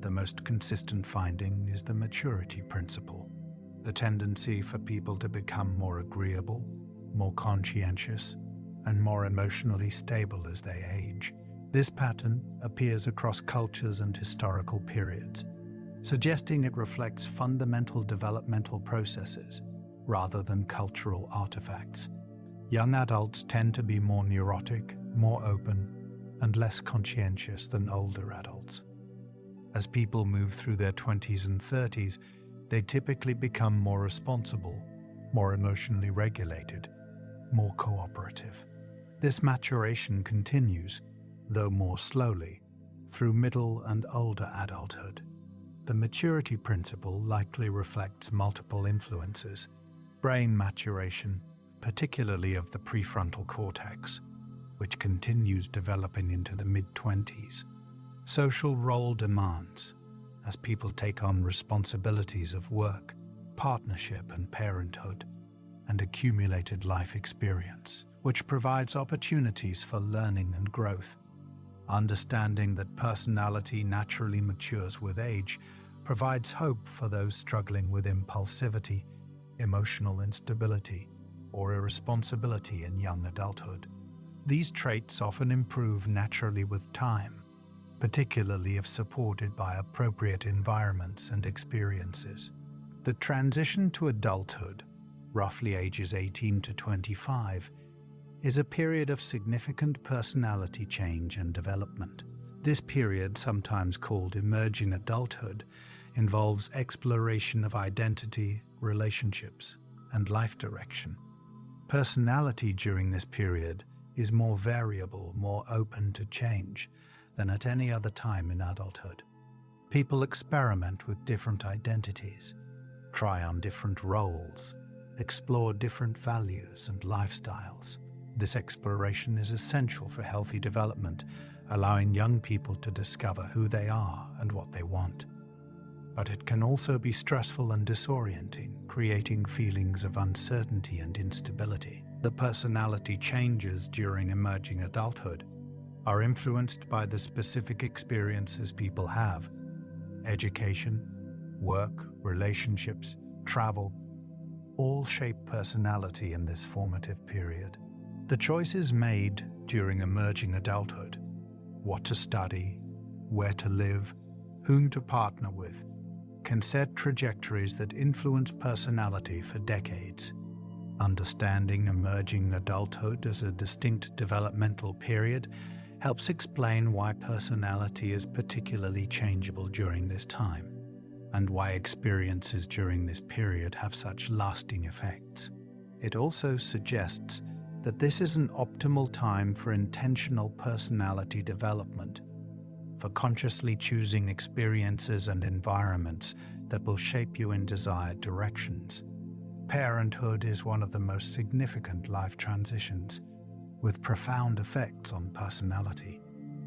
The most consistent finding is the maturity principle, the tendency for people to become more agreeable, more conscientious, and more emotionally stable as they age. This pattern appears across cultures and historical periods, suggesting it reflects fundamental developmental processes rather than cultural artifacts. Young adults tend to be more neurotic, more open, and less conscientious than older adults. As people move through their 20s and 30s, they typically become more responsible, more emotionally regulated, more cooperative. This maturation continues, though more slowly, through middle and older adulthood. The maturity principle likely reflects multiple influences: brain maturation, particularly of the prefrontal cortex, which continues developing into the mid-20s. Social role demands, as people take on responsibilities of work, partnership, and parenthood, and accumulated life experience, which provides opportunities for learning and growth. Understanding that personality naturally matures with age provides hope for those struggling with impulsivity, emotional instability, or irresponsibility in young adulthood. These traits often improve naturally with time, particularly if supported by appropriate environments and experiences. The transition to adulthood, roughly ages 18 to 25, is a period of significant personality change and development. This period, sometimes called emerging adulthood, involves exploration of identity, relationships, and life direction. Personality during this period is more variable, more open to change than at any other time in adulthood. People experiment with different identities, try on different roles, explore different values and lifestyles. This exploration is essential for healthy development, allowing young people to discover who they are and what they want. But it can also be stressful and disorienting, creating feelings of uncertainty and instability. The personality changes during emerging adulthood are influenced by the specific experiences people have. Education, work, relationships, travel, all shape personality in this formative period. The choices made during emerging adulthood, what to study, where to live, whom to partner with, can set trajectories that influence personality for decades. Understanding emerging adulthood as a distinct developmental period helps explain why personality is particularly changeable during this time, and why experiences during this period have such lasting effects. It also suggests that this is an optimal time for intentional personality development, for consciously choosing experiences and environments that will shape you in desired directions. Parenthood is one of the most significant life transitions, with profound effects on personality.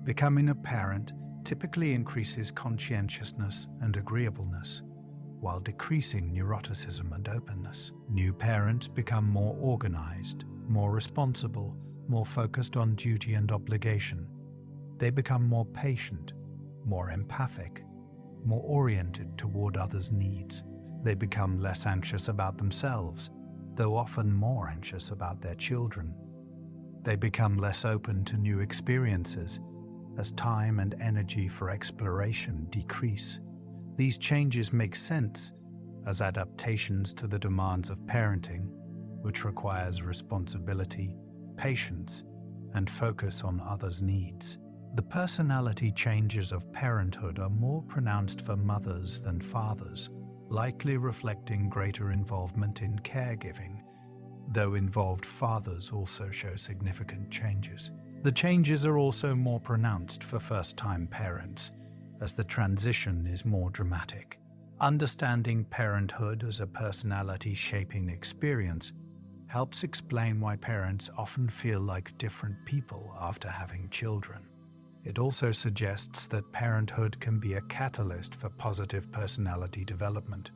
Becoming a parent typically increases conscientiousness and agreeableness, while decreasing neuroticism and openness. New parents become more organized, more responsible, more focused on duty and obligation. They become more patient, more empathic, more oriented toward others' needs. They become less anxious about themselves, though often more anxious about their children. They become less open to new experiences as time and energy for exploration decrease. These changes make sense as adaptations to the demands of parenting, which requires responsibility, patience, and focus on others' needs. The personality changes of parenthood are more pronounced for mothers than fathers, likely reflecting greater involvement in caregiving, though involved fathers also show significant changes. The changes are also more pronounced for first-time parents, as the transition is more dramatic. Understanding parenthood as a personality-shaping experience helps explain why parents often feel like different people after having children. It also suggests that parenthood can be a catalyst for positive personality development,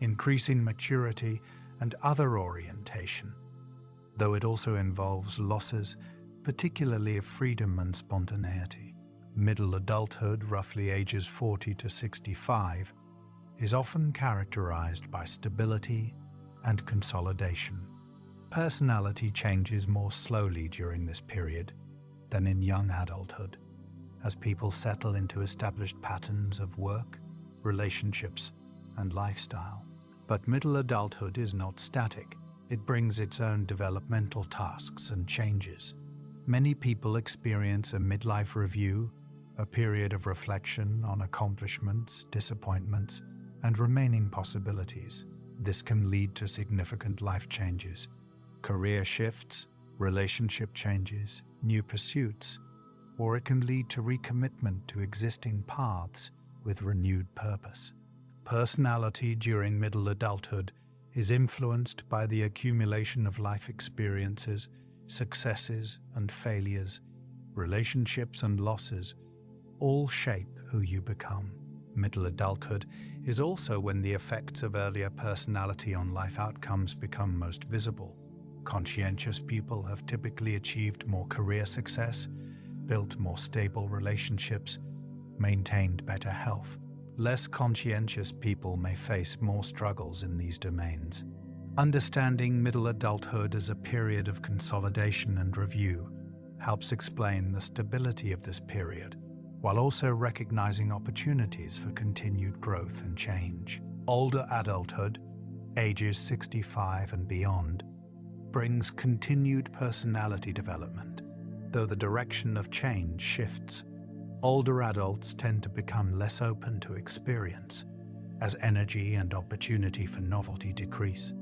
increasing maturity and other orientation, though it also involves losses, particularly of freedom and spontaneity. Middle adulthood, roughly ages 40 to 65, is often characterized by stability and consolidation. Personality changes more slowly during this period than in young adulthood, as people settle into established patterns of work, relationships, and lifestyle. But middle adulthood is not static. It brings its own developmental tasks and changes. Many people experience a midlife review, a period of reflection on accomplishments, disappointments, and remaining possibilities. This can lead to significant life changes, career shifts, relationship changes, new pursuits, or it can lead to recommitment to existing paths with renewed purpose. Personality during middle adulthood is influenced by the accumulation of life experiences, successes and failures, relationships and losses, all shape who you become. Middle adulthood is also when the effects of earlier personality on life outcomes become most visible. Conscientious people have typically achieved more career success, built more stable relationships, maintained better health. Less conscientious people may face more struggles in these domains. Understanding middle adulthood as a period of consolidation and review helps explain the stability of this period, while also recognizing opportunities for continued growth and change. Older adulthood, ages 65 and beyond, brings continued personality development, though the direction of change shifts. Older adults tend to become less open to experience, as energy and opportunity for novelty decrease.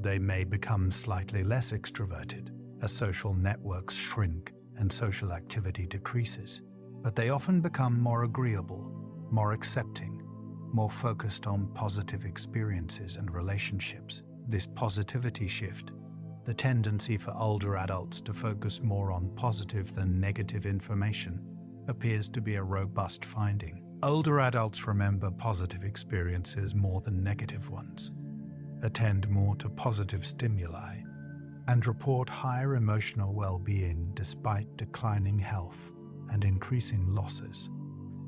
They may become slightly less extroverted, as social networks shrink and social activity decreases, but they often become more agreeable, more accepting, more focused on positive experiences and relationships. This positivity shift, the tendency for older adults to focus more on positive than negative information, appears to be a robust finding. Older adults remember positive experiences more than negative ones, attend more to positive stimuli, and report higher emotional well-being despite declining health and increasing losses.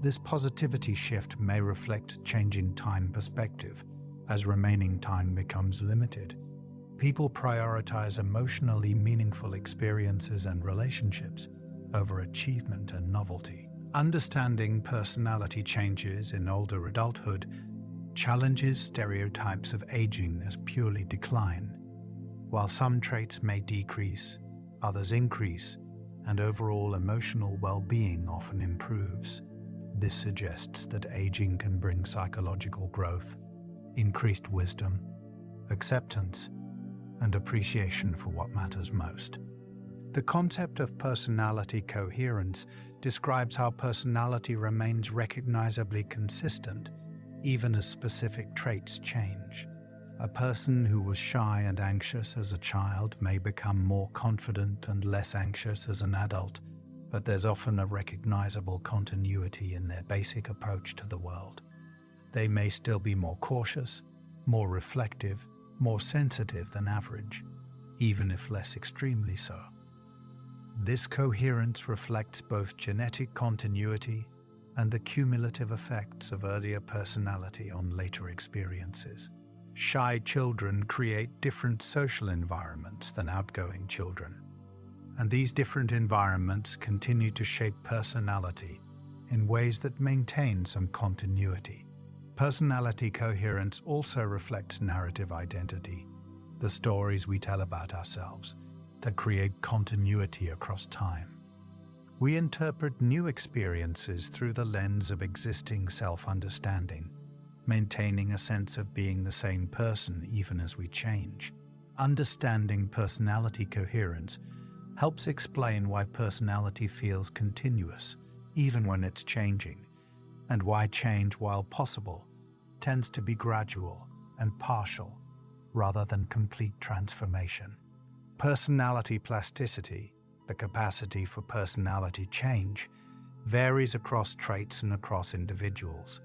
This positivity shift may reflect changing time perspective as remaining time becomes limited. People prioritize emotionally meaningful experiences and relationships over achievement and novelty. Understanding personality changes in older adulthood challenges stereotypes of aging as purely decline. While some traits may decrease, others increase, and overall emotional well-being often improves. This suggests that aging can bring psychological growth, increased wisdom, acceptance, and appreciation for what matters most. The concept of personality coherence describes how personality remains recognizably consistent even as specific traits change. A person who was shy and anxious as a child may become more confident and less anxious as an adult, but there's often a recognizable continuity in their basic approach to the world. They may still be more cautious, more reflective, more sensitive than average, even if less extremely so. This coherence reflects both genetic continuity and the cumulative effects of earlier personality on later experiences. Shy children create different social environments than outgoing children, and these different environments continue to shape personality in ways that maintain some continuity. Personality coherence also reflects narrative identity, the stories we tell about ourselves that create continuity across time. We interpret new experiences through the lens of existing self-understanding, maintaining a sense of being the same person even as we change. Understanding personality coherence helps explain why personality feels continuous, even when it's changing, and why change, while possible, tends to be gradual and partial rather than complete transformation. Personality plasticity, the capacity for personality change, varies across traits and across individuals.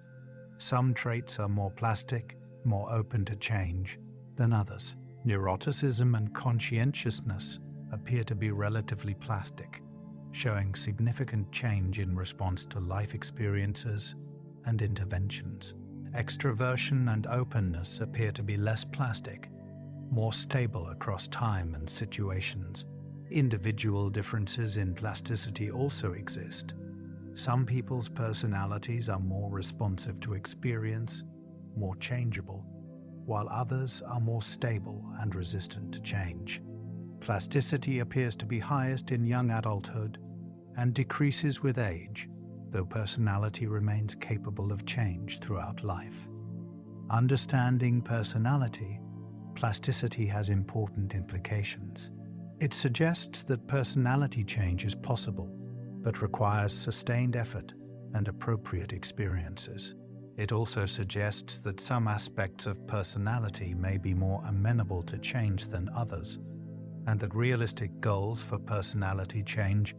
Some traits are more plastic, more open to change than others. Neuroticism and conscientiousness appear to be relatively plastic, showing significant change in response to life experiences and interventions. Extroversion and openness appear to be less plastic, more stable across time and situations. Individual differences in plasticity also exist. Some people's personalities are more responsive to experience, more changeable, while others are more stable and resistant to change. Plasticity appears to be highest in young adulthood and decreases with age, though personality remains capable of change throughout life. Understanding personality, plasticity has important implications. It suggests that personality change is possible, but requires sustained effort and appropriate experiences. It also suggests that some aspects of personality may be more amenable to change than others, and that realistic goals for personality change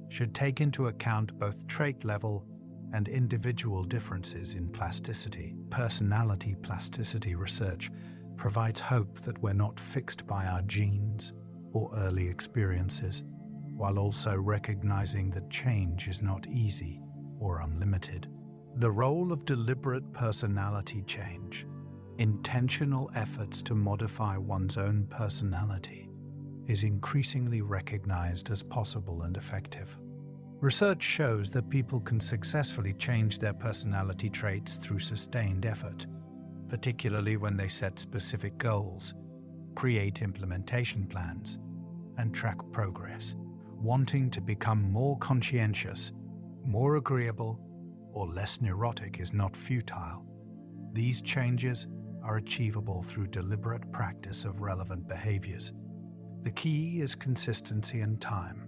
should take into account both trait level and individual differences in plasticity. Personality plasticity research provides hope that we're not fixed by our genes or early experiences, while also recognizing that change is not easy or unlimited. The role of deliberate personality change, intentional efforts to modify one's own personality, is increasingly recognized as possible and effective. Research shows that people can successfully change their personality traits through sustained effort, particularly when they set specific goals, create implementation plans, and track progress. Wanting to become more conscientious, more agreeable, or less neurotic is not futile. These changes are achievable through deliberate practice of relevant behaviors. The key is consistency and time.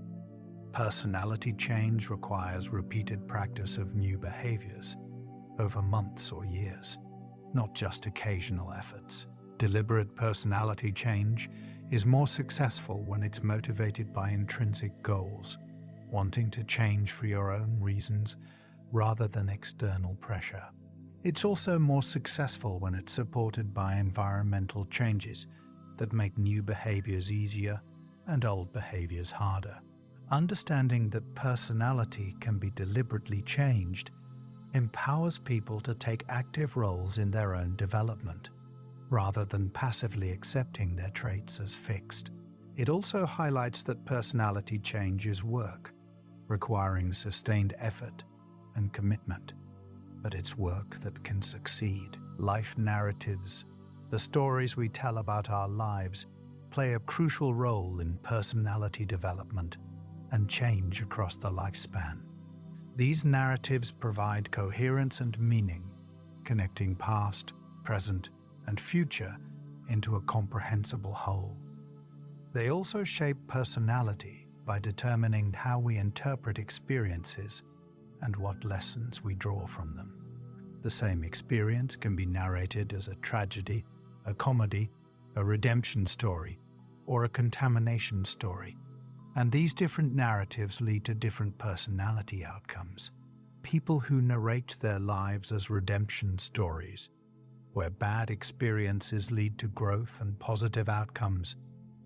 Personality change requires repeated practice of new behaviors, over months or years, not just occasional efforts. Deliberate personality change is more successful when it's motivated by intrinsic goals, wanting to change for your own reasons rather than external pressure. It's also more successful when it's supported by environmental changes that make new behaviors easier and old behaviors harder. Understanding that personality can be deliberately changed empowers people to take active roles in their own development, rather than passively accepting their traits as fixed. It also highlights that personality change is work, requiring sustained effort and commitment, but it's work that can succeed. Life narratives, the stories we tell about our lives, play a crucial role in personality development and change across the lifespan. These narratives provide coherence and meaning, connecting past, present, and future into a comprehensible whole. They also shape personality by determining how we interpret experiences and what lessons we draw from them. The same experience can be narrated as a tragedy, a comedy, a redemption story, or a contamination story, and these different narratives lead to different personality outcomes. People who narrate their lives as redemption stories, where bad experiences lead to growth and positive outcomes,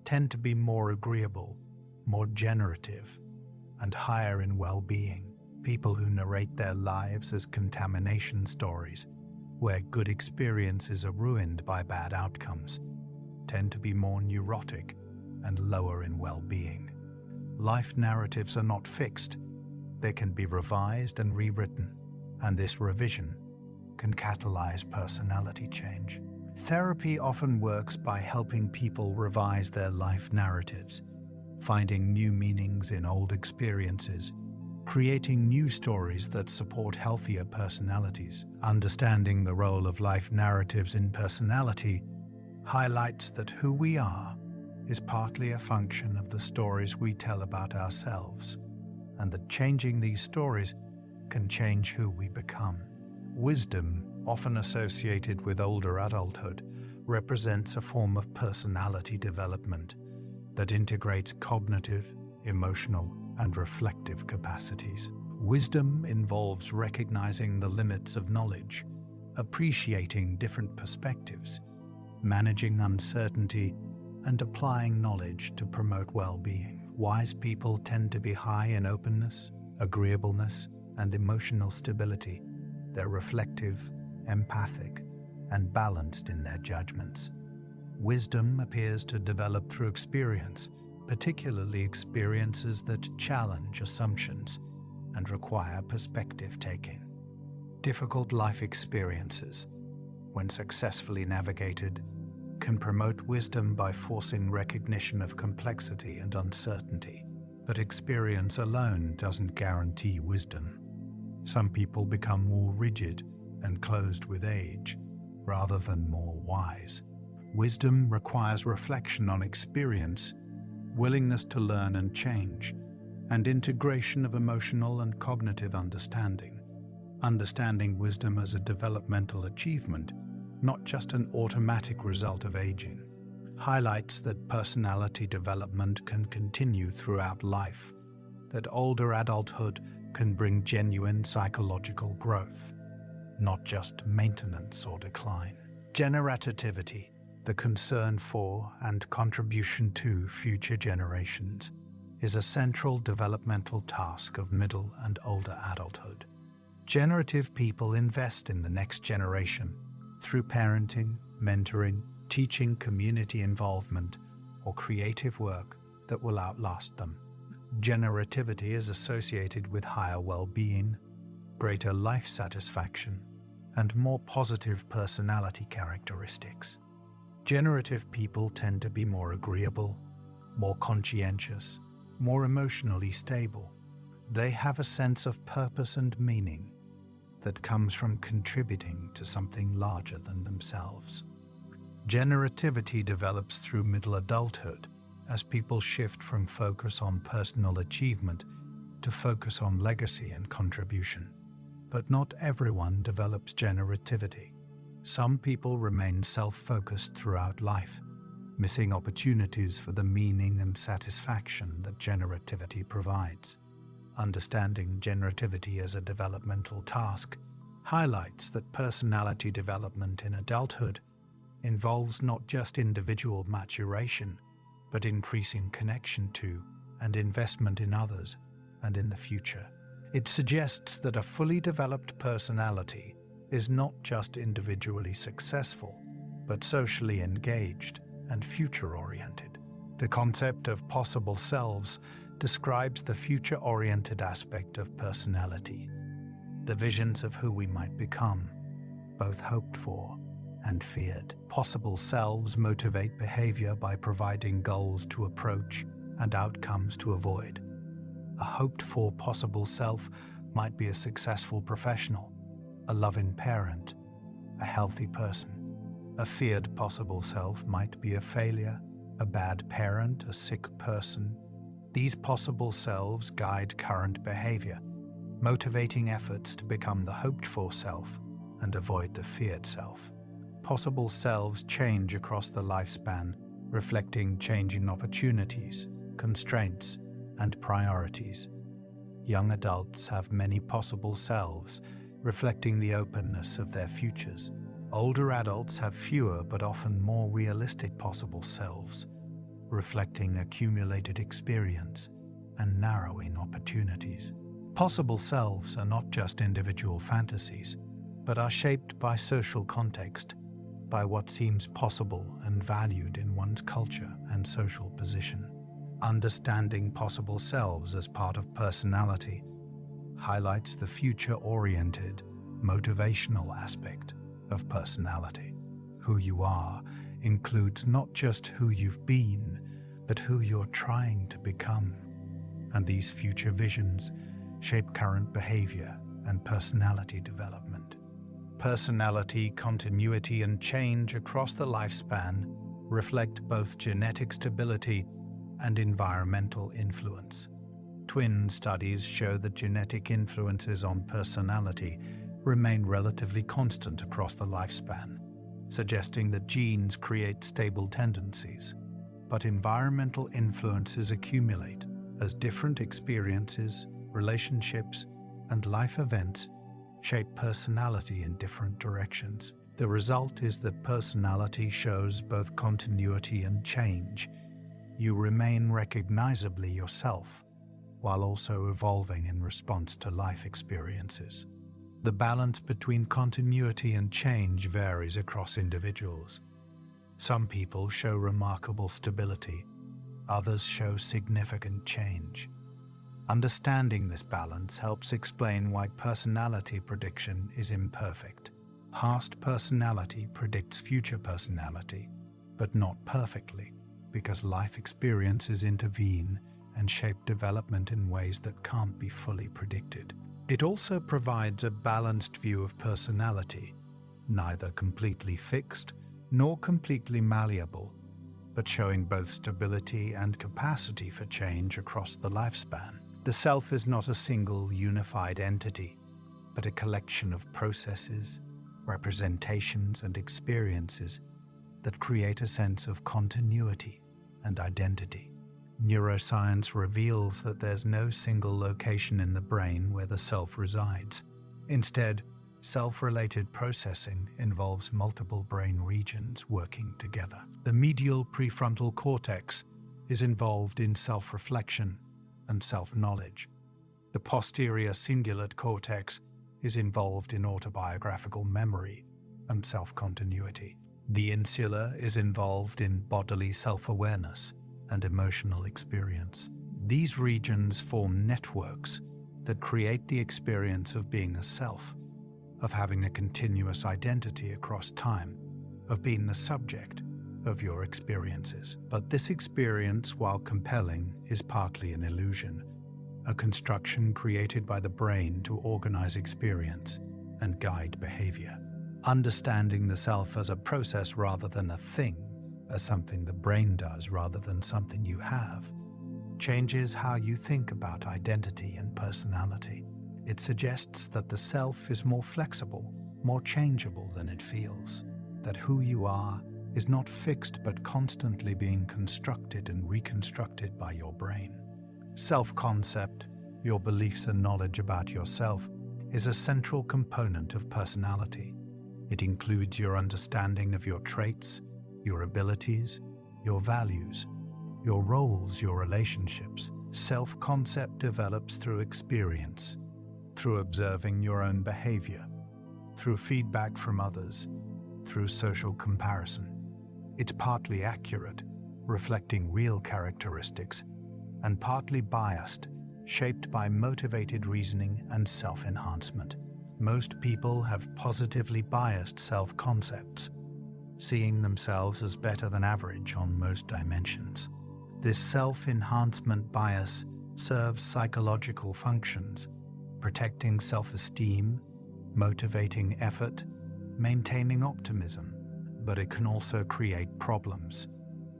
tend to be more agreeable, more generative, and higher in well-being. People who narrate their lives as contamination stories, where good experiences are ruined by bad outcomes, tend to be more neurotic and lower in well-being. Life narratives are not fixed. They can be revised and rewritten, and this revision can catalyze personality change. Therapy often works by helping people revise their life narratives, finding new meanings in old experiences, creating new stories that support healthier personalities. Understanding the role of life narratives in personality highlights that who we are is partly a function of the stories we tell about ourselves, and that changing these stories can change who we become. Wisdom, often associated with older adulthood, represents a form of personality development that integrates cognitive, emotional, and reflective capacities. Wisdom involves recognizing the limits of knowledge, appreciating different perspectives, managing uncertainty, and applying knowledge to promote well-being. Wise people tend to be high in openness, agreeableness, and emotional stability. They're reflective, empathic, and balanced in their judgments. Wisdom appears to develop through experience, particularly experiences that challenge assumptions and require perspective-taking. Difficult life experiences, when successfully navigated, can promote wisdom by forcing recognition of complexity and uncertainty. But experience alone doesn't guarantee wisdom. Some people become more rigid and closed with age, rather than more wise. Wisdom requires reflection on experience, willingness to learn and change, and integration of emotional and cognitive understanding. Understanding wisdom as a developmental achievement, not just an automatic result of aging, highlights that personality development can continue throughout life, that older adulthood can bring genuine psychological growth, not just maintenance or decline. Generativity, the concern for and contribution to future generations, is a central developmental task of middle and older adulthood. Generative people invest in the next generation through parenting, mentoring, teaching, community involvement, or creative work that will outlast them. Generativity is associated with higher well-being, greater life satisfaction, and more positive personality characteristics. Generative people tend to be more agreeable, more conscientious, more emotionally stable. They have a sense of purpose and meaning that comes from contributing to something larger than themselves. Generativity develops through middle adulthood as people shift from focus on personal achievement to focus on legacy and contribution. But not everyone develops generativity. Some people remain self-focused throughout life, missing opportunities for the meaning and satisfaction that generativity provides. Understanding generativity as a developmental task highlights that personality development in adulthood involves not just individual maturation, but increasing connection to and investment in others and in the future. It suggests that a fully developed personality is not just individually successful, but socially engaged and future-oriented. The concept of possible selves describes the future-oriented aspect of personality, the visions of who we might become, both hoped for and feared. Possible selves motivate behavior by providing goals to approach and outcomes to avoid. A hoped-for possible self might be a successful professional, a loving parent, a healthy person. A feared possible self might be a failure, a bad parent, a sick person. These possible selves guide current behavior, motivating efforts to become the hoped-for self and avoid the feared self. Possible selves change across the lifespan, reflecting changing opportunities, constraints, and priorities. Young adults have many possible selves, reflecting the openness of their futures. Older adults have fewer but often more realistic possible selves, reflecting accumulated experience and narrowing opportunities. Possible selves are not just individual fantasies, but are shaped by social context, by what seems possible and valued in one's culture and social position. Understanding possible selves as part of personality highlights the future-oriented, motivational aspect of personality. Who you are includes not just who you've been, but who you're trying to become. And these future visions shape current behavior and personality development. Personality continuity and change across the lifespan reflect both genetic stability and environmental influence. Twin studies show that genetic influences on personality remain relatively constant across the lifespan, suggesting that genes create stable tendencies. But environmental influences accumulate as different experiences, relationships, and life events shape personality in different directions. The result is that personality shows both continuity and change. You remain recognizably yourself, while also evolving in response to life experiences. The balance between continuity and change varies across individuals. Some people show remarkable stability, others show significant change. Understanding this balance helps explain why personality prediction is imperfect. Past personality predicts future personality, but not perfectly, because life experiences intervene and shape development in ways that can't be fully predicted. It also provides a balanced view of personality, neither completely fixed nor completely malleable, but showing both stability and capacity for change across the lifespan. The self is not a single unified entity, but a collection of processes, representations, and experiences that create a sense of continuity and identity. Neuroscience reveals that there's no single location in the brain where the self resides. Instead, self-related processing involves multiple brain regions working together. The medial prefrontal cortex is involved in self-reflection and self-knowledge. The posterior cingulate cortex is involved in autobiographical memory and self-continuity. The insula is involved in bodily self-awareness and emotional experience. These regions form networks that create the experience of being a self, of having a continuous identity across time, of being the subject of your experiences. But this experience, while compelling, is partly an illusion, a construction created by the brain to organize experience and guide behavior. Understanding the self as a process rather than a thing, as something the brain does rather than something you have, changes how you think about identity and personality. It suggests that the self is more flexible, more changeable than it feels, that who you are is not fixed but constantly being constructed and reconstructed by your brain. Self-concept, your beliefs and knowledge about yourself, is a central component of personality. It includes your understanding of your traits, your abilities, your values, your roles, your relationships. Self-concept develops through experience, through observing your own behavior, through feedback from others, through social comparison. It's partly accurate, reflecting real characteristics, and partly biased, shaped by motivated reasoning and self-enhancement. Most people have positively biased self-concepts, seeing themselves as better than average on most dimensions. This self-enhancement bias serves psychological functions, protecting self-esteem, motivating effort, maintaining optimism, but it can also create problems,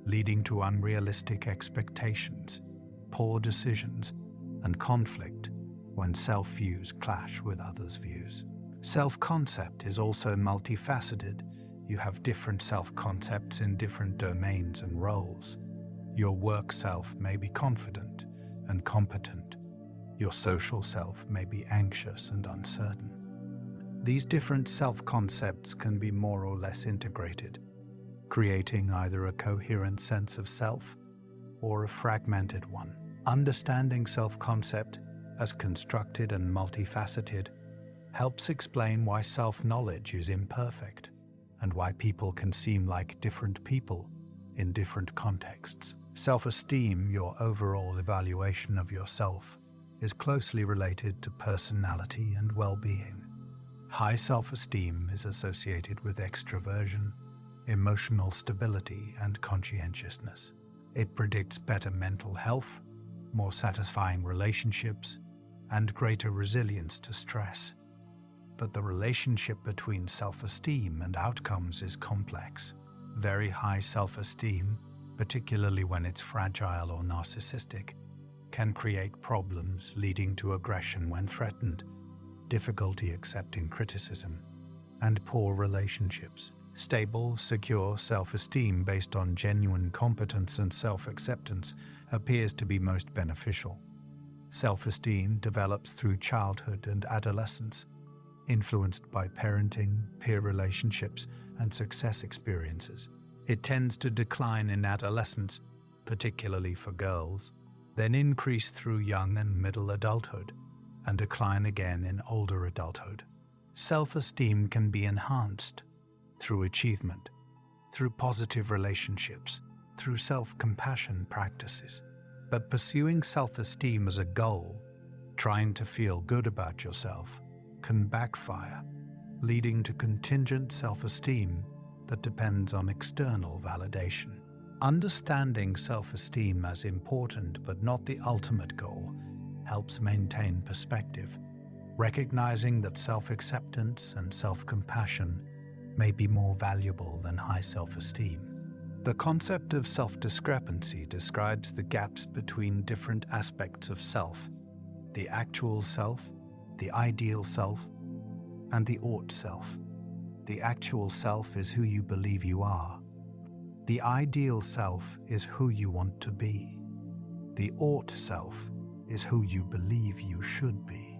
leading to unrealistic expectations, poor decisions, and conflict when self-views clash with others' views. Self-concept is also multifaceted. You have different self-concepts in different domains and roles. Your work self may be confident and competent. Your social self may be anxious and uncertain. These different self-concepts can be more or less integrated, creating either a coherent sense of self or a fragmented one. Understanding self-concept as constructed and multifaceted helps explain why self-knowledge is imperfect and why people can seem like different people in different contexts. Self-esteem, your overall evaluation of yourself, is closely related to personality and well-being. High self-esteem is associated with extroversion, emotional stability, and conscientiousness. It predicts better mental health, more satisfying relationships, and greater resilience to stress. But the relationship between self-esteem and outcomes is complex. Very high self-esteem, particularly when it's fragile or narcissistic, can create problems leading to aggression when threatened, difficulty accepting criticism, and poor relationships. Stable, secure self-esteem based on genuine competence and self-acceptance appears to be most beneficial. Self-esteem develops through childhood and adolescence, influenced by parenting, peer relationships, and success experiences. It tends to decline in adolescence, particularly for girls, then increase through young and middle adulthood, and decline again in older adulthood. Self-esteem can be enhanced through achievement, through positive relationships, through self-compassion practices. But pursuing self-esteem as a goal, trying to feel good about yourself, can backfire, leading to contingent self-esteem that depends on external validation. Understanding self-esteem as important but not the ultimate goal helps maintain perspective, recognizing that self-acceptance and self-compassion may be more valuable than high self-esteem. The concept of self-discrepancy describes the gaps between different aspects of self: the actual self, the ideal self, and the ought self. The actual self is who you believe you are. The ideal self is who you want to be. The ought self is who you believe you should be.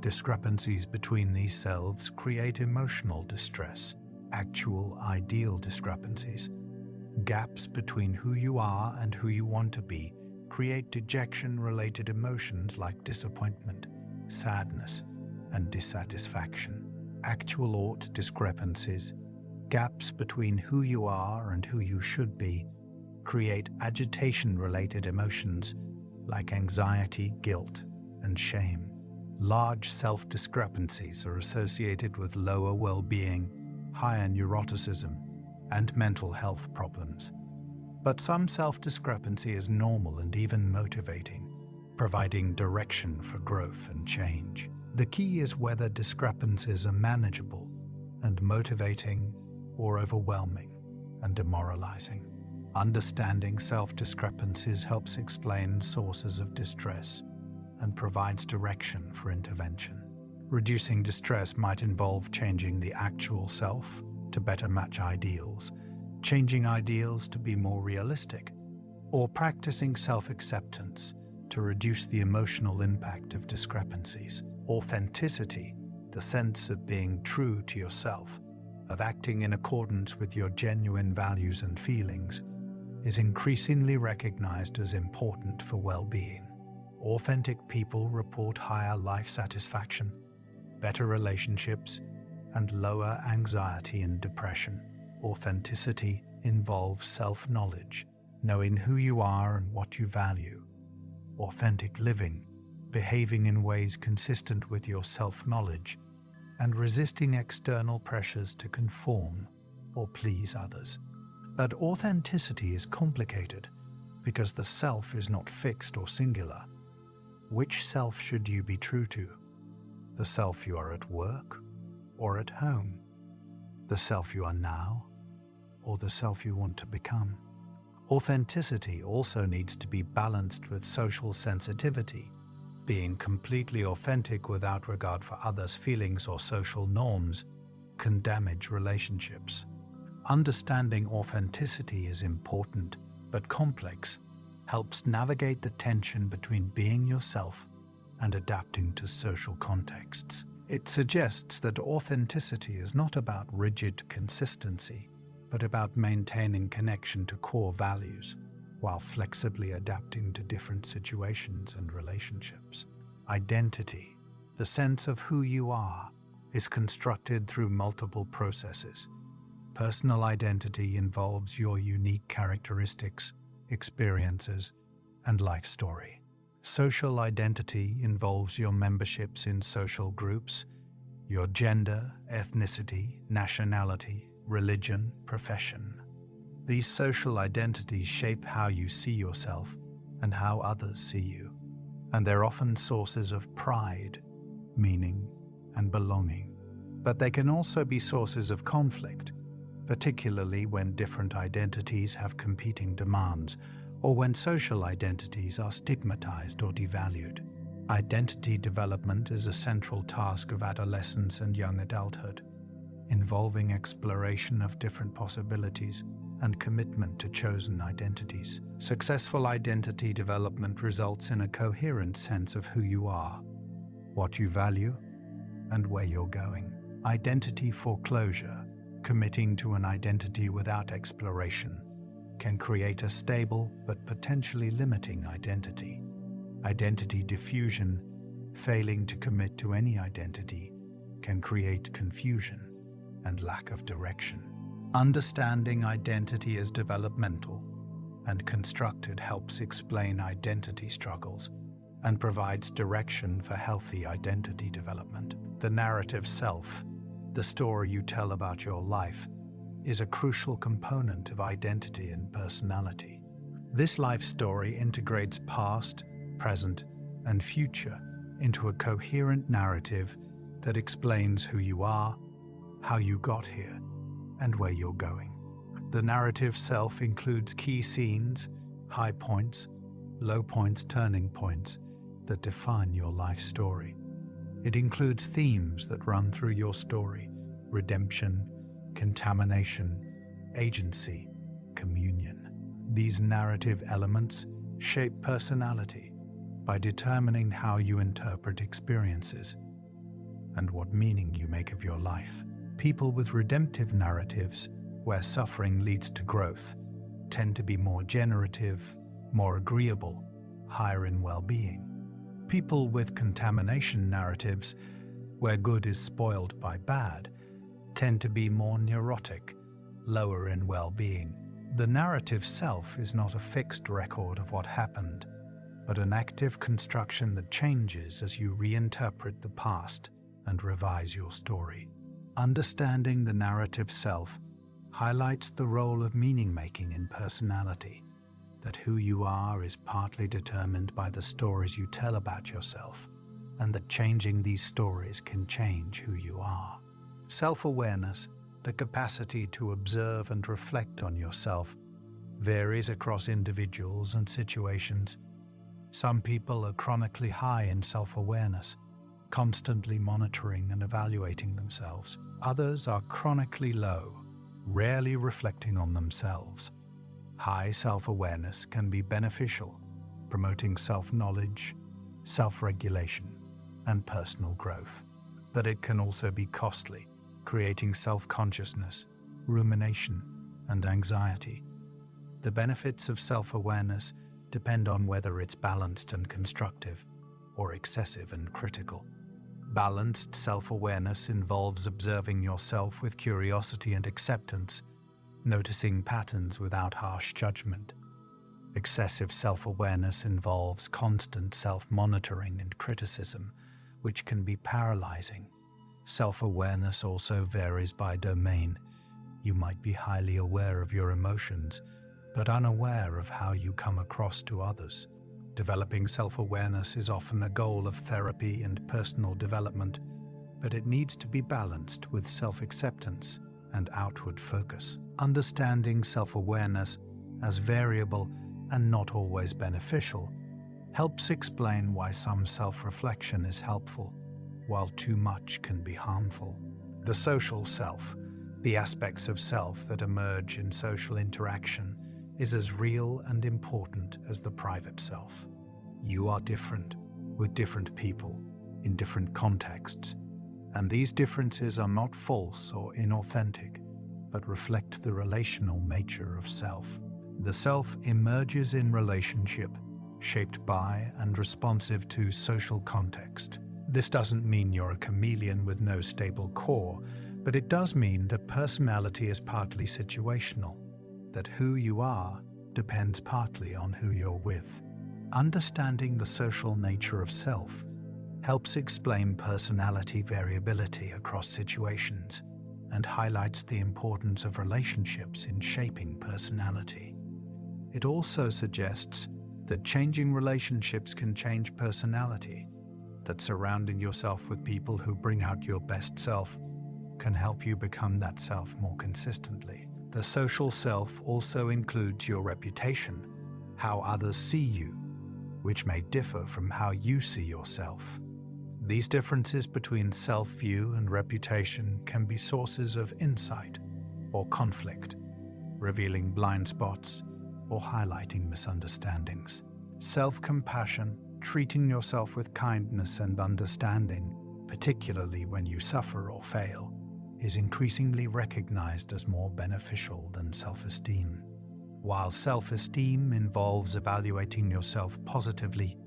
Discrepancies between these selves create emotional distress, actual ideal discrepancies. Gaps between who you are and who you want to be create dejection-related emotions like disappointment, sadness, and dissatisfaction. Actual ought discrepancies, gaps between who you are and who you should be, create agitation-related emotions like anxiety, guilt, and shame. Large self-discrepancies are associated with lower well-being, higher neuroticism, and mental health problems. But some self-discrepancy is normal and even motivating, providing direction for growth and change. The key is whether discrepancies are manageable and motivating or overwhelming and demoralizing. Understanding self-discrepancies helps explain sources of distress and provides direction for intervention. Reducing distress might involve changing the actual self to better match ideals, changing ideals to be more realistic, or practicing self-acceptance to reduce the emotional impact of discrepancies. Authenticity, the sense of being true to yourself, of acting in accordance with your genuine values and feelings, is increasingly recognized as important for well-being. Authentic people report higher life satisfaction, better relationships, and lower anxiety and depression. Authenticity involves self-knowledge, knowing who you are and what you value. Authentic living, behaving in ways consistent with your self-knowledge, and resisting external pressures to conform or please others. But authenticity is complicated because the self is not fixed or singular. Which self should you be true to? The self you are at work or at home? The self you are now or the self you want to become? Authenticity also needs to be balanced with social sensitivity. Being completely authentic without regard for others' feelings or social norms can damage relationships. Understanding authenticity is important, but complex, helps navigate the tension between being yourself and adapting to social contexts. It suggests that authenticity is not about rigid consistency, but about maintaining connection to core values, while flexibly adapting to different situations and relationships. Identity, the sense of who you are, is constructed through multiple processes. Personal identity involves your unique characteristics, experiences, and life story. Social identity involves your memberships in social groups, your gender, ethnicity, nationality, religion, profession. These social identities shape how you see yourself and how others see you, and they're often sources of pride, meaning, and belonging. But they can also be sources of conflict, particularly when different identities have competing demands, or when social identities are stigmatized or devalued. Identity development is a central task of adolescence and young adulthood, involving exploration of different possibilities and commitment to chosen identities. Successful identity development results in a coherent sense of who you are, what you value, and where you're going. Identity foreclosure, committing to an identity without exploration, can create a stable but potentially limiting identity. Identity diffusion, failing to commit to any identity, can create confusion and lack of direction. Understanding identity as developmental and constructed helps explain identity struggles and provides direction for healthy identity development. The narrative self, the story you tell about your life, is a crucial component of identity and personality. This life story integrates past, present, and future into a coherent narrative that explains who you are, how you got here, and where you're going. The narrative self includes key scenes, high points, low points, turning points that define your life story. It includes themes that run through your story: redemption, contamination, agency, communion. These narrative elements shape personality by determining how you interpret experiences and what meaning you make of your life. People with redemptive narratives, where suffering leads to growth, tend to be more generative, more agreeable, higher in well-being. People with contamination narratives, where good is spoiled by bad, tend to be more neurotic, lower in well-being. The narrative self is not a fixed record of what happened, but an active construction that changes as you reinterpret the past and revise your story. Understanding the narrative self highlights the role of meaning-making in personality, that who you are is partly determined by the stories you tell about yourself, and that changing these stories can change who you are. Self-awareness, the capacity to observe and reflect on yourself, varies across individuals and situations. Some people are chronically high in self-awareness, constantly monitoring and evaluating themselves. Others are chronically low, rarely reflecting on themselves. High self-awareness can be beneficial, promoting self-knowledge, self-regulation, and personal growth. But it can also be costly, creating self-consciousness, rumination, and anxiety. The benefits of self-awareness depend on whether it's balanced and constructive, or excessive and critical. Balanced self-awareness involves observing yourself with curiosity and acceptance, noticing patterns without harsh judgment. Excessive self-awareness involves constant self-monitoring and criticism, which can be paralyzing. Self-awareness also varies by domain. You might be highly aware of your emotions, but unaware of how you come across to others. Developing self-awareness is often a goal of therapy and personal development, but it needs to be balanced with self-acceptance and outward focus. Understanding self-awareness as variable and not always beneficial helps explain why some self-reflection is helpful, while too much can be harmful. The social self, the aspects of self that emerge in social interaction, is as real and important as the private self. You are different, with different people, in different contexts, and these differences are not false or inauthentic, but reflect the relational nature of self. The self emerges in relationship, shaped by and responsive to social context. This doesn't mean you're a chameleon with no stable core, but it does mean that personality is partly situational, that who you are depends partly on who you're with. Understanding the social nature of self helps explain personality variability across situations and highlights the importance of relationships in shaping personality. It also suggests that changing relationships can change personality, that surrounding yourself with people who bring out your best self can help you become that self more consistently. The social self also includes your reputation, how others see you, which may differ from how you see yourself. These differences between self-view and reputation can be sources of insight or conflict, revealing blind spots or highlighting misunderstandings. Self-compassion, treating yourself with kindness and understanding, particularly when you suffer or fail, is increasingly recognized as more beneficial than self-esteem. While self-esteem involves evaluating yourself positively,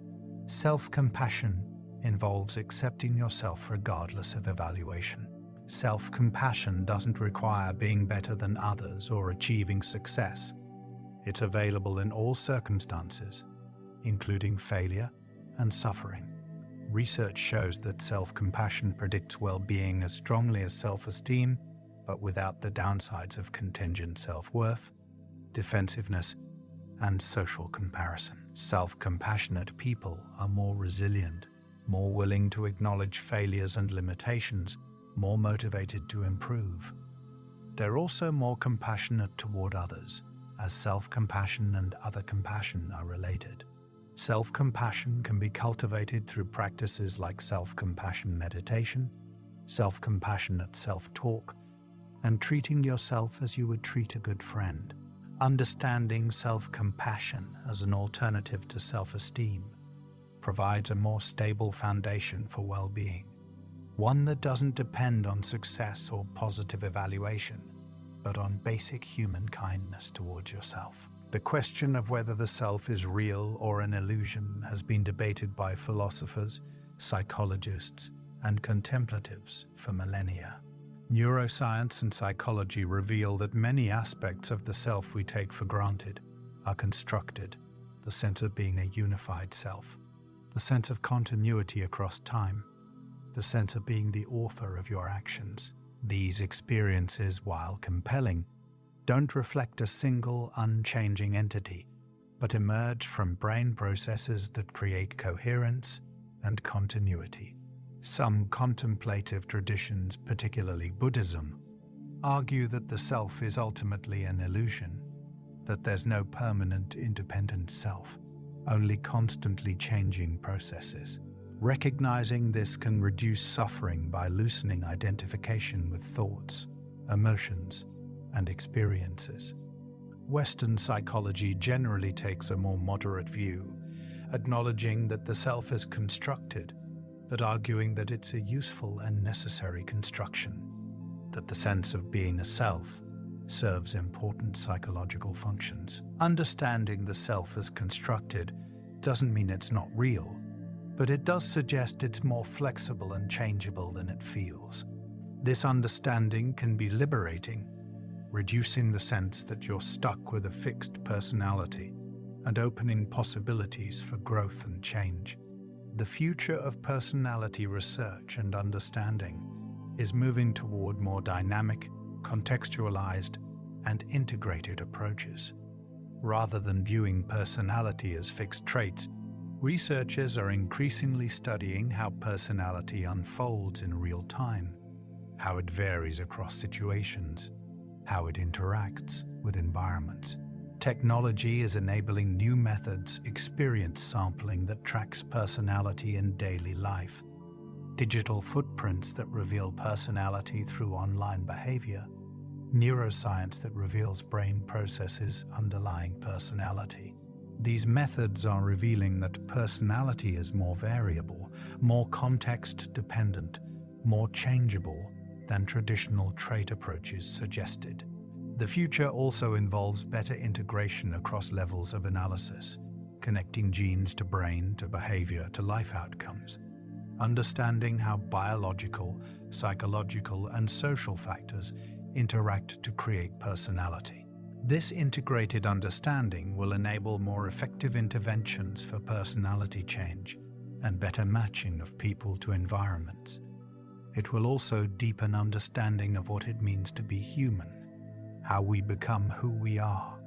self-compassion involves accepting yourself regardless of evaluation. Self-compassion doesn't require being better than others or achieving success. It's available in all circumstances, including failure and suffering. Research shows that self-compassion predicts well-being as strongly as self-esteem, but without the downsides of contingent self-worth, defensiveness, and social comparison. Self-compassionate people are more resilient, more willing to acknowledge failures and limitations, more motivated to improve. They're also more compassionate toward others, as self-compassion and other compassion are related. Self-compassion can be cultivated through practices like self-compassion meditation, self-compassionate self-talk, and treating yourself as you would treat a good friend. Understanding self-compassion as an alternative to self-esteem provides a more stable foundation for well-being, one that doesn't depend on success or positive evaluation, but on basic human kindness towards yourself. The question of whether the self is real or an illusion has been debated by philosophers, psychologists, and contemplatives for millennia. Neuroscience and psychology reveal that many aspects of the self we take for granted are constructed, the sense of being a unified self, the sense of continuity across time, the sense of being the author of your actions. These experiences, while compelling, don't reflect a single, unchanging entity, but emerge from brain processes that create coherence and continuity. Some contemplative traditions, particularly Buddhism, argue that the self is ultimately an illusion, that there's no permanent independent self, only constantly changing processes. Recognizing this can reduce suffering by loosening identification with thoughts, emotions, and experiences. Western psychology generally takes a more moderate view, acknowledging that the self is constructed, but arguing that it's a useful and necessary construction, that the sense of being a self serves important psychological functions. Understanding the self as constructed doesn't mean it's not real, but it does suggest it's more flexible and changeable than it feels. This understanding can be liberating, reducing the sense that you're stuck with a fixed personality and opening possibilities for growth and change. The future of personality research and understanding is moving toward more dynamic, contextualized, and integrated approaches. Rather than viewing personality as fixed traits, researchers are increasingly studying how personality unfolds in real time, how it varies across situations, how it interacts with environments. Technology is enabling new methods, experience sampling that tracks personality in daily life, digital footprints that reveal personality through online behavior, neuroscience that reveals brain processes underlying personality. These methods are revealing that personality is more variable, more context-dependent, more changeable than traditional trait approaches suggested. The future also involves better integration across levels of analysis, connecting genes to brain, to behavior, to life outcomes. Understanding how biological, psychological, and social factors interact to create personality. This integrated understanding will enable more effective interventions for personality change and better matching of people to environments. It will also deepen understanding of what it means to be human, how we become who we are,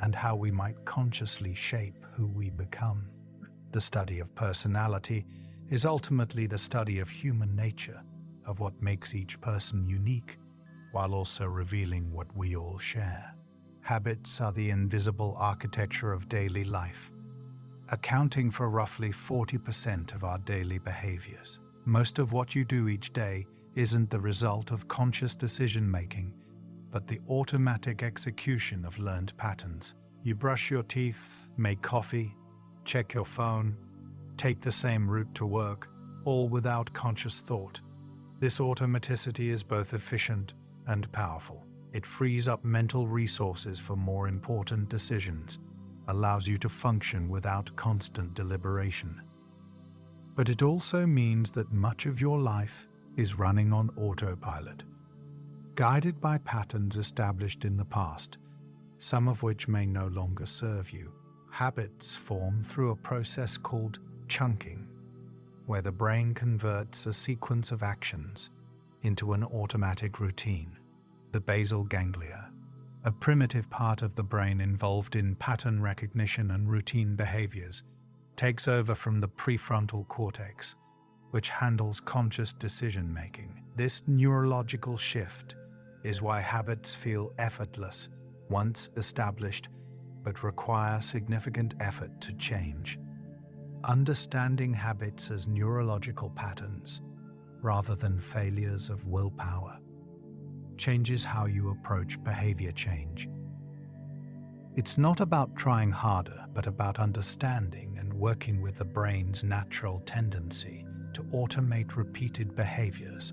and how we might consciously shape who we become. The study of personality is ultimately the study of human nature, of what makes each person unique, while also revealing what we all share. Habits are the invisible architecture of daily life, accounting for roughly 40% of our daily behaviors. Most of what you do each day isn't the result of conscious decision-making, but the automatic execution of learned patterns. You brush your teeth, make coffee, check your phone, take the same route to work, all without conscious thought. This automaticity is both efficient and powerful. It frees up mental resources for more important decisions, allows you to function without constant deliberation. But it also means that much of your life is running on autopilot, guided by patterns established in the past, some of which may no longer serve you. Habits form through a process called chunking, where the brain converts a sequence of actions into an automatic routine. The basal ganglia, a primitive part of the brain involved in pattern recognition and routine behaviors, takes over from the prefrontal cortex, which handles conscious decision-making. This neurological shift is why habits feel effortless once established, but require significant effort to change. Understanding habits as neurological patterns, rather than failures of willpower, changes how you approach behavior change. It's not about trying harder, but about understanding and working with the brain's natural tendency to automate repeated behaviors